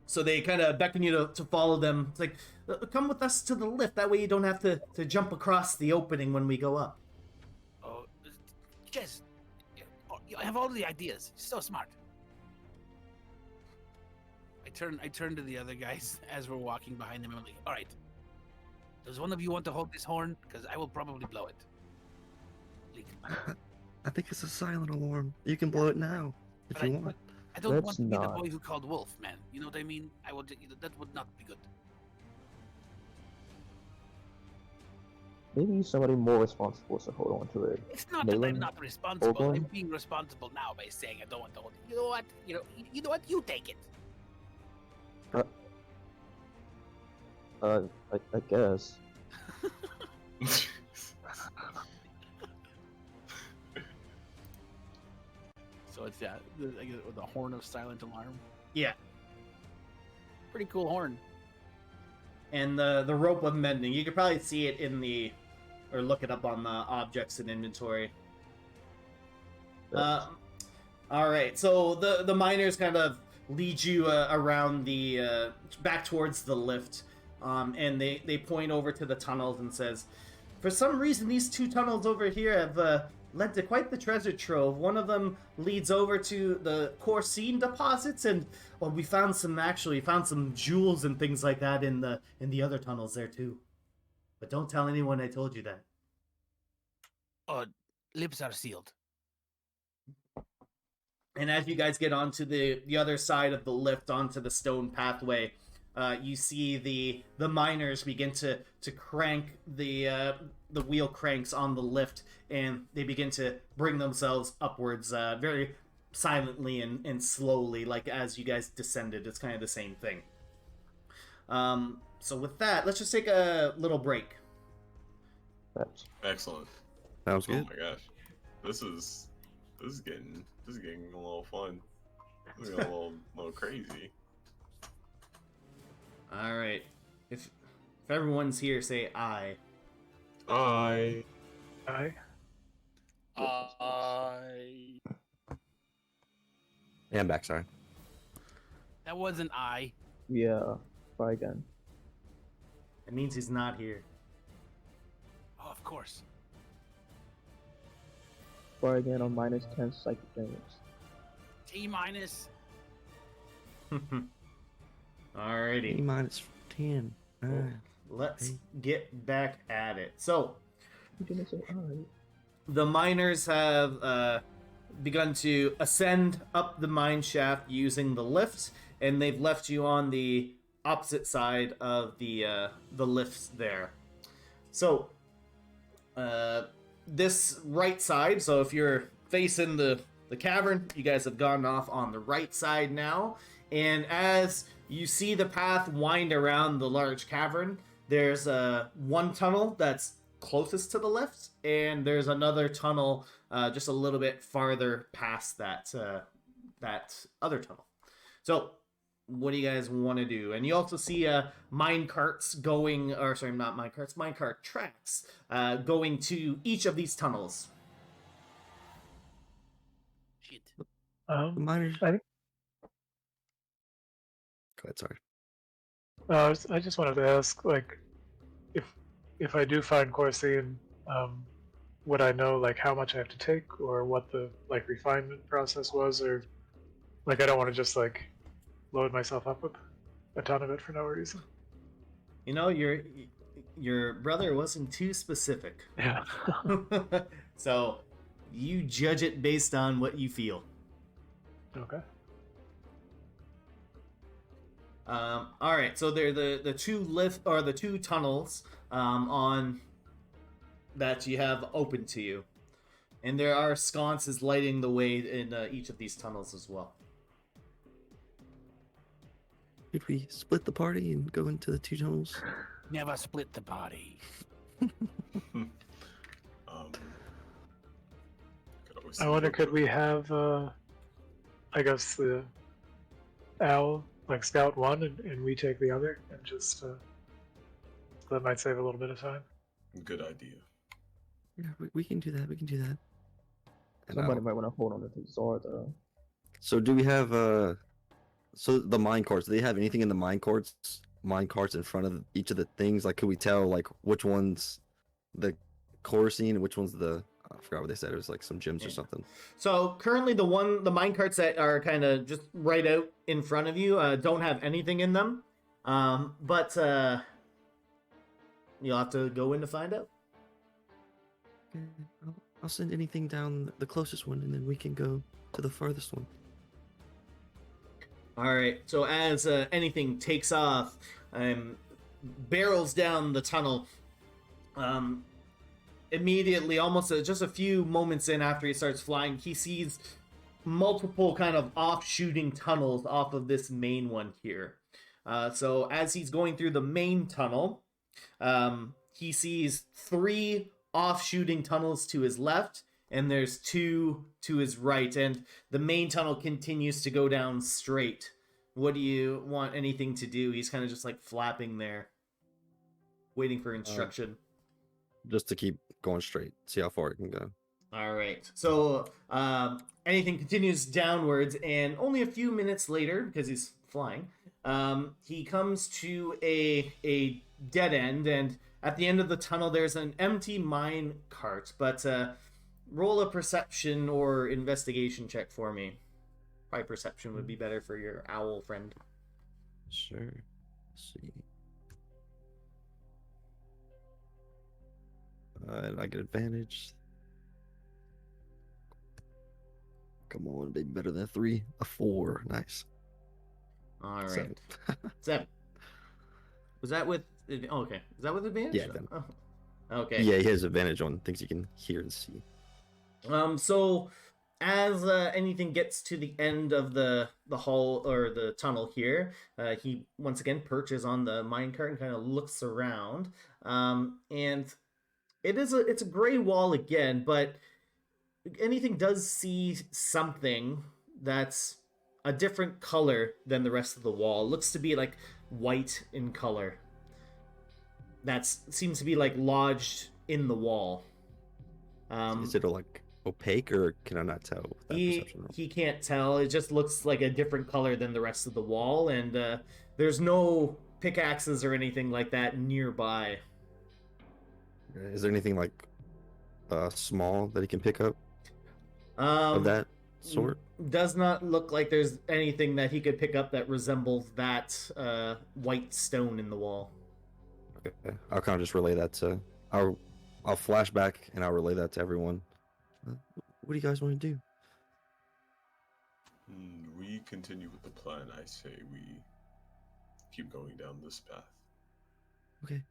So they kind of beckon you to follow them. It's like, come with us to the lift. That way you don't have to jump across the opening when we go up. Oh, Jess, you have all the ideas. You're so smart. I turn to the other guys as we're walking behind them. I'm like, all right. Does one of you want to hold this horn? Because I will probably blow it. I think it's a silent alarm. You can blow it now if But you want. I don't Let's want to be the not. boy who called Wolf, man. You know what I mean? That would not be good. Maybe somebody more responsible should hold on to it. It's not that I'm Malin, not responsible. I'm Ogun? being responsible now by saying I don't want to hold it. You know what? You know what? You take it. I guess. So it's the horn of silent alarm. Yeah. Pretty cool horn. And the rope of mending. You could probably see it or look it up on the objects in inventory. All right. So the miners kind of lead you around the back towards the lift, and they point over to the tunnels and says, "For some reason, these two tunnels over here have led to quite the treasure trove. One of them leads over to the Corsine deposits, and well, we found some jewels and things like that in the other tunnels there too. But don't tell anyone I told you that." Oh, lips are sealed. And as you guys get onto the other side of the lift, onto the stone pathway, you see the miners begin to crank the wheel cranks on the lift, and they begin to bring themselves upwards very silently and slowly, like as you guys descended. It's kind of the same thing. So with that, let's just take a little break. That's Excellent. Sounds Oh good. my gosh, this is getting a little fun. This is getting a little crazy. All right. If everyone's here, say aye. I Aye. Yeah, I'm back. Sorry. That wasn't I. Yeah, try again. It means he's not here. Oh, of course. Try again on -10 psychic damage. T minus. Alrighty. -10. Well, let's get back at it. So, You didn't say I. the miners have begun to ascend up the mine shaft using the lift, and they've left you on the opposite side of the lifts there. So, this right side, so if you're facing the cavern, you guys have gone off on the right side now, and as you see the path wind around the large cavern, there's one tunnel that's closest to the lift, and there's another tunnel just a little bit farther past that other tunnel. So, what do you guys want to do? And you also see mine carts going, or sorry, not mine carts, mine cart tracks going to each of these tunnels. Shit. The miners. I think Go ahead. Sorry. I just wanted to ask, like, if I do find Corsian, would I know like how much I have to take, or what the like refinement process was, or like I don't want to just like load myself up with a ton of it for no reason. You know, your brother wasn't too specific. Yeah. So, you judge it based on what you feel. Okay. All right, so they're the two lift or the two tunnels on that you have open to you, and there are sconces lighting the way in each of these tunnels as well. Should we split the party and go into the two tunnels? Never split the party. could always I wonder, could we have, I guess the owl like scout one and we take the other, and just that might save a little bit of time. Good idea. Yeah, we can do that. We can do that. And Somebody might want to hold on to the Zor though. So do we have so the mine carts? Do they have anything in the mine carts in front of each of the things? Like, could we tell like which one's the Coruscant and which one's the I forgot what they said. It was like some gems or something. So currently, the mine carts that are kind of just right out in front of you don't have anything in them, but you'll have to go in to find out. Okay, I'll send anything down the closest one, and then we can go to the farthest one. All right. So as anything takes off, barrels down the tunnel. Immediately, almost just a few moments in after he starts flying, he sees multiple kind of off-shooting tunnels off of this main one here. So as he's going through the main tunnel, he sees 3 off-shooting tunnels to his left, and there's 2 to his right, and the main tunnel continues to go down straight. What do you want anything to do? He's kind of just like flapping there, waiting for instruction. Just to keep going straight, see how far it can go. All right. So anything continues downwards, and only a few minutes later, because he's flying, he comes to a dead end, and at the end of the tunnel, there's an empty mine cart. But roll a perception or investigation check for me. Probably perception would be better for your owl friend. Sure. Let's see. And I get advantage. Come on, baby, better than 3. A 4. Nice. All right. 7. 7. Was that with... Oh, okay. Is that with advantage? Yeah, advantage. Oh. Okay. Yeah, he has advantage on things you can hear and see. So as anything gets to the end of the hall or the tunnel here, he once again perches on the minecart and kind of looks around. And it's a gray wall again, but anything does see something that's a different color than the rest of the wall. It looks to be like white in color. That seems to be like lodged in the wall. Is it like opaque, or can I not tell with that perception roll? He can't tell. It just looks like a different color than the rest of the wall, and there's no pickaxes or anything like that nearby. Is there anything like small that he can pick up Um, of that sort? Does not look like there's anything that he could pick up that resembles that white stone in the wall. Okay, I'll kind of just relay that to. I'll flash back and I'll relay that to everyone. What do you guys want to do? We continue with the plan. I say we keep going down this path. Okay.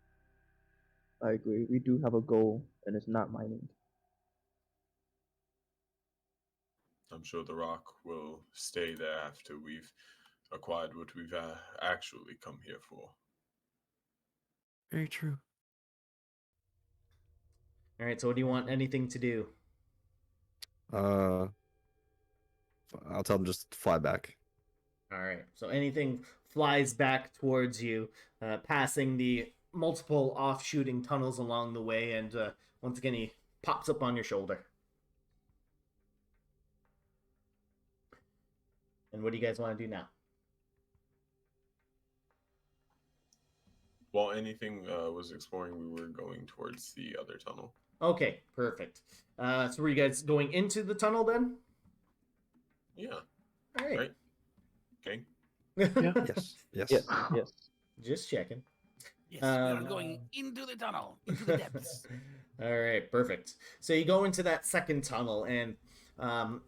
I agree. We do have a goal, and it's not mining. I'm sure the rock will stay there after we've acquired what we've actually come here for. Very true. All right. So, what do you want anything to do? I'll tell them just to fly back. All right. So anything flies back towards you, passing the multiple off-shooting tunnels along the way, and once again he pops up on your shoulder. And what do you guys want to do now? While anything was exploring, we were going towards the other tunnel. Okay, perfect. So were you guys going into the tunnel then? Yeah. All right. Right. Okay. Yes. Yes. Yes. Yes. Just checking. Yes, we are going into the tunnel, into the depths. All right, perfect. So you go into that second tunnel, and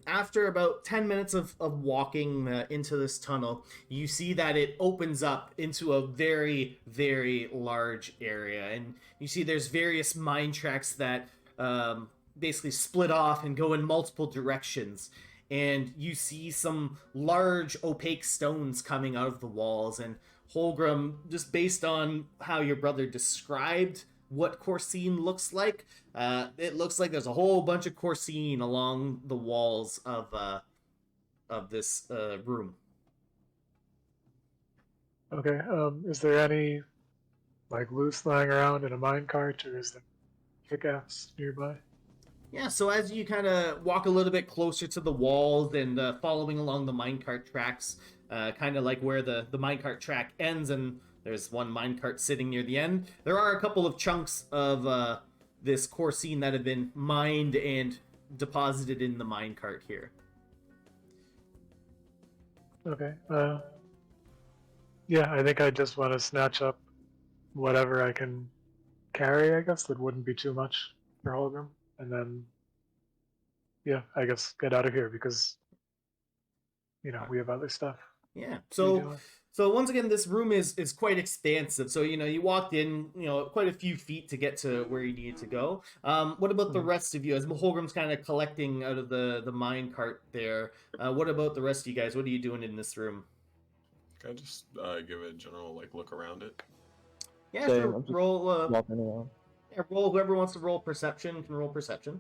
after about 10 minutes of walking into this tunnel, you see that it opens up into a very, very large area. And you see there's various mine tracks that basically split off and go in multiple directions. And you see some large opaque stones coming out of the walls. And Holgrim, just based on how your brother described what Corsine looks like, it looks like there's a whole bunch of Corsine along the walls of this room. Okay. Is there any like loose lying around in a minecart, or is there pickaxe nearby? Yeah, so as you kind of walk a little bit closer to the walls and following along the minecart tracks, kind of like where the minecart track ends, and there's one minecart sitting near the end, there are a couple of chunks of this Corsine that have been mined and deposited in the minecart here. Okay. Yeah, I think I just want to snatch up whatever I can carry, I guess, that wouldn't be too much for Holgrim. And then, yeah, I guess get out of here because, we have other stuff. Yeah, to be doing. so once again, this room is quite expansive. So, you walked in, quite a few feet to get to where you needed to go. What about the rest of you? As Holgrim's kind of collecting out of the mine cart there, what about the rest of you guys? What are you doing in this room? Can I just give a general look around it? Yeah, Same, sure. I'm just Roll, walking around. roll. Whoever wants to roll perception can roll perception.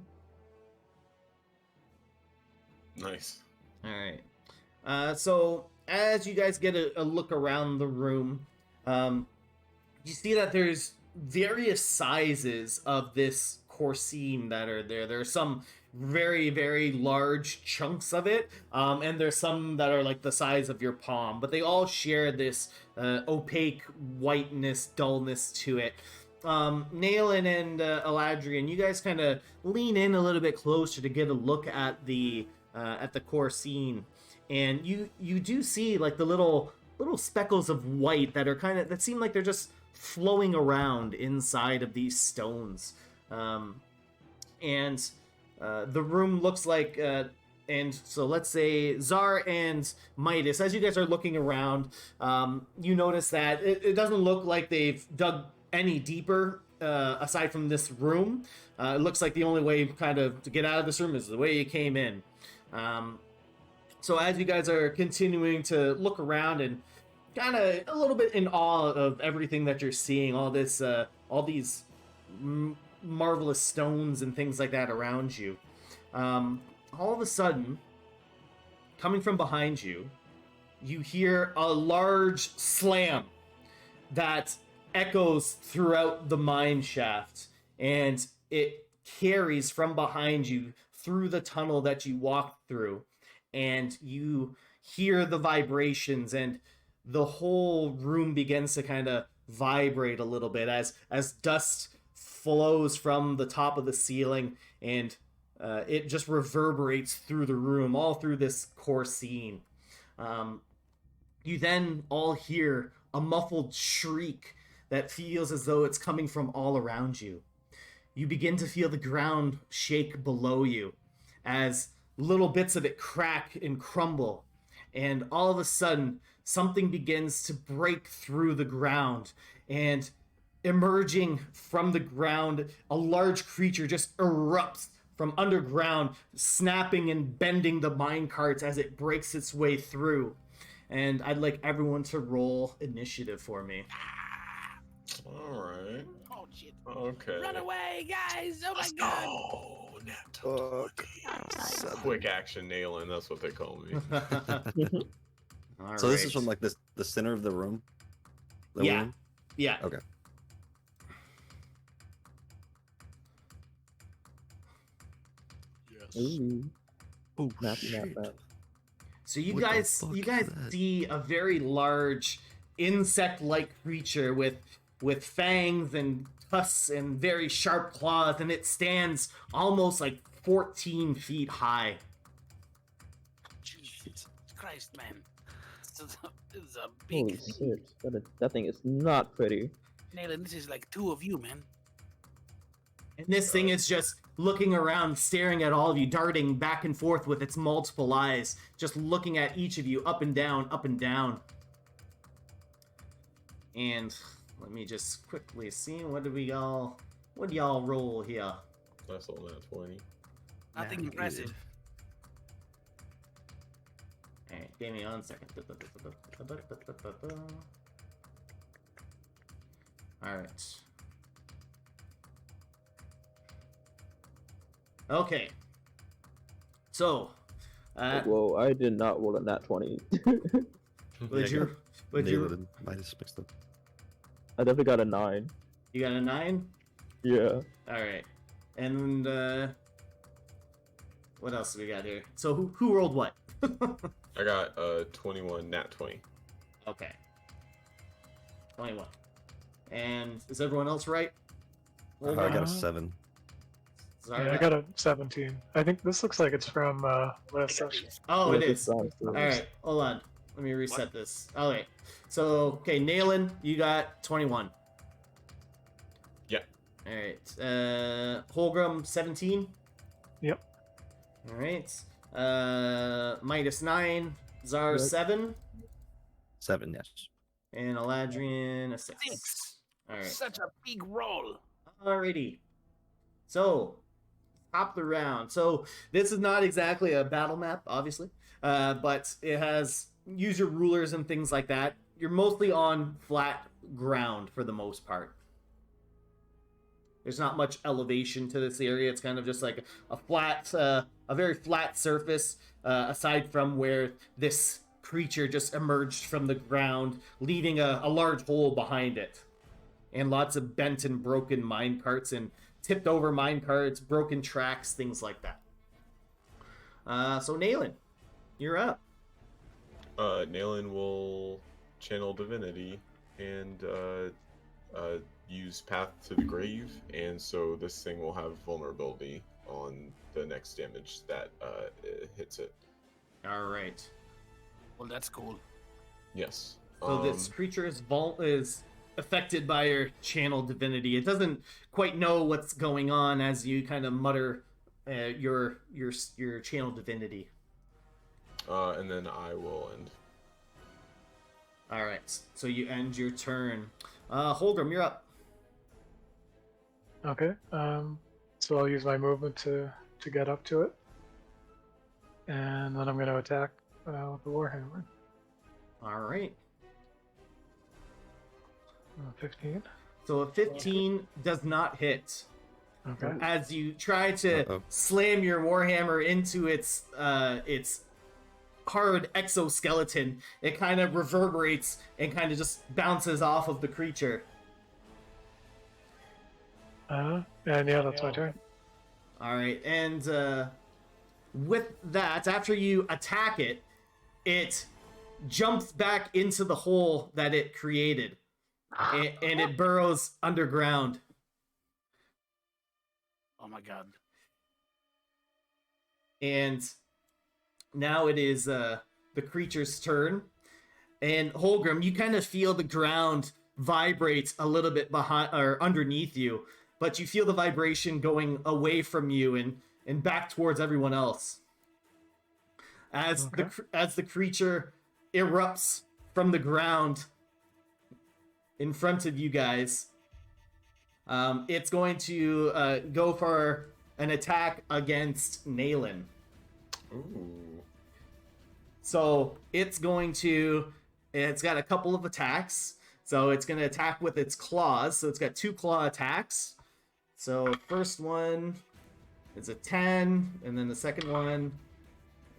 Nice. All right. So as you guys get a look around the room, you see that there's various sizes of this Corsine that are there. There are some very, very large chunks of it, and there's some that are like the size of your palm, but they all share this opaque whiteness, dullness to it. Nailin and Eladrian, you guys kind of lean in a little bit closer to get a look at the Corsine, and you do see like the little speckles of white that are that seem like they're just flowing around inside of these stones, and the room looks like and so let's say Zar and Midas, as you guys are looking around, you notice that it doesn't look like they've dug any deeper aside from this room. It looks like the only way kind of to get out of this room is the way you came in. So as you guys are continuing to look around and kind of a little bit in awe of everything that you're seeing, all this, all these marvelous stones and things like that around you, all of a sudden, coming from behind you, you hear a large slam that echoes throughout the mine shaft, and it carries from behind you through the tunnel that you walked through, and you hear the vibrations, and the whole room begins to kind of vibrate a little bit as dust flows from the top of the ceiling, and it just reverberates through the room, all through this core scene. You then all hear a muffled shriek that feels as though it's coming from all around you. You begin to feel the ground shake below you as little bits of it crack and crumble, and all of a sudden something begins to break through the ground, and emerging from the ground, a large creature just erupts from underground, snapping and bending the minecarts as it breaks its way through. And I'd like everyone to roll initiative for me. All right. Oh shit! Okay. Run away, guys! Oh my god! Oh, nat Fuck. 20. Quick action nailing. That's what they call me. All So this right. is from like the center of the room. The Yeah. room? Yeah. Okay. Yes. Ooh, Oh not shit. bad. So you What the guys fuck you is guys that? see a very large insect-like creature with fangs and tusks and very sharp claws, and it stands almost like 14 feet high. Jesus Christ, man! This is a Holy big thing. shit, that thing is not pretty. Nayland, this is like 2 of you, man. And this thing is just looking around, staring at all of you, darting back and forth with its multiple eyes, just looking at each of you up and down, up and down. And let me just quickly see, what do y'all roll here? That's all nat 20. Nothing Nah, impressive. Alright, give me 1 second. Alright. Okay. So, Whoa, I did not roll a nat 20. would you Nailed it. Minus mixed up. I definitely got a 9. you got a 9? Yeah. Alright. And what else do we got here? So who rolled what? I got 21 nat 20. Okay. 21. And is everyone else right? I got Uh, a 7. Sorry. Yeah, I got a 17. I think this looks like it's from last session. Oh, it Yes, is. it's downstairs. Alright, hold on. Let me reset this. Okay. So, okay, Nayland, you got 21. Yeah. Alright. Holgram, 17. Yep. Alright. Minus 9. Zar, Yep. 7. 7, yes. And Eladrian, a 6. 6. Alright. Such a big roll. Alrighty. So, top the round. So, this is not exactly a battle map, obviously, but it has use your rulers and things like that. You're mostly on flat ground for the most part. There's not much elevation to this area. It's kind of just like a flat, a very flat surface, aside from where this creature just emerged from the ground, leaving a large hole behind it. And lots of bent and broken mine carts and tipped over mine carts, broken tracks, things like that. So Nayland, you're up. Nayland will channel divinity and use Path to the Grave, and so this thing will have vulnerability on the next damage that it hits it. All right. Well, that's cool. Yes. So this creature is affected by your channel divinity. It doesn't quite know what's going on as you kind of mutter your channel divinity. And then I will end. All right. So you end your turn. Holgram, you're up. Okay. So I'll use my movement to get up to it, and then I'm going to attack with the warhammer. All right. 15. So a 15 does not hit. Okay. As you try to Uh-oh. slam your warhammer into its hard exoskeleton, it kind of reverberates and kind of just bounces off of the creature. And yeah, that's my turn. All right, and with that, after you attack it, it jumps back into the hole that it created, and it burrows underground. Oh my god. And now it is the creature's turn. And Holgrim, you kind of feel the ground vibrate a little bit behind or underneath you, but you feel the vibration going away from you and back towards everyone else. As the creature erupts from the ground in front of you guys, it's going to go for an attack against Naylan. Ooh. So it's got a couple of attacks. So it's going to attack with its claws. So it's got 2 claw attacks. So first one is a 10, and then the second one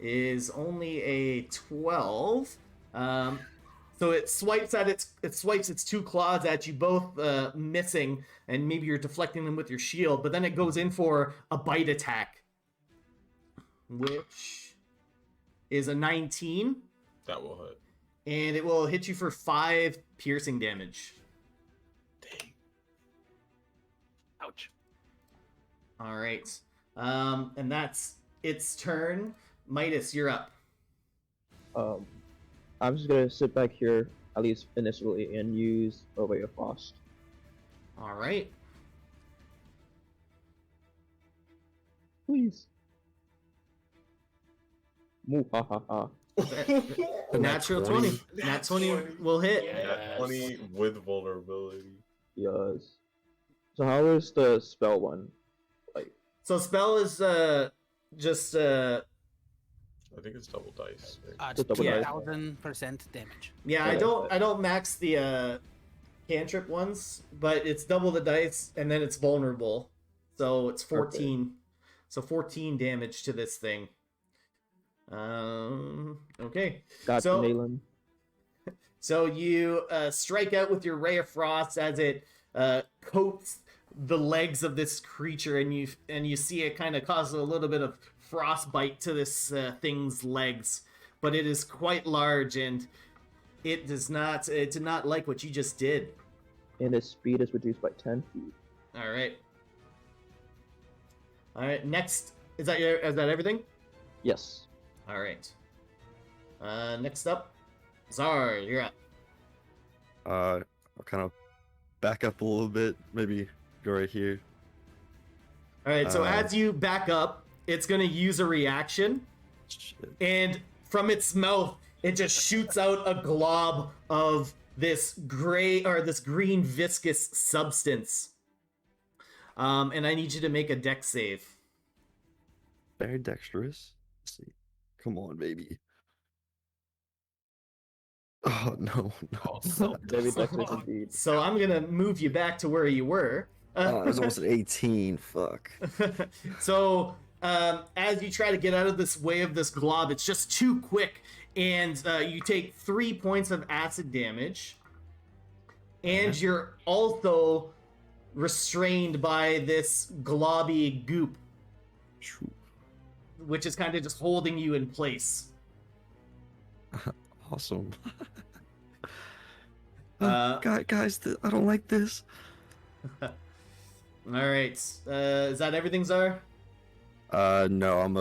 is only a 12. So it swipes its 2 claws at you, both missing, and maybe you're deflecting them with your shield. But then it goes in for a bite attack, which is a 19. That will hit. And it will hit you for 5 piercing damage. Dang. Ouch. All right. And that's its turn. Midas, you're up. I'm just gonna sit back here, at least initially, and use a Ray of Frost. All right. Please. Muhahaha. Natural 20. Nat 20 will hit. Nat 20 with vulnerability. Yes. So how is the spell one? So spell is just I think it's double dice. Just double dice. 1000% damage. yeah, I don't max the cantrip ones, but it's double the dice and then it's vulnerable. So it's 14. Okay. So 14 damage to this thing. Okay. Got So- Naylan. So you strike out with your Ray of Frost as it coats the legs of this creature, and you see it kind of cause a little bit of frostbite to this thing's legs, but it is quite large, and it did not like what you just did. And its speed is reduced by 10 feet. All right. Next, is that everything? Yes. All right. Next up, Zar, you're up. I'll kind of back up a little bit, maybe go right here. All right. So Uh, as you back up, it's gonna use a reaction. Shit. And from its mouth, it just shoots out a glob of this green viscous substance. And I need you to make a dex save. Very dexterous. Let's see. Come on, baby. Oh no. Very dexterous indeed. So I'm gonna move you back to where you were. Oh, it was almost an 18. Fuck. So as you try to get out of this way of this glob, it's just too quick, and you take 3 points of acid damage, and you're also restrained by this globby goop, Shoo. which is kind of just holding you in place. Awesome. Guys, I don't like this. All right, is that everything, Zar? No, I'm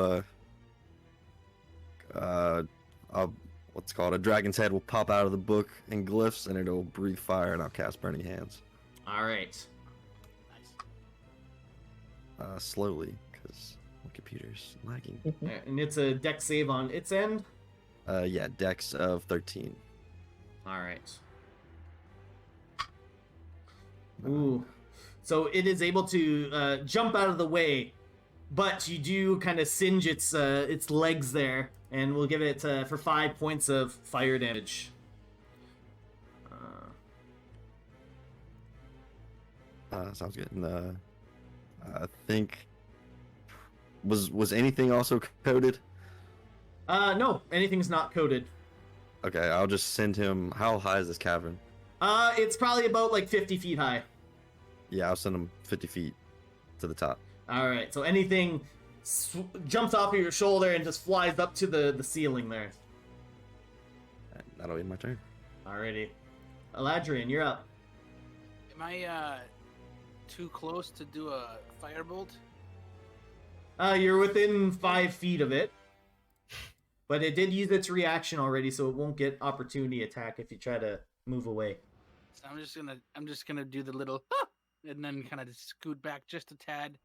what's it called? A dragon's head will pop out of the book and glyphs, and it'll breathe fire, and I'll cast Burning Hands. All right. Slowly, because my computer's lagging. And it's a dex save on its end. Yeah, dex of 13. All right. Ooh. So it is able to jump out of the way, but you do kind of singe its legs there, and we'll give it for 5 points of fire damage. Sounds good. And I think was anything also coded? No, anything's not coded. Okay, I'll just send him. How high is this cavern? It's probably about like 50 feet high. Yeah, I'll send him 50 feet to the top. All right. So anything jumps off of your shoulder and just flies up to the ceiling there. And that'll be my turn. Alrighty. Eladrian, you're up. Am I too close to do a firebolt? You're within 5 feet of it. But it did use its reaction already, so it won't get opportunity attack if you try to move away. So I'm just gonna do the little and then kind of scoot back just a tad,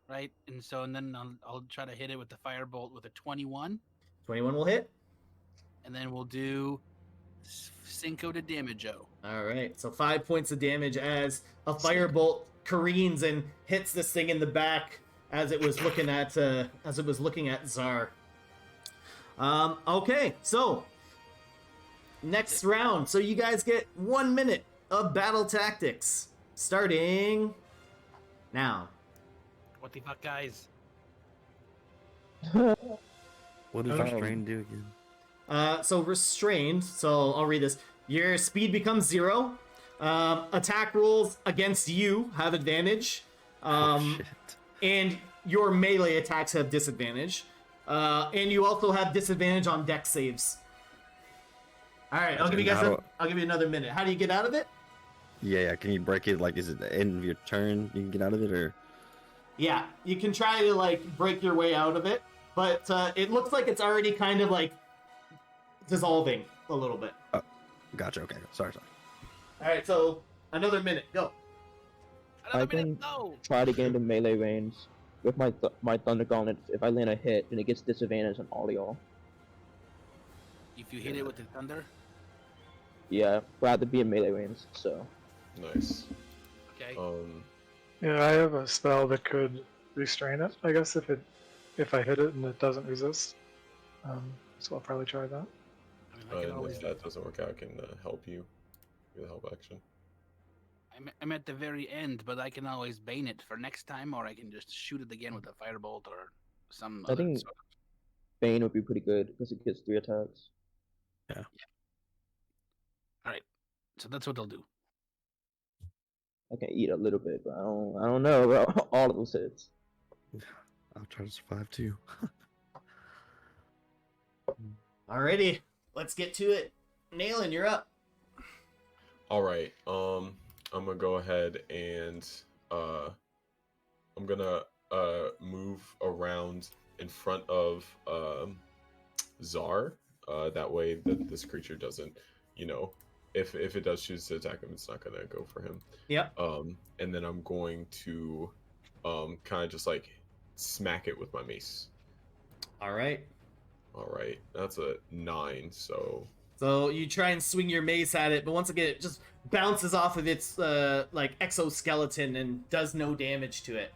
right? And then I'll try to hit it with the firebolt with a 21, 21 will hit. and then we'll do Cinco de Damage-o. Alright, so 5 points of damage as a firebolt careens and hits this thing in the back as it was looking at Zar. Okay, so next round. So you guys get 1 minute of battle tactics starting now. What the fuck, guys? What does restrain do again? So restrained. So I'll read this. Your speed becomes 0. Attack rolls against you have advantage. Oh, shit. And your melee attacks have disadvantage. And you also have disadvantage on dex saves. All right, I'll give you guys. I'll give you another minute. How do you get out of it? Yeah. Can you break it? Like, is it the end of your turn? You can get out of it, or? Yeah, you can try to like break your way out of it, but it looks like it's already kind of like dissolving a little bit. Oh, gotcha. Okay. Sorry. All right, so another minute. Go. I can try to get into melee range with my Thunder Gauntlet. If I land a hit, then it gets disadvantage on all y'all. If you hit it with the thunder? Yeah, but I have to be in melee range, so. Nice. Okay. Yeah, I have a spell that could restrain it, I guess, if I hit it and it doesn't resist. So I'll probably try that. I mean, I can always If that doesn't work out, I can help you with a help action. I'm at the very end, but I can always bane it for next time, or I can just shoot it again with a firebolt or some I other think sort of... Bane would be pretty good because it gets 3 attacks. Yeah. Alright. So that's what they'll do. I can eat a little bit, but I don't know about all of those hits. I'll try to survive too. Alrighty, let's get to it. Nayland, you're up. All right. I'm gonna go ahead and I'm gonna move around in front of Zar. That way that this creature doesn't, if it does choose to attack him, it's not gonna go for him. Yep. And then I'm going to kind of just like smack it with my mace. All right. All right. That's a 9. So you try and swing your mace at it, but once again, it just bounces off of its like exoskeleton and does no damage to it.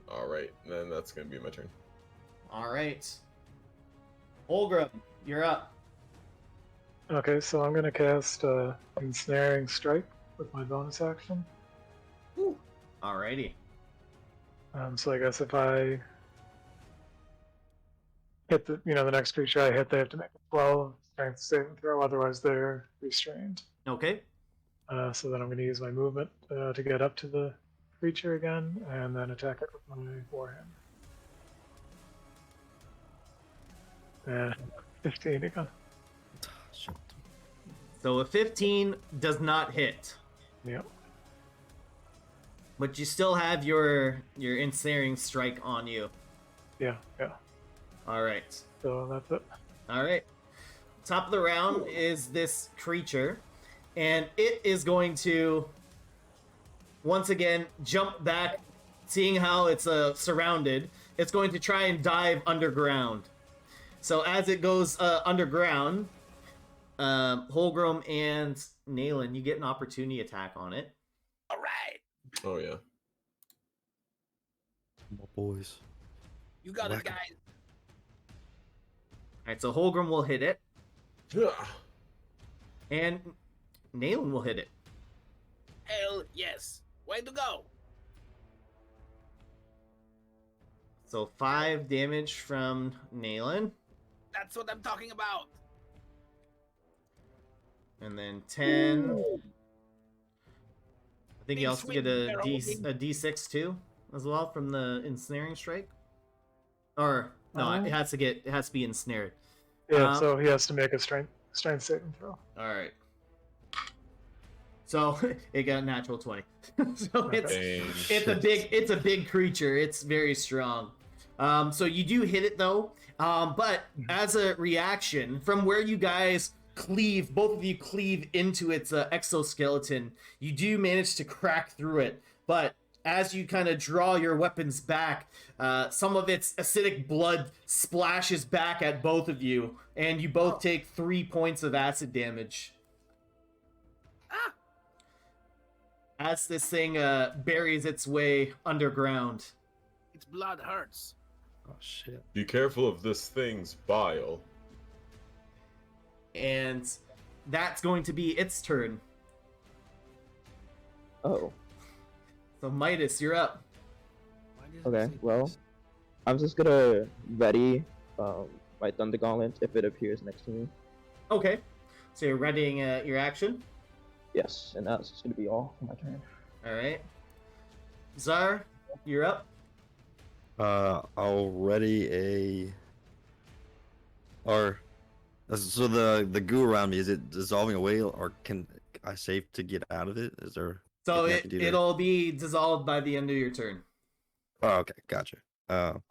all right, then that's gonna be my turn. All right. Olgrim, you're up. Okay, so I'm gonna cast Ensnaring Strike with my bonus action. Alrighty. So I guess if I hit the next creature I hit, they have to make a 12 strength saving throw, otherwise they're restrained. Okay. So then I'm going to use my movement to get up to the creature again, and then attack it with my warhammer. And 15 again. Shit. So a 15 does not hit, Yep. but you still have your ensnaring strike on you. Yeah. All right. So that's it. All right. Top of the round is this creature, and it is going to once again jump back, seeing how it's surrounded. It's going to try and dive underground. So as it goes underground, Holgrim and Nayland, you get an opportunity attack on it. All right. Oh yeah. My boys. You got it, Whack 'em. guys. All right, so Holgrim will hit it, Yeah. and Nayland will hit it. Hell yes. Way to go. So 5 damage from Nayland, That's what I'm talking about. and then 10 think Big you also get swing, barrel, big- a D6 too, as well from the ensnaring strike. Or no, it has to be ensnared. Yeah, so he has to make a strength saving throw. All right. So it got a natural 20. So it's a big creature. It's very strong. So you do hit it though. But as a reaction from where you guys cleave, both of you cleave into its exoskeleton, you do manage to crack through it. But as you kind of draw your weapons back, some of its acidic blood splashes back at both of you, and you both take 3 points of acid damage. As this thing buries its way underground. Its blood hurts. Oh shit. Be careful of this thing's bile. And that's going to be its turn. Oh, So Midas, you're up. Why does it okay. say Well, this? I'm just gonna ready my Thunder Gauntlet if it appears next to me. Okay. So you're readying your action. Yes, and that's just gonna be all for my turn. All right. Czar, you're up. I'll ready a. Or, so the goo around me, is it dissolving away, or can I save to get out of it? Is there? So anything I can do to- it'll be dissolved by the end of your turn. Oh, okay, gotcha. So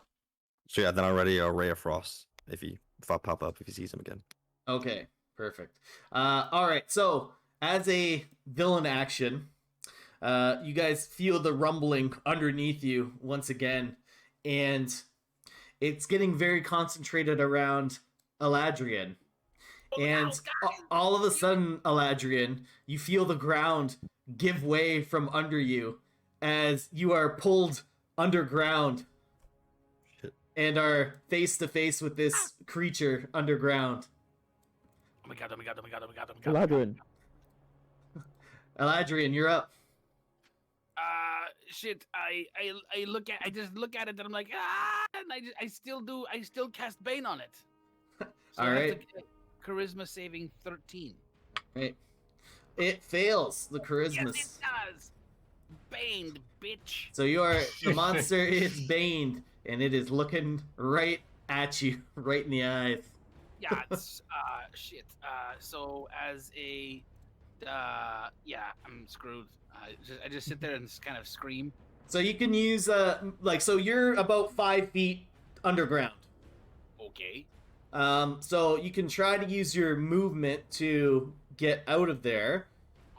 yeah, then I'll ready a ray of frost if I pop up if he sees him again. Okay, perfect. All right, so as a villain action, you guys feel the rumbling underneath you once again, and it's getting very concentrated around Eladrian. And all of a sudden, Eladrian, you feel the ground give way from under you as you are pulled underground. Shit. And are face to face with this creature underground. Oh my god, oh my god, oh my god, oh my god, oh my god. Eladrin. Eladrian, you're up. Shit, I just look at it and I'm like, and I still cast Bane on it. So All I have right. to get charisma saving 13. Right. It fails the charisma. Yes, it does. Baned, bitch. So the monster is baned, and it is looking right at you, right in the eyes. Yeah, it's shit. So as a I'm screwed. I just sit there and just kind of scream. So you can use so you're about 5 feet underground. Okay. So you can try to use your movement to get out of there,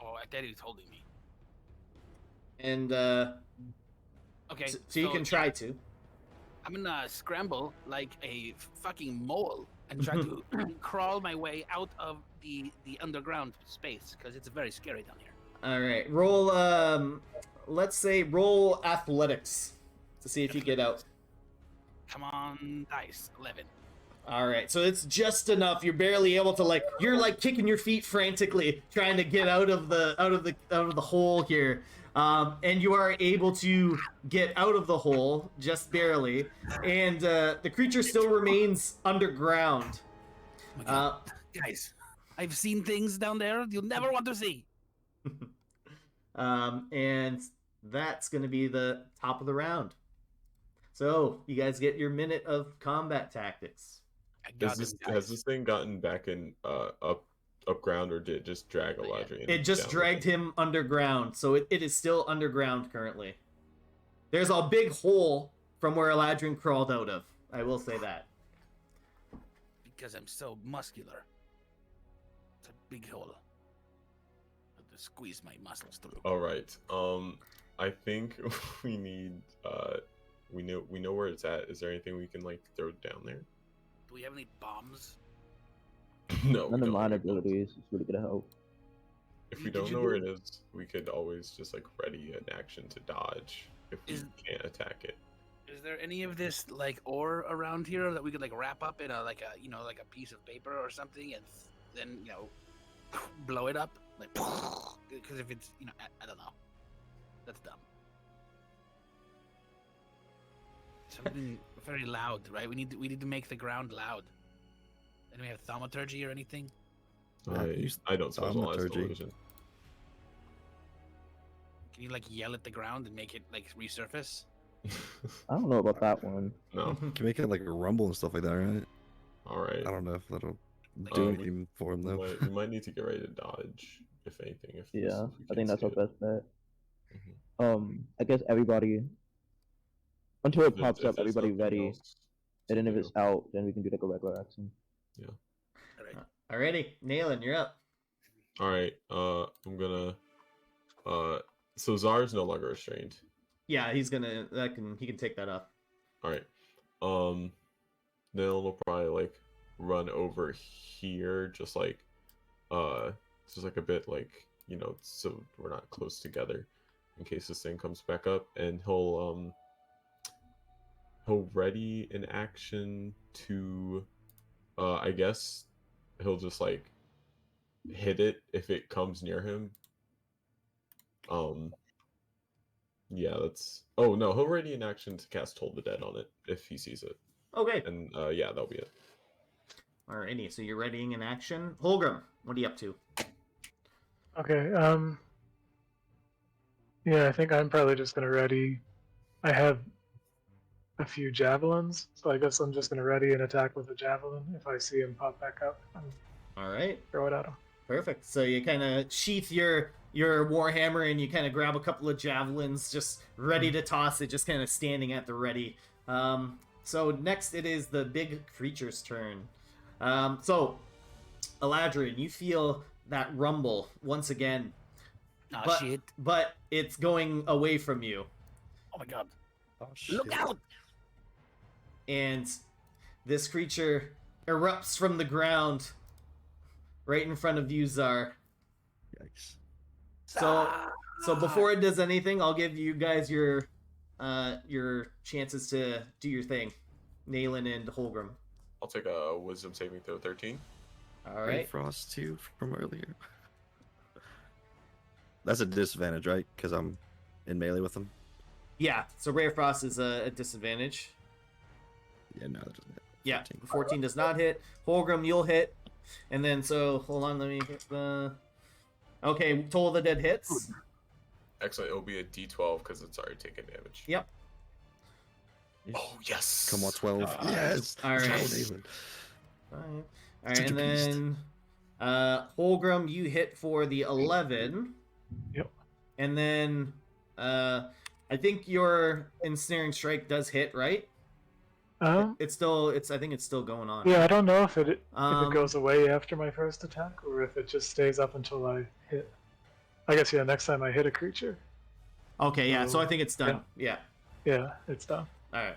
Oh, I thought he was holding me. and Okay. so you can try to. I'm gonna scramble like a fucking mole and try to crawl my way out of the underground space because it's very scary down here. All right, roll. Let's say roll athletics to see if you get out. Come on, dice. 11. All right, so it's just enough. You're barely able to you're kicking your feet frantically, trying to get out of the hole here, and you are able to get out of the hole just barely, and the creature still remains underground. Oh my God. Guys, I've seen things down there you'll never want to see. And that's going to be the top of the round. So you guys get your minute of combat tactics. Has this thing gotten back in up ground, or did it just drag Eladrian? It just down dragged him underground, so it is still underground currently. There's a big hole from where Eladrian crawled out of. I will say that. Because I'm so muscular. It's a big hole. I have to squeeze my muscles through. All right. I think we need. We know where it's at. Is there anything we can throw down there? Do we have any bombs? No. None we of mine don't. abilities is really gonna help. If we Did don't you know do where it? it is, we could always just ready an action to dodge if we can't attack it. Is there any of this ore around here that we could wrap up in a piece of paper or something and then blow it up? Because if it's I don't know. That's dumb. Something very loud, right? We need to make the ground loud. And we have thaumaturgy or anything? Yeah, use I don't specialize thaumaturgy. television. Can you like yell at the ground and make it like resurface? I don't know about that one. No. Can make it like a rumble and stuff like that, right? All right. I don't know if that'll do anything for him though. We might need to get ready to dodge, if anything. Yeah, if we I can't think that's see our it. best bet. Mhm. I guess everybody, until it If pops up, there's everybody nothing ready. else And then to if it's do. out, then we can do like a regular action. All right. Alrighty, Nayland, you're up. All right. I'm gonna. So Zar's no longer restrained. Yeah, he can take that off. All right. Then will probably like run over here, just like a bit, like, so we're not close together, in case this thing comes back up, and he'll ready an action to, I guess he'll just like hit it if it comes near him. Yeah, that's. Oh no, he'll ready an action to cast Toll the Dead on it if he sees it. Okay. And yeah, that'll be it. Alrighty, so you're readying an action. Holgrim, what are you up to? Okay. Yeah, I think I'm probably just gonna ready. I have a few javelins, so I guess I'm just gonna ready an attack with a javelin if I see him pop back up and Alright, throw it at him. perfect. So you kind of sheath your warhammer and you kind of grab a couple of javelins, just ready to toss it, just kind of standing at the ready. So next it is the big creature's turn. So Eladrin, you feel that rumble once again, Oh shit! but it's going away from you. Oh my god! Oh, shit. Look out! And this creature erupts from the ground right in front of you, Zar. Yikes. So before it does anything, I'll give you guys your chances to do your thing, Nayland and Holgrim. I'll take a Wisdom saving throw 13. All Ray right. Frost 2 from earlier. That's a disadvantage, right? Because I'm in melee with him. Yeah. So Ray of Frost is a disadvantage. Yeah, no, that doesn't hit. Yeah. 14. 14 does not hit. Holgrim, you'll hit. And then hold on, let me hit the. Okay, Toll the Dead hits. Excellent. It'll be a D12 because it's already taken damage. Yep. Oh yes. Come on, 12. Yes. All right. Let's go, Nathan. All right, Such and a beast. then Holgrim, you hit for the 11. Yep. And then I think your ensnaring strike does hit, right? I think it's still going on. Yeah, I don't know if it Um, goes away after my first attack or if it just stays up until I hit. I guess next time I hit a creature. Okay, yeah. So I think it's done. Yeah. Yeah, it's done. All right.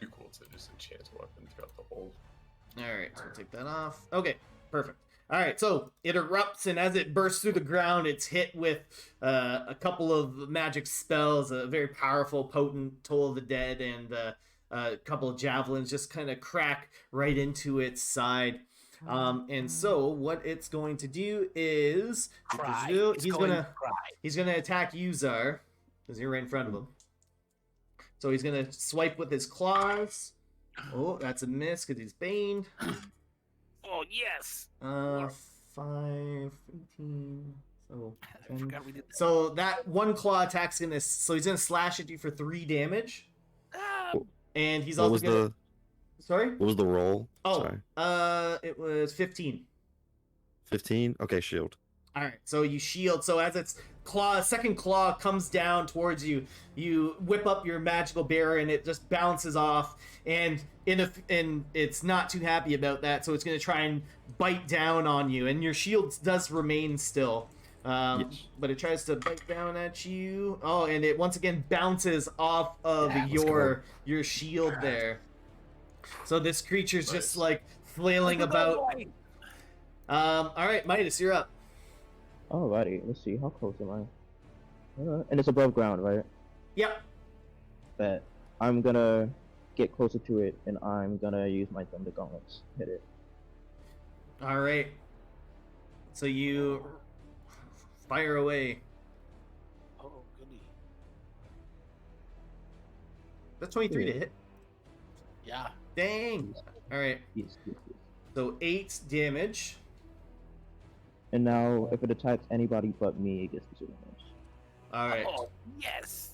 Be cool to just enchant a weapon throughout the whole. All right. So we'll take that off. Okay. Perfect. All right. So it erupts, and as it bursts through the ground, it's hit with a couple of magic spells, a very powerful, potent Toll of the Dead, and a couple of javelins just kind of crack right into its side. And so what it's going to do is Cry. he's gonna attack you, Zar, because you're right in front of him. So he's gonna swipe with his claws. Oh, that's a miss because he's baned. Oh yes! 5, 18. So, I 10. forgot we did that. So that one claw attack's gonna. So he's gonna slash at you for 3 damage, Ah, and he's What also was gonna. the Sorry. what was the roll? Oh, Sorry. it was 15. 15? Okay, shield. All right, so you shield. So as its second claw comes down towards you, you whip up your magical barrier, and it just bounces off. And it's not too happy about that, so it's going to try and bite down on you. And your shield does remain still, Yes. but it tries to bite down at you. Oh, and it once again bounces off of Yeah, let's go. your shield there. So this creature's just Nice. like flailing about. boy. All right, Midas, you're up. Alrighty, let's see, how close am I? And it's above ground, right? Yep. Bet. I'm gonna get closer to it, and I'm gonna use my Thunder Gauntlets. Hit it. All right. So you fire away. Oh goody. That's 23 to Yeah. hit. Yeah. Dang. All right. Yes, yes, yes. So 8 damage. And now, if it attacks anybody but me, it gets disadvantage. All right. Oh, yes.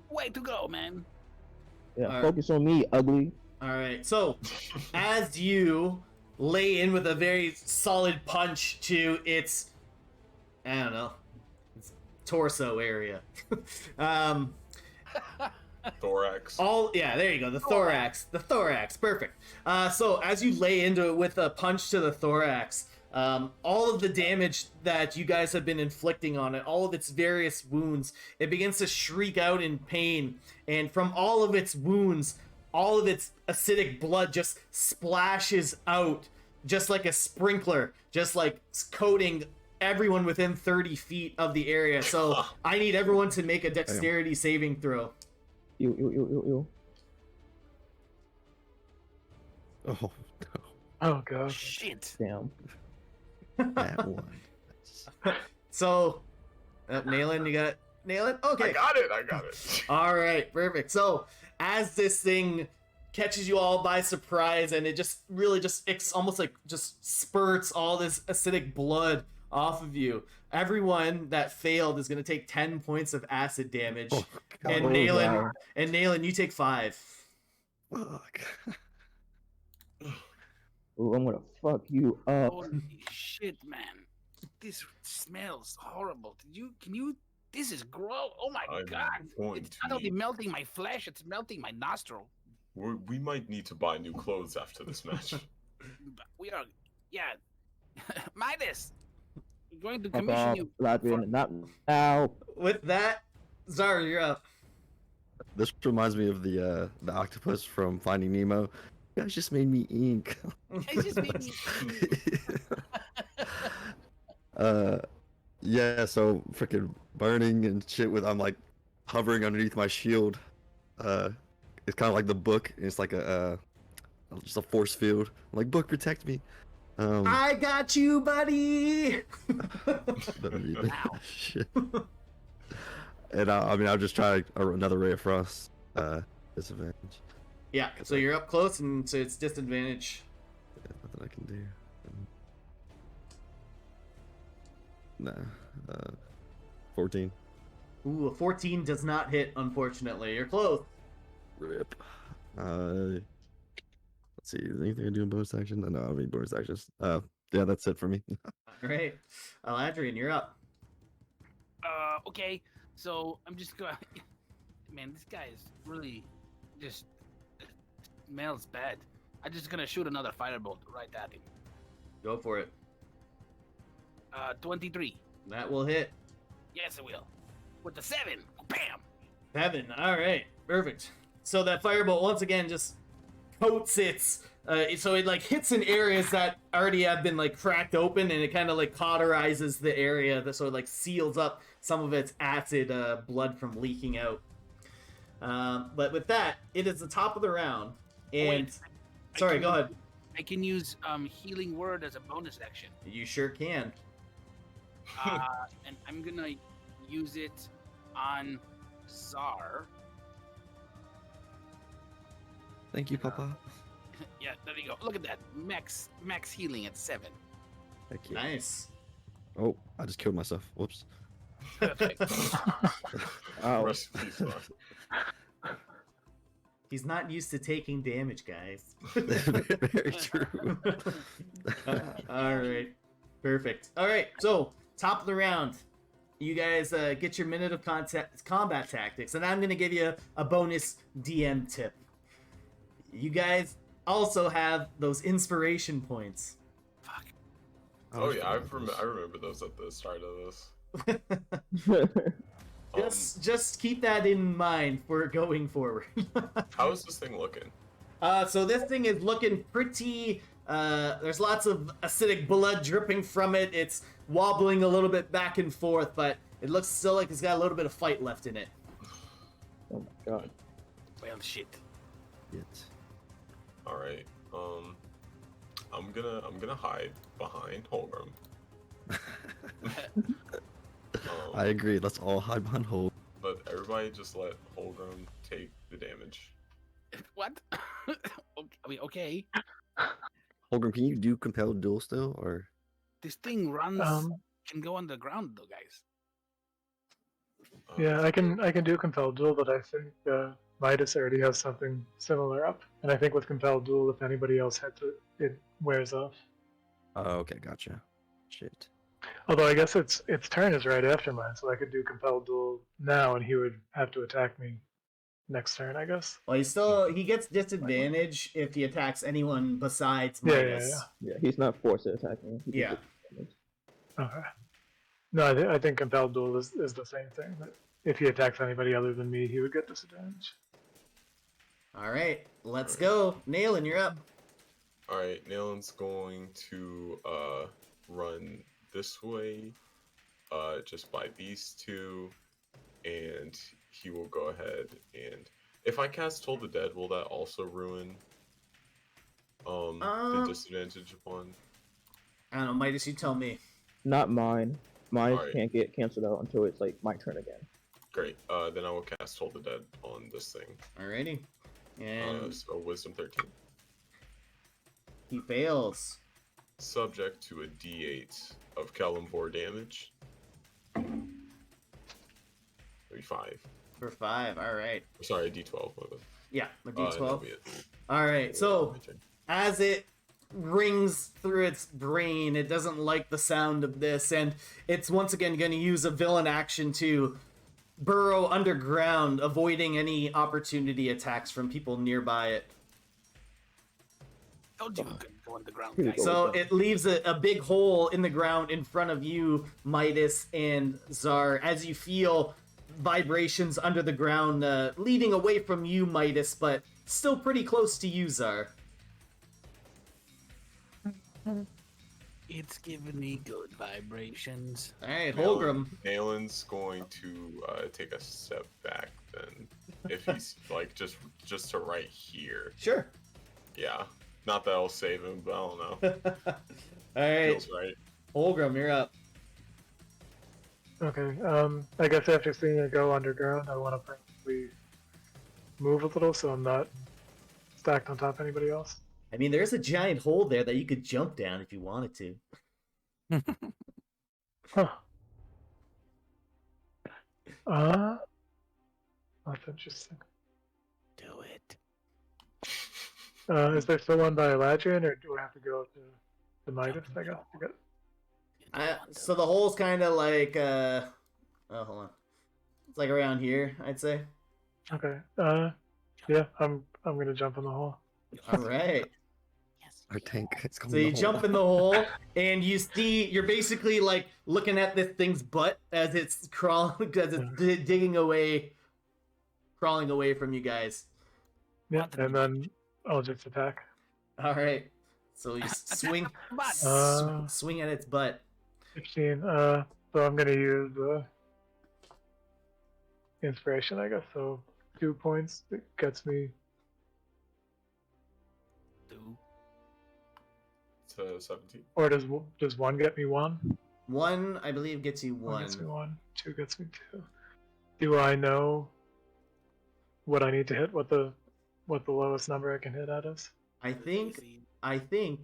Way to go, man. Yeah, Alright. focus on me, ugly. All right. So, as you lay in with a very solid punch to its, I don't know, its torso area. um, Thorax. yeah, there you go. The thorax. Perfect. So as you lay into it with a punch to the thorax, all of the damage that you guys have been inflicting on it, all of its various wounds, it begins to shriek out in pain, and from all of its wounds, all of its acidic blood just splashes out, just like a sprinkler, just like coating everyone within 30 feet of the area. So I need everyone to make a dexterity saving throw. Ew. Oh, no. Oh gosh. Shit. Damn. That one. So, Nayland, you got it? Nayland? Okay. I got it. All right, perfect. So, as this thing catches you all by surprise, and it just really it's almost like just spurts all this acidic blood off of you. Everyone that failed is going to take 10 points of acid damage. Oh, God. And Nayland, you take 5. Fuck. Ooh, I'm gonna fuck you up. Holy shit, man. This smells horrible. This is gross. Oh my I'm god. going It's to not only need- melting my flesh, it's melting my nostril. We might need to buy new clothes after this match. We are, yeah. Midas, we're going to Fuck commission off, you. Latvian. Not now. With that, Zara, you're up. This reminds me of the octopus from Finding Nemo. You guys just made me ink. It's just made me. Yeah, so freaking burning and shit I'm like hovering underneath my shield. It's kind of like the book. It's like just a force field. I'm like, book, protect me. I got you, buddy. Wow. Shit. And I'll just try another ray of frost. Disadvantage. Yeah, so you're up close, and so it's disadvantage. Yeah, nothing I can do. Nah. 14. Ooh, a 14 does not hit, unfortunately. You're close. Rip. Let's see. Is there anything I do in bonus action? No, I mean bonus actions. Yeah, that's it for me. All right. Adrian, you're up. Okay. So I'm just gonna. Man, this guy is really just smells bad. I'm just gonna shoot another firebolt right at him. Go for it. 23. That will hit. Yes, it will. With the 7. Bam. 7. All right. Perfect. So that firebolt once again just coats its. So it like hits in areas that already have been like cracked open, and it kind of like cauterizes the area that so it like seals up some of its acid blood from leaking out. But with that, it is the top of the round. And Wait, sorry, go ahead. I can use healing word as a bonus action. You sure can. And I'm gonna use it on Czar. Thank you, Papa. Yeah, there you go. Look at that. Max healing at 7. Thank you. Nice. Oh, I just killed myself. Whoops. Perfect. Oh. Rest in peace, man. He's not used to taking damage, guys. Very true. All right. Perfect. All right. So, top of the round. You guys get your minute of combat tactics, and I'm going to give you a bonus DM tip. You guys also have those inspiration points. Fuck. Oh yeah, I remember those at the start of this. Just keep that in mind for going forward. How is this thing looking? So this thing is looking pretty. There's lots of acidic blood dripping from it. It's wobbling a little bit back and forth, but it looks still like it's got a little bit of fight left in it. Oh my god. Well, shit. All right. I'm gonna hide behind Holgrim. I agree. Let's all hide behind hold. But everybody just let Holgrim take the damage. What? I mean, okay. Holgrim, can you do compelled duel still, or? This thing runs. Can go underground though, guys. Yeah, I can do compelled duel, but I think Midas already has something similar up, and I think with compelled duel, if anybody else hits it, it wears off. Oh, okay, gotcha. Shit. Although I guess its turn is right after mine, so I could do compelled duel now, and he would have to attack me next turn, I guess. Well, he gets disadvantage if he attacks anyone besides Yeah, Midas. Yeah, he's not forced to attack me. He Yeah. Okay. No, I think compelled duel is the same thing. But if he attacks anybody other than me, he would get disadvantage. All right, let's go. Nailin, you're up. All right, Nalen's going to run this way, just by these two, and he will go ahead and if I cast Toll the Dead, will that also ruin the disadvantage upon? I don't know, Midas, you tell me. Not mine. Mine Alright. can't get canceled out until it's like my turn again. Great. Then I will cast Toll the Dead on this thing. Alrighty. And So Wisdom 13. he fails. Subject to a D8 of Kalimvor damage. 5. For 5, alright. Sorry, D12. Yeah, a That'll d12. be it. Alright, so My turn. as it rings through its brain, it doesn't like the sound of this, and it's once again going to use a villain action to burrow underground, avoiding any opportunity attacks from people nearby it. Told you we couldn't go underground, Here we guys. go. So it leaves a big hole in the ground in front of you, Midas and Czar, as you feel vibrations under the ground leading away from you, Midas, but still pretty close to you, Czar. It's giving me good vibrations. All right, Holgrim. Nalen's going to take a step back then. If he's like just to right here. Sure. Yeah. Not that I'll save him, but I don't know. All right, Feels right. Holgrim, you're up. Okay. I guess after seeing it go underground, I want to probably move a little so I'm not stacked on top of anybody else. I mean, there's a giant hole there that you could jump down if you wanted to. Huh. That's interesting. Do it. Is there still one by Eladrin, or do I have to go to the Midas? I guess to get. So the hole's kind of like, oh, hold on. It's like around here, I'd say. Okay. Yeah, I'm gonna jump in the hole. All right. Our tank. It's going So you jump in the hole, and you see you're basically like looking at this thing's butt as it's crawling, as it's digging away, crawling away from you guys. Yeah, and then I'll just attack. All right. So you swing, But swing at its butt. 15. So I'm gonna use inspiration, I guess. So 2 points. It gets me. To 17. Or does one get me 1? 1, I believe, gets you 1 gets me 1. 1. 2 gets me 2. Do I know what I need to hit? What the lowest number I can hit at is? I think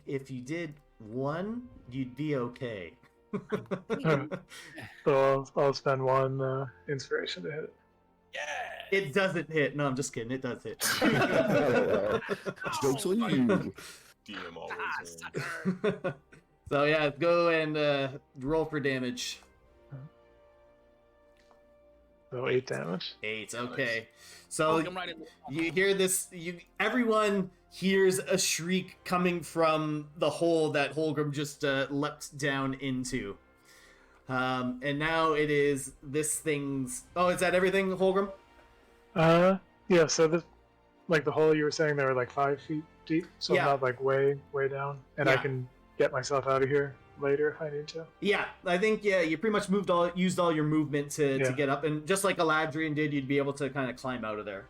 if you did 1, you'd be okay. So I'll spend 1 inspiration to hit it. yeah. It doesn't hit. No, I'm just kidding. It does hit. Joke's on you. DM always wins. Sucker. So yeah, go and roll for damage. So 8 damage. 8. Okay. So Poke him right in the- you hear this. Everyone hears a shriek coming from the hole that Holgrim just leapt down into. And now it is this thing's. Oh, is that everything, Holgrim? Yeah. So this, like the hole you were saying, they were like 5 feet deep. So Yeah. I'm not like way down, and I Yeah. can get myself out of here later if I need to. Yeah, I think you pretty much used all your movement to Yeah. get up, and just like Eladrin did, you'd be able to kind of climb out of there.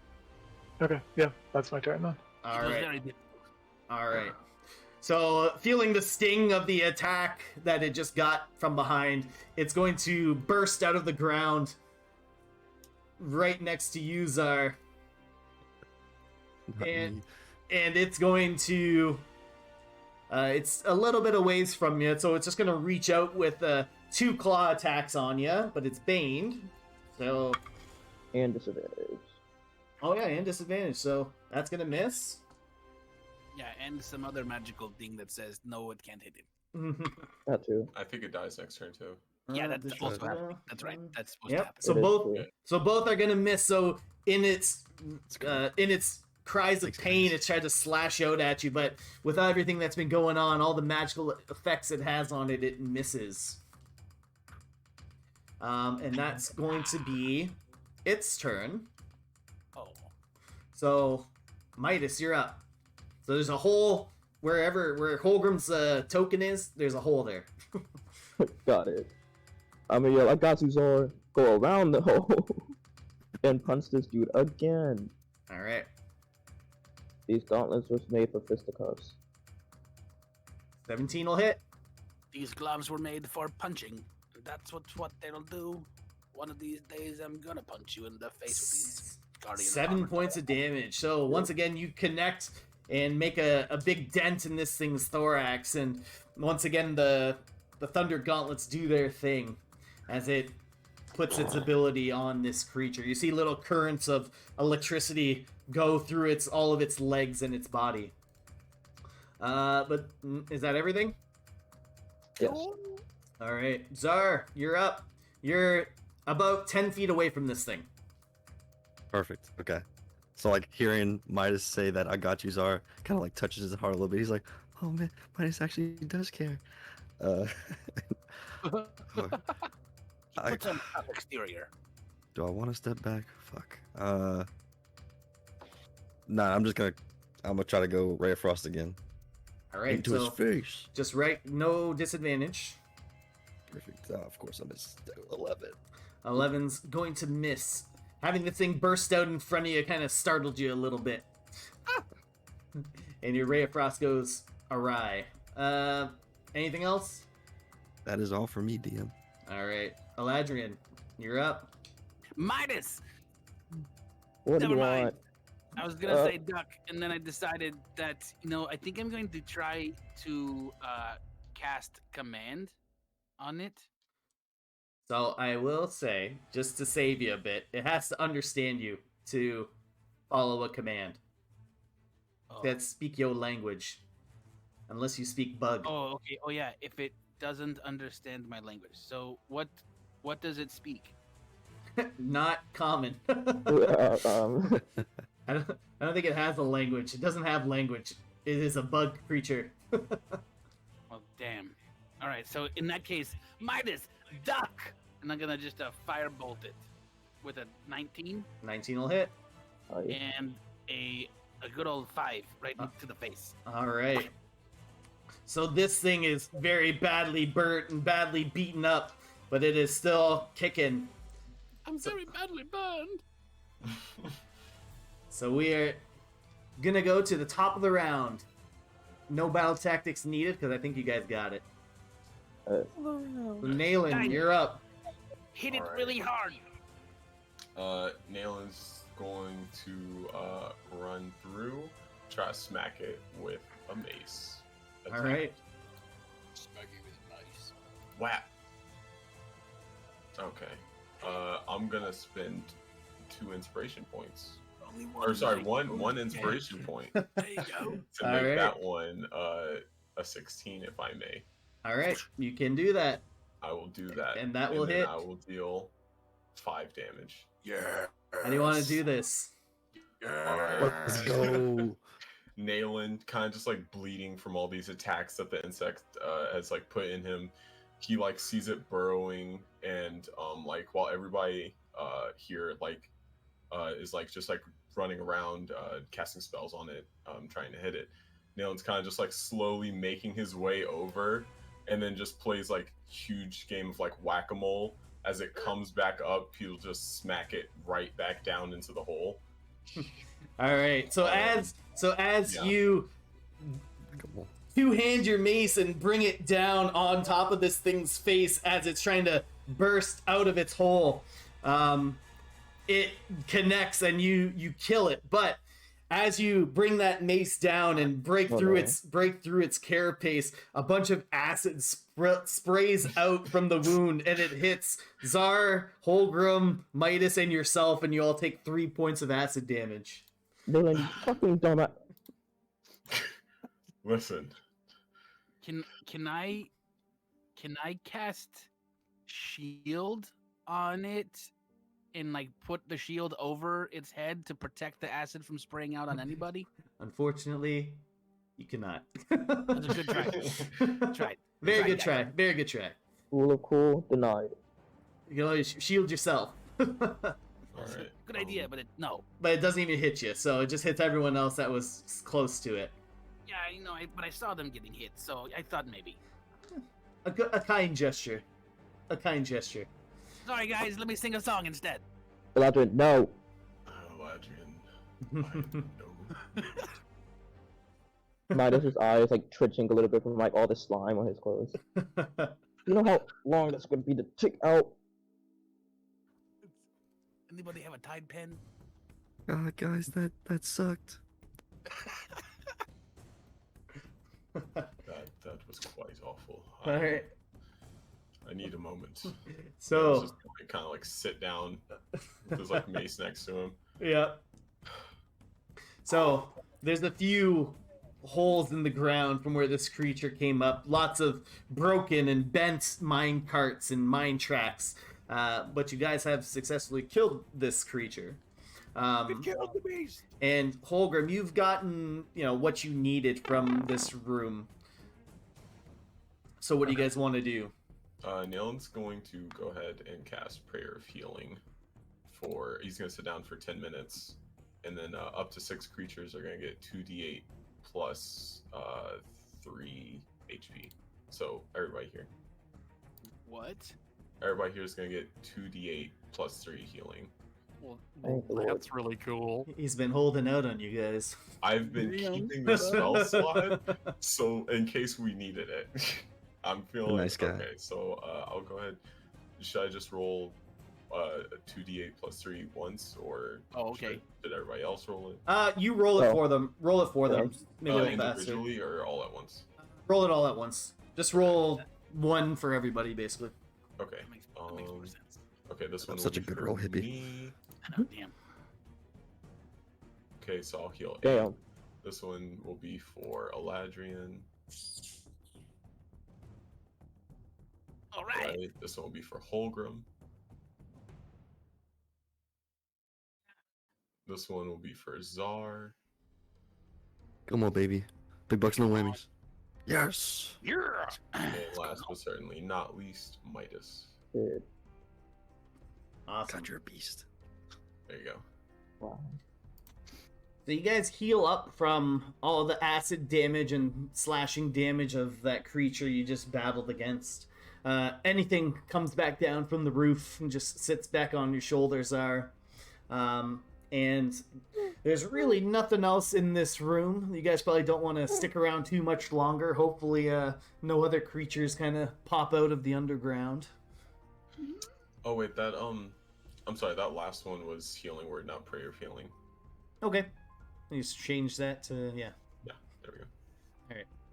Okay. Yeah, that's my turn then. All It was right. very difficult. All right. So, feeling the sting of the attack that it just got from behind, it's going to burst out of the ground right next to you, Czar. Not And- me. And it's going to... it's a little bit of ways from you, so it's just going to reach out with 2 claw attacks on you, but it's baned. So, And disadvantage. oh yeah, and disadvantage. So that's gonna miss. Yeah, and some other magical thing that says no, it can't hit him. That too. I think it dies next turn too. Yeah, that's This also is- happening. That's right. That's supposed to Yep. happen. So It is both, true. so both are gonna miss. So in its cries of Thanks, pain, guys. it tried to slash out at you, but with everything that's been going on, all the magical effects it has on it, it misses. And that's going to be its turn. Oh, So, Midas, you're up. So there's a hole where Holgrim's token is. There's a hole there. Got it. I'm gonna yell, I got you, Zor. Go around the hole and punch this dude again. All right. These gauntlets was made for fisticuffs. 17 will hit. these gloves were made for punching. That's what they'll do. One of these days, I'm gonna punch you in the face with these guardian 7 armor. points of damage. So once again, you connect and make a big dent in this thing's thorax, and once again, the Thunder Gauntlets do their thing as it puts its ability on this creature. You see little currents of electricity go through all of its legs and its body. But is that everything? Yes. All right, Zar, you're up. You're about 10 feet away from this thing. Perfect. Okay. So like hearing Midas say that I got you, Zar, kind of like touches his heart a little bit. He's like, oh man, Midas actually does care. Puts on a tough exterior. Do I want to step back? Fuck. Nah, I'm gonna try to go Ray of Frost again. All right, Into his so face. just no disadvantage. Perfect. Of course I missed 11. 11's going to miss. Having the thing burst out in front of you kind of startled you a little bit. And your Ray of Frost goes awry. Anything else? That is all for me, DM. All right, Eladrian, you're up. Midas! What do Never you mind. want? I was gonna say duck, and then I decided that I think I'm going to try to cast command on it. So I will say, just to save you a bit, it has to understand you to follow a command. Oh. That speak your language. Unless you speak bug. Oh, okay. Oh, yeah. If it doesn't understand my language, so what does it speak? Not common. Um, I don't think it has a language. It doesn't have language. It is a bug creature. Well, damn. All right. So in that case, Midas, duck, and I'm gonna just firebolt it with a 19 19 will hit. and a good old 5 right to the face. All right. So this thing is very badly burnt and badly beaten up, but it is still kicking. I'm very badly burned. So we are gonna go to the top of the round. No battle tactics needed because I think you guys got it. Nailin, Dang. you're up. Hit it All right. really hard. Nalen's going to run through, try to smack it with a mace. All attack. right. Smack it with a mace. Whap. Okay. I'm gonna spend 2 inspiration points. Only Or sorry, light. one inspiration point There you go. to All make right. that one a 16, if I may. All right. You can do that. I will do that, And that will then hit. I will deal 5 damage. Yeah. How do you want to do this? Let's go. Nailin, kind of just like bleeding from all these attacks that the insect has like put in him. He like sees it burrowing, and like while everybody here like is like just like running around casting spells on it, trying to hit it. Nailin's kind of just like slowly making his way over, and then just plays like huge game of like whack-a-mole. As it comes back up, he'll just smack it right back down into the hole. All right. So as yeah. you Come on. two-hand your mace and bring it down on top of this thing's face as it's trying to burst out of its hole, it connects and you kill it. But as you bring that mace down and break through its carapace, a bunch of acid sprays out from the wound, and it hits Czar, Holgrim, Midas, and yourself, and you all take 3 points of acid damage. Dylan, you fucking dumbass. Listen. Can I cast shield on it and like put the shield over its head to protect the acid from spraying out on anybody? Unfortunately, you cannot. That's a good try. Try. Very good try. Very good try. Rule of cool denied. You can always shield yourself. All right. Good idea, but no. But it doesn't even hit you, so it just hits everyone else that was close to it. Yeah, but I saw them getting hit, so I thought maybe. A kind gesture. A kind gesture. Sorry, guys. Let me sing a song instead. Eladrin, no. Oh, Adrian. No. Midas's eyes like twitching a little bit from like all the slime on his clothes. You know how long that's gonna be to tick out? Anybody have a Tide pen? Guys, that sucked. That was quite awful. All right. I need a moment. So Just kind of like sit down. There's like mace next to him. yeah. So there's a few holes in the ground from where this creature came up. Lots of broken and bent mine carts and mine tracks. But you guys have successfully killed this creature. Killed the beast. And Holgrim, you've gotten what you needed from this room. So what do you guys want to do? Nilan's going to go ahead and cast Prayer of Healing. He's going to sit down for 10 minutes, and then up to 6 creatures are going to get 2d8 plus 3 HP. So everybody here. What? Everybody here is going to get 2d8 plus 3 healing. Well, Thank the Lord. that's really cool. He's been holding out on you guys. I've been keeping the spell slot, so in case we needed it. I'm feeling Nice guy. okay. So I'll go ahead. Should I just roll a 2d8 plus 3 once, or did everybody else roll it? You roll it Oh. for them. Roll it for them. Maybe a little faster. Individually or all at once? Roll it all at once. Just roll one for everybody, basically. Okay. That makes more sense. Okay, this one. Such will a be good for roll, hippie. me. I know, damn. Okay, so I'll heal 8. Damn. This one will be for Eladrian. All right. Right. This one will be for Holgrim. This one will be for Czar. Come on, baby. Big bucks, no whammies. Yes. Yeah. And last but certainly not least, Midas. Good. Awesome. God, you're a beast. There you go. Wow. So you guys heal up from all the acid damage and slashing damage of that creature you just battled against. Anything comes back down from the roof and just sits back on your shoulders and there's really nothing else in this room. You guys probably don't want to stick around too much longer. Hopefully no other creatures kind of pop out of the underground. Oh wait, that I'm sorry, that last one was healing word, not prayer of healing. Okay. Let me just change that to, yeah. Yeah, there we go.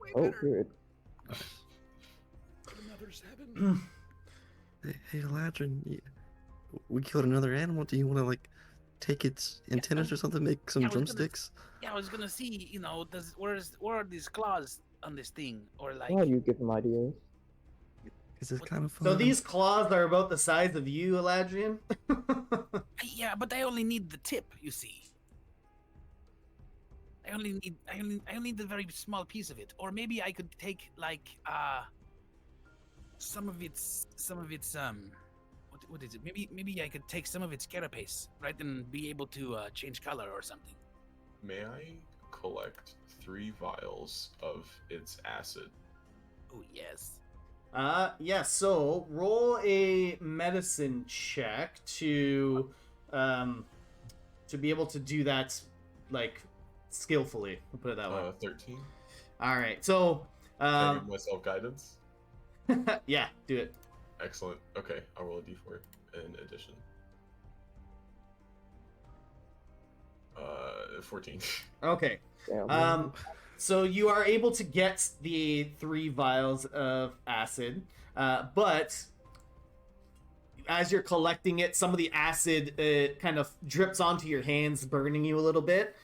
Way Oh, better. good. Another 7. Hey, Eladrin, we killed another animal. Do you want to like take its antennas or something? Make some Yeah, I was gonna- drumsticks? Yeah, I was gonna see, where are these claws on this thing, or like? Why you give him ideas? Is it kind of fun? So these claws are about the size of you, Eladrian. Yeah, but I only need the tip. You see. I only need the very small piece of it, or maybe I could take like some of its what is it? Maybe I could take some of its carapace, right, and be able to change color or something. May I collect 3 vials of its acid? Oh yes. Yeah, so roll a medicine check to be able to do that, like, skillfully. We'll put it that way. 13. All right, so Can I give myself guidance? yeah, do it. Excellent. Okay, I'll roll a d4 in addition. 14. Okay. Damn. So you are able to get the 3 vials of acid, but as you're collecting it, some of the acid kind of drips onto your hands, burning you a little bit.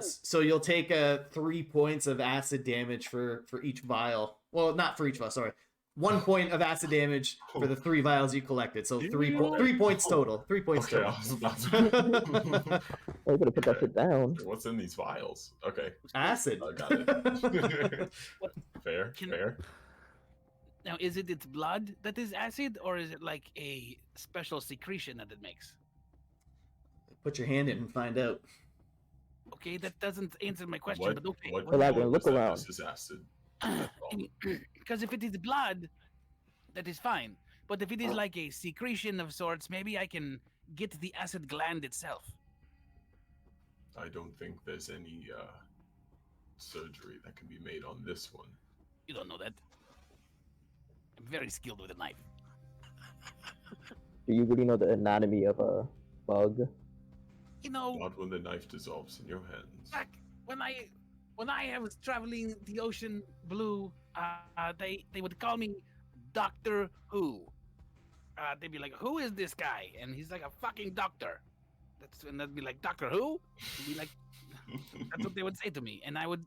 So you'll take 3 points of acid damage for each vial. Well, not for each vial, sorry. 1 point of acid damage for the 3 vials you collected. So 3 points total. 3 points Okay, total. I was about to. I better put that shit down. What's in these vials? Okay, Acid. I got it. What- Fair, Can- fair. Now, is it its blood that is acid, or is it like a special secretion that it makes? Put your hand in and find out. Okay, that doesn't answer my question, What? but okay. What? Elaborate, what look is that? around. This is acid. Because if it is blood, that is fine. But if it is like a secretion of sorts, maybe I can get the acid gland itself. I don't think there's any surgery that can be made on this one. You don't know that. I'm very skilled with a knife. Do you really know the anatomy of a bug? You know, Not when the knife dissolves in your hands. back when I was traveling the ocean blue, they would call me Doctor Who. They'd be like, "Who is this guy?" And he's like, "A fucking doctor." And they'd be like, "Doctor Who?" He'd be like, that's what they would say to me, and I would,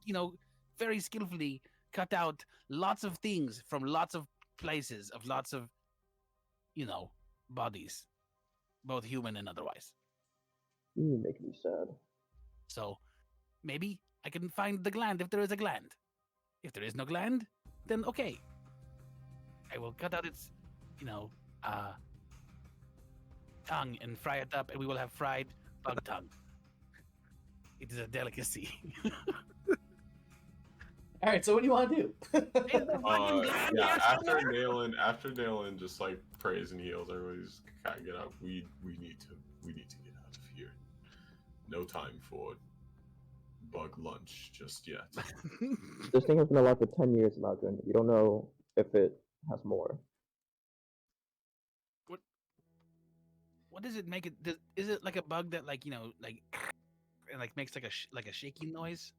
very skillfully cut out lots of things from lots of places of lots of, bodies, both human and otherwise. You make me sad. So maybe I can find the gland if there is a gland. If there is no gland, then okay. I will cut out its, tongue and fry it up, and we will have fried bug tongue. It is a delicacy. All right, so what do you want to do? Is the fucking gland Yeah, here after Nailing just like prays and heals, everybody's gotta get out. We need to get out of here. No time for bug lunch just yet. This thing has been alive for 10 years, Ladrin. You don't know if it has more. What does it make it? Is it like a bug that and makes like a shaking noise?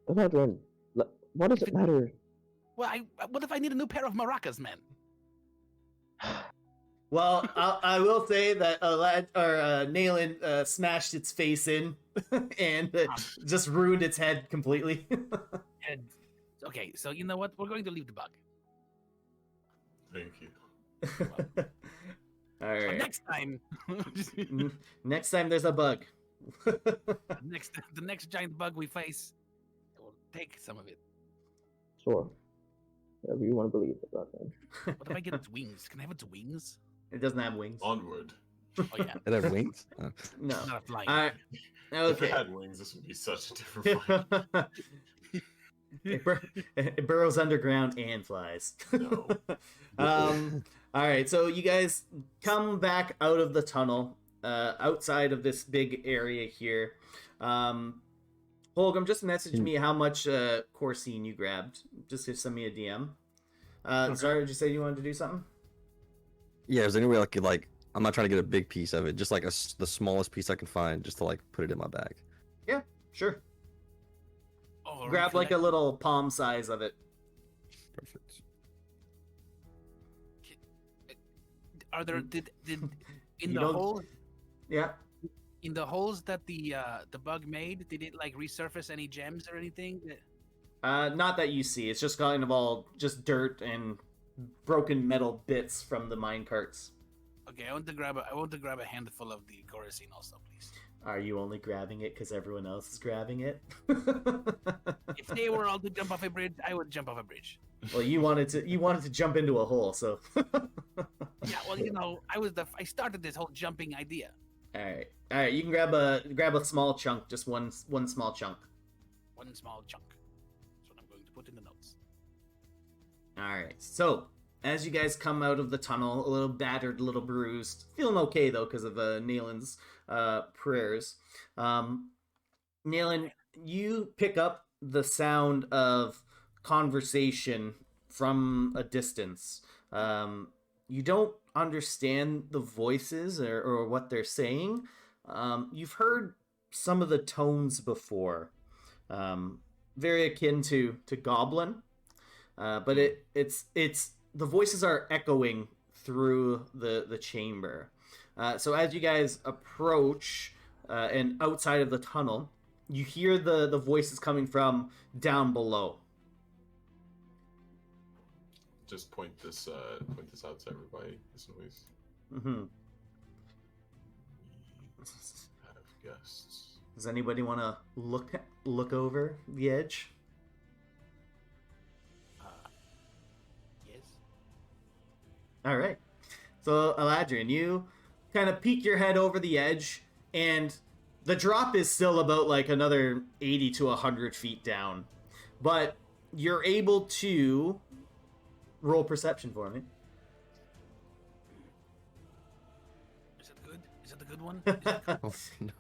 Ladrin, what does it matter? Well, what if I need a new pair of maracas, man? Well, I will say that Nayland smashed its face in and just ruined its head completely. And, okay, so you know what? We're going to leave the bug. Thank you. All But right. next time, Next time there's a bug. the next giant bug we face, we'll take some of it. Sure. Whatever you want to believe about that. What if I get its wings? Can I have its wings? It doesn't have wings. Onward. Oh yeah, It have wings? Oh. No. it's not a flying. All right. If it Okay. had wings, this would be such a different fight. It burrows underground and flies. No. All right, so you guys come back out of the tunnel, outside of this big area here. Holgrim, just message me how much Corsine you grabbed. Just to send me a DM. Sorry, did you say you wanted to do something? Yeah, is there any way I could I'm not trying to get a big piece of it, just like the smallest piece I can find, just to put it in my bag. Yeah, sure. Oh, Grab like a little palm size of it. Perfect. Are there did in You the don't- hole Yeah. in the holes that the bug made? Did it resurface any gems or anything? Not that you see. It's just kind of all just dirt and broken metal bits from the mine carts. Okay, I want to grab a handful of the Corazine also, please. Are you only grabbing it because everyone else is grabbing it? If they were all to jump off a bridge, I would jump off a bridge. Well, you wanted to jump into a hole, so. Yeah, well, I started this whole jumping idea. All right. You can grab a small chunk, just one small chunk. One small chunk. That's what I'm going to put in the notes. All right. So as you guys come out of the tunnel, a little battered, a little bruised, feeling okay though because of Nayland's prayers. Nayland, you pick up the sound of conversation from a distance. You don't understand the voices or what they're saying. You've heard some of the tones before, very akin to Goblin, but it's the voices are echoing through the chamber. So as you guys approach and outside of the tunnel, you hear the voices coming from down below. Just point this out to everybody. This noise. Mm-hmm. We have guests. Does anybody want to look over the edge? Yes. All right. So, Eladrian, you kind of peek your head over the edge, and the drop is still about like another 80 to 100 feet down. But you're able to roll perception for me. Is it good? Is it a good one? Is it good? Oh, no.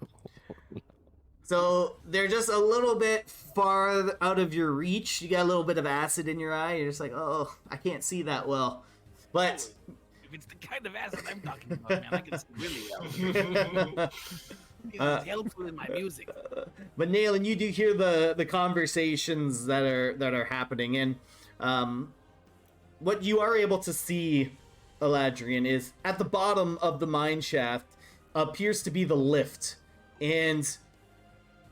So they're just a little bit far out of your reach. You got a little bit of acid in your eye. You're just like, oh, I can't see that well. But If it's the kind of acid I'm talking about, man, I can see really well. It's helpful in my music. But Nayland, you do hear the conversations that are happening, and what you are able to see, Eladrian, is at the bottom of the mine shaft appears to be the lift, and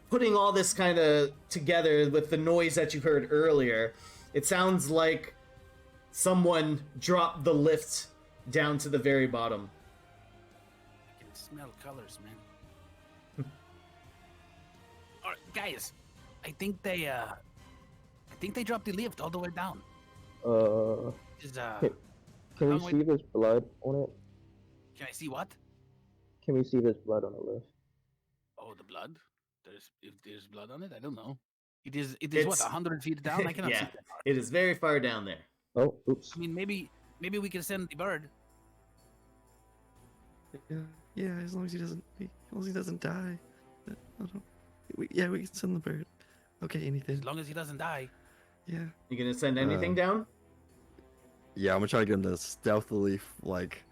putting all this kind of together with the noise that you heard earlier, it sounds like someone dropped the lift down to the very bottom. I can smell colors, man. All right, guys, I think they dropped the lift all the way down. Is Can we long way- see there's blood on it? Can I see what? Can we see there's blood on the lift? Oh, the blood. If there's blood on it, I don't know. It is what, It's- 100 feet down? I cannot Yeah. see that far. It is very far down there. Oh, oops. I mean, maybe we can send the bird. Yeah, as long as he doesn't die. I don't, we can send the bird. Okay, anything. As long as he doesn't die. Yeah. You gonna send anything down? Yeah, I'm gonna try to get him to stealthily, like,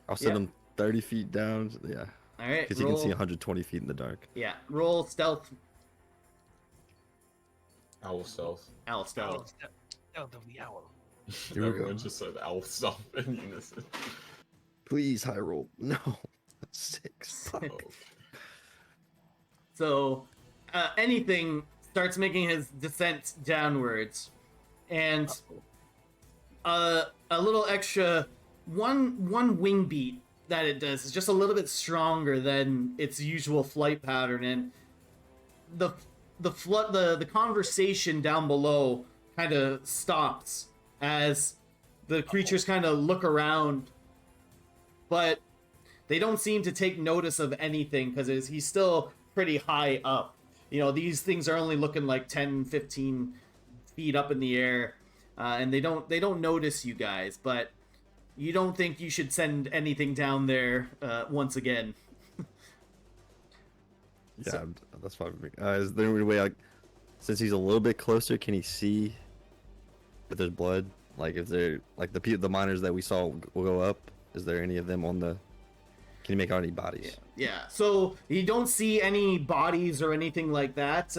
I'll send Yeah. him 30 feet down. Yeah, All right. because he can see 120 feet in the dark. Yeah. Roll stealth. Owl stealth. Owl stealth. Stealth of the owl. Here we Everyone go. just said owl stealth in unison. Please, high roll. No. 6. Fuck. Oh, So, anything starts making his descent downwards, and a little extra one wing beat that it does is just a little bit stronger than its usual flight pattern, and the conversation down below kind of stops as the creatures kind of look around, but they don't seem to take notice of anything because he's still pretty high up. You know, these things are only looking like 10, 15 feet up in the air, and they don't notice you guys, but you don't think you should send anything down there once again. Yeah, that's fine with me. Is there any way, like, since he's a little bit closer, can he see if there's blood? Like, if they're, like, the miners that we saw will go up, is there any of them on the... Can you make out any bodies? Yeah, so you don't see any bodies or anything like that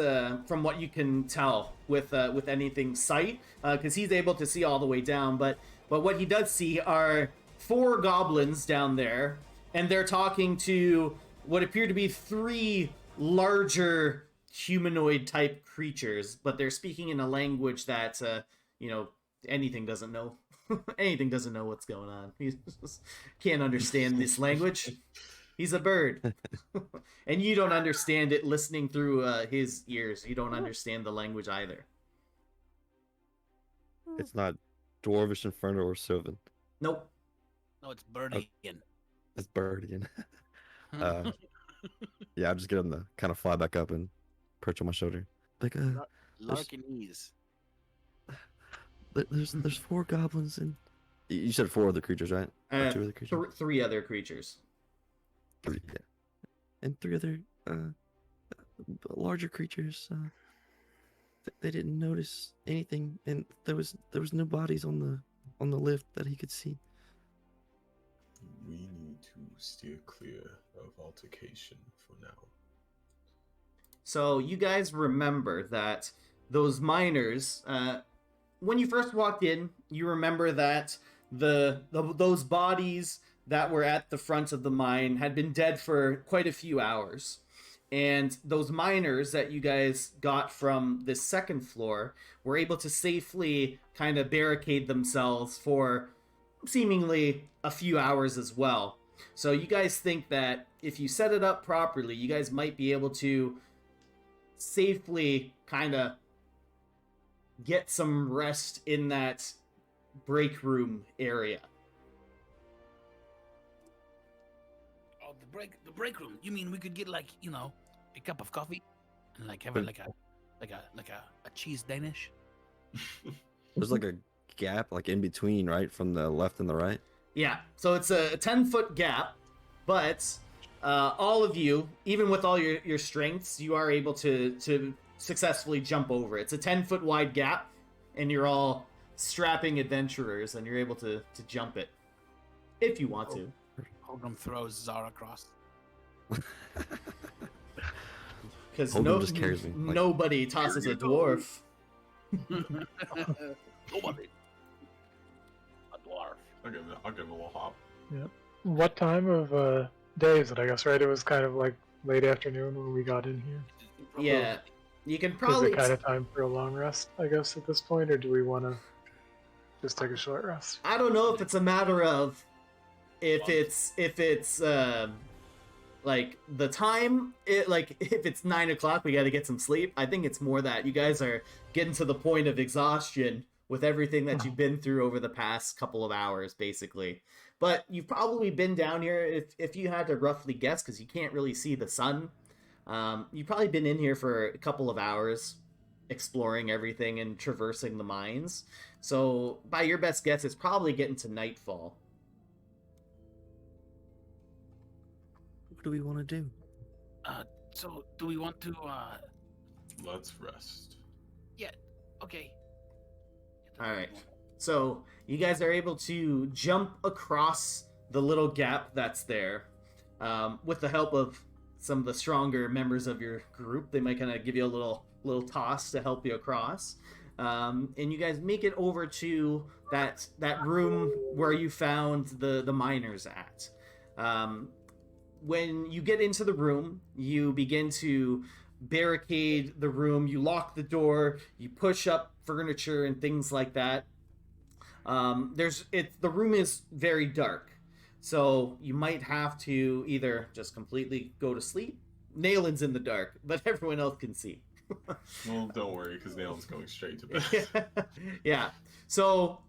from what you can tell with anything sight, because he's able to see all the way down. But what he does see are 4 goblins down there, and they're talking to what appear to be 3 larger humanoid type creatures, but they're speaking in a language that anything doesn't know. Anything doesn't know what's going on. He just can't understand this language. He's a bird. And you don't understand it listening through his ears. You don't understand the language either. It's not Dwarvish, Inferno, or Sylvan. Nope. No, it's Birdian. It's Birdian. Yeah, I'll just get him to kind of fly back up and perch on my shoulder. Like, Larkinese. there's 4 goblins and... You said 4 other creatures, right? Or 2 other creatures? 3 other creatures. 3, yeah. And 3 other larger creatures. They didn't notice anything, and there was no bodies on the lift that he could see. we need to steer clear of altercation for now. So you guys remember that those miners, when you first walked in, you remember that those bodies that were at the front of the mine had been dead for quite a few hours. And those miners that you guys got from this second floor were able to safely kind of barricade themselves for seemingly a few hours as well. So you guys think that if you set it up properly, you guys might be able to safely kind of get some rest in that break room area. Oh, the break room. You mean we could get like, you know, a cup of coffee and like have it like a cheese Danish? There's like a gap like in between, right, from the left and the right. Yeah, so it's a 10-foot gap, but all of you, even with all your strengths, you are able to successfully jump over it. It's a 10-foot wide gap, and you're all strapping adventurers, and you're able to jump it if you want to. Hogan throws Zara across. Because Hogan just carries me, like, nobody tosses a dwarf. Nobody. A dwarf. I'll give him a little hop. What time of day is it? I guess, right? It was kind of like late afternoon when we got in here. Yeah, you can Is probably it kind of time for a long rest, I guess, at this point, or do we want to just take a short rest? I don't know if it's a matter of if it's like the time, like if it's 9 o'clock, we got to get some sleep. I think it's more that you guys are getting to the point of exhaustion with everything that you've been through over the past couple of hours, basically. But you've probably been down here, if you had to roughly guess, because you can't really see the sun. You've probably been in here for a couple of hours, exploring everything and traversing the mines. So by your best guess, it's probably getting to nightfall. What do we want to do? So do we want to Let's rest. okay. All right. So you guys are able to jump across the little gap that's there, with the help of some of the stronger members of your group. They might kind of give you a little toss to help you across, and you guys make it over to that room where you found the miners at. When you get into the room, you begin to barricade the room. You lock the door. You push up furniture and things like that. The room is very dark, so you might have to either just completely go to sleep. Nalen's in the dark, but everyone else can see. Well, don't worry, because Nalen's going straight to bed. Yeah. So,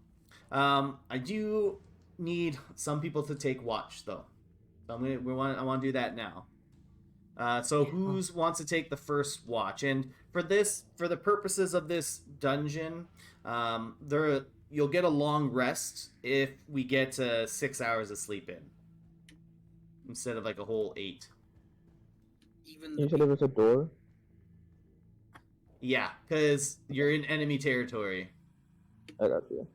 I do need some people to take watch, though. So I want to do that now. So who wants to take the first watch? And for the purposes of this dungeon, you'll get a long rest if we get 6 hours of sleep in, instead of like a whole 8. Even You said there was a door? Yeah, because you're in enemy territory. I got you.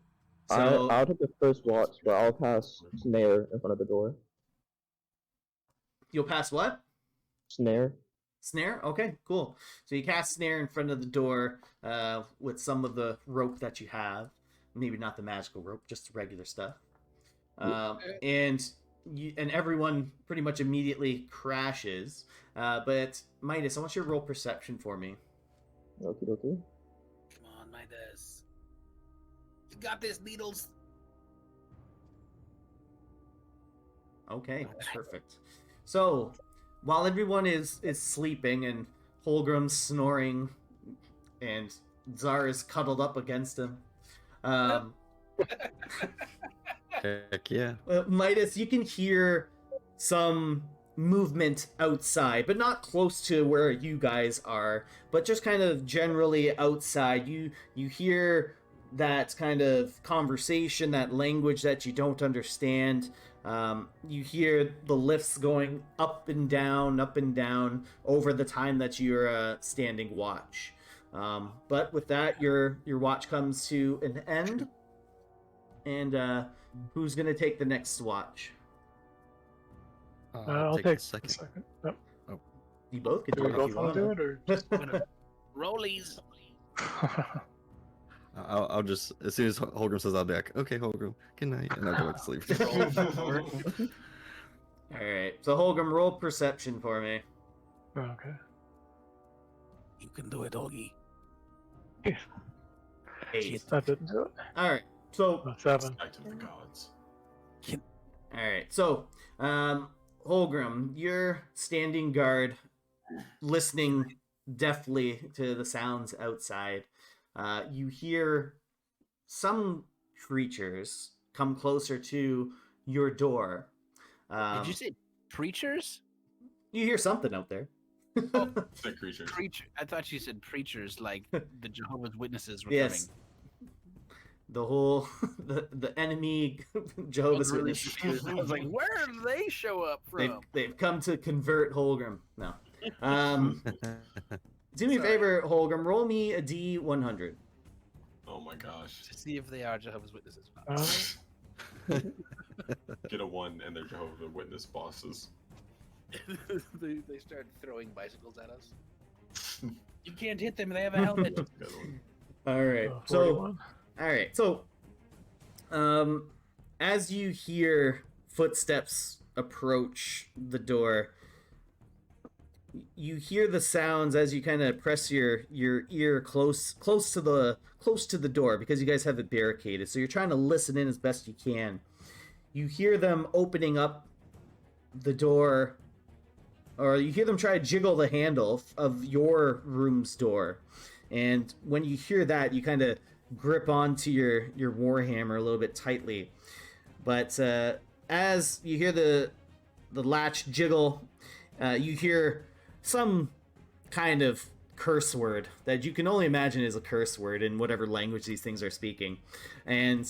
So I'll take the first watch, but I'll pass Snare in front of the door. you'll pass what? Snare? Snare? Okay, cool. So you cast Snare in front of the door with some of the rope that you have. Maybe not the magical rope, just the regular stuff. And everyone pretty much immediately crashes. But Midas, I want you to roll perception for me. Okie dokie. Come on, Midas. You got this, Needles. Okay, perfect. So, while everyone is sleeping and Holgrim's snoring and Zar is cuddled up against him, Heck yeah. Midas, you can hear some movement outside, but not close to where you guys are, but just kind of generally outside. You hear that kind of conversation, that language that you don't understand. You hear the lifts going up and down over the time that you're standing watch. But with that, your watch comes to an end. And who's gonna take the next watch? I'll take the second. Oh. You both can Do do we it if both you want want to do it, or just... Rollies. I'll just, as soon as Holgrim says, I'll be like, okay, Holgrim, good night, and I'll go back to sleep. All right. So Holgrim, roll perception for me. Okay. You can do it, Ogie. 8. That didn't do it. All right. So 7. Act of the gods. all right. So Holgrim, you're standing guard, listening deftly to the sounds outside. You hear some creatures come closer to your door. Did you say preachers? You hear something out there. The creatures. Preacher. I thought you said preachers, like the Jehovah's Witnesses were Yes. coming. The whole the enemy Jehovah's I was really Witnesses. confused. I was like, where do they show up from? They've come to convert Holgrim. No. Do me a Sorry. favor, Holgrim. Roll me a D100. Oh my gosh. To see if they are Jehovah's Witnesses. Get a 1 and they're Jehovah's Witness bosses. they start throwing bicycles at us. You can't hit them. They have a helmet. Good one. All right. So 41. all right. So as you hear footsteps approach the door, you hear the sounds as you kind of press your ear close to the door, because you guys have it barricaded. So you're trying to listen in as best you can. You hear them opening up the door, or you hear them try to jiggle the handle of your room's door. And when you hear that, you kind of grip onto your warhammer a little bit tightly. But as you hear the latch jiggle, you hear some kind of curse word that you can only imagine is a curse word in whatever language these things are speaking. And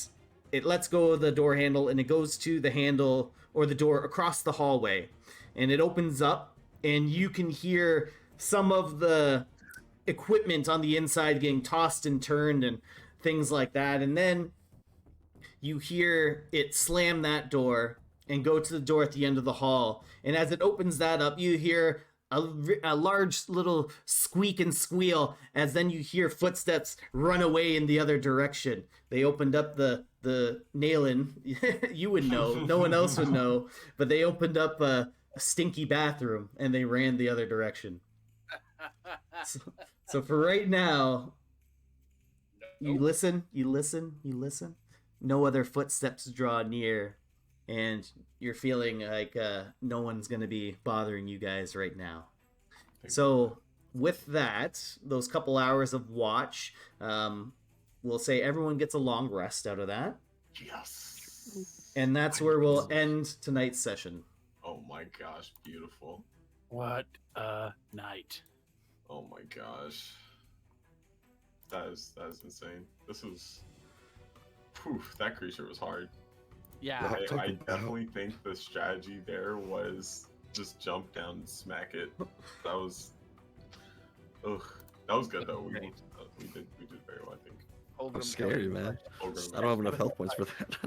it lets go of the door handle, and it goes to the handle or the door across the hallway. And it opens up, and you can hear some of the equipment on the inside getting tossed and turned and things like that. And then you hear it slam that door and go to the door at the end of the hall. And as it opens that up, you hear a large little squeak and squeal, as then you hear footsteps run away in the other direction. They opened up the nail-in. You would know. No one else would know. But they opened up a stinky bathroom, and they ran the other direction. So for right now, you listen. No other footsteps draw near, and you're feeling like no one's going to be bothering you guys right now. So with that, those couple hours of watch, we'll say everyone gets a long rest out of that. Yes. And that's where we'll end tonight's session. Oh my gosh, beautiful. What a night. Oh my gosh. That is insane. This was... Whew, that creature was hard. Yeah. I definitely think the strategy there was just jump down and smack it. That was... Ugh. That was good though. We did very well, I think. Holgrim I'm scary, man. I don't have enough health points for that.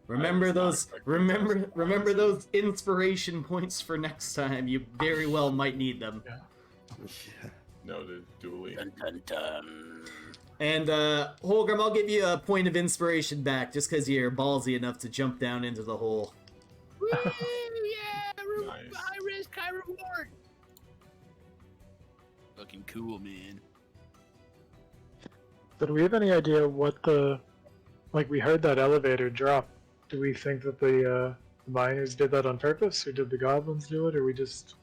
Remember I was not those expecting that. remember those inspiration points for next time. You very well might need them. Yeah. Noted. Duly. Dun, dun, dun. And Holgrim, I'll give you a point of inspiration back just because you're ballsy enough to jump down into the hole. Woo, yeah! Nice. High risk, high reward. Looking cool, man. So do we have any idea what the... Like, we heard that elevator drop. Do we think that the miners did that on purpose, or did the goblins do it, or we just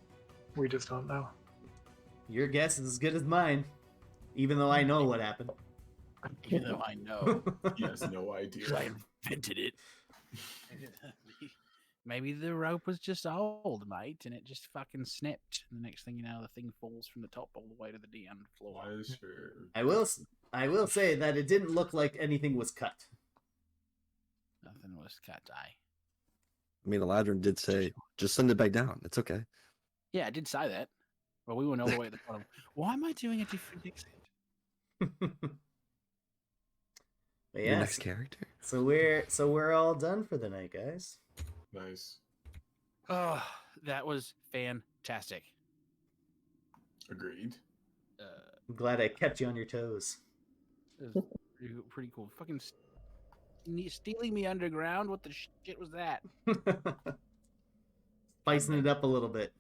don't know? Your guess is as good as mine, even though I know what happened. Even though I know. He has no idea. I invented it. Maybe the rope was just old, mate, and it just fucking snapped. And the next thing you know, the thing falls from the top all the way to the damn floor. Why is your... I will say that it didn't look like anything was cut. Nothing was cut. I mean, Eladrin did say, just send it back down. It's okay. Yeah, I did say that. But we went all the way at the bottom. Why am I doing a different accent? But Your yeah, next character? so we're all done for the night, guys. Nice. Oh, that was fantastic. Agreed. I'm glad I kept you on your toes. It was pretty cool. Fucking stealing me underground. What the shit was that? Spicing it up a little bit.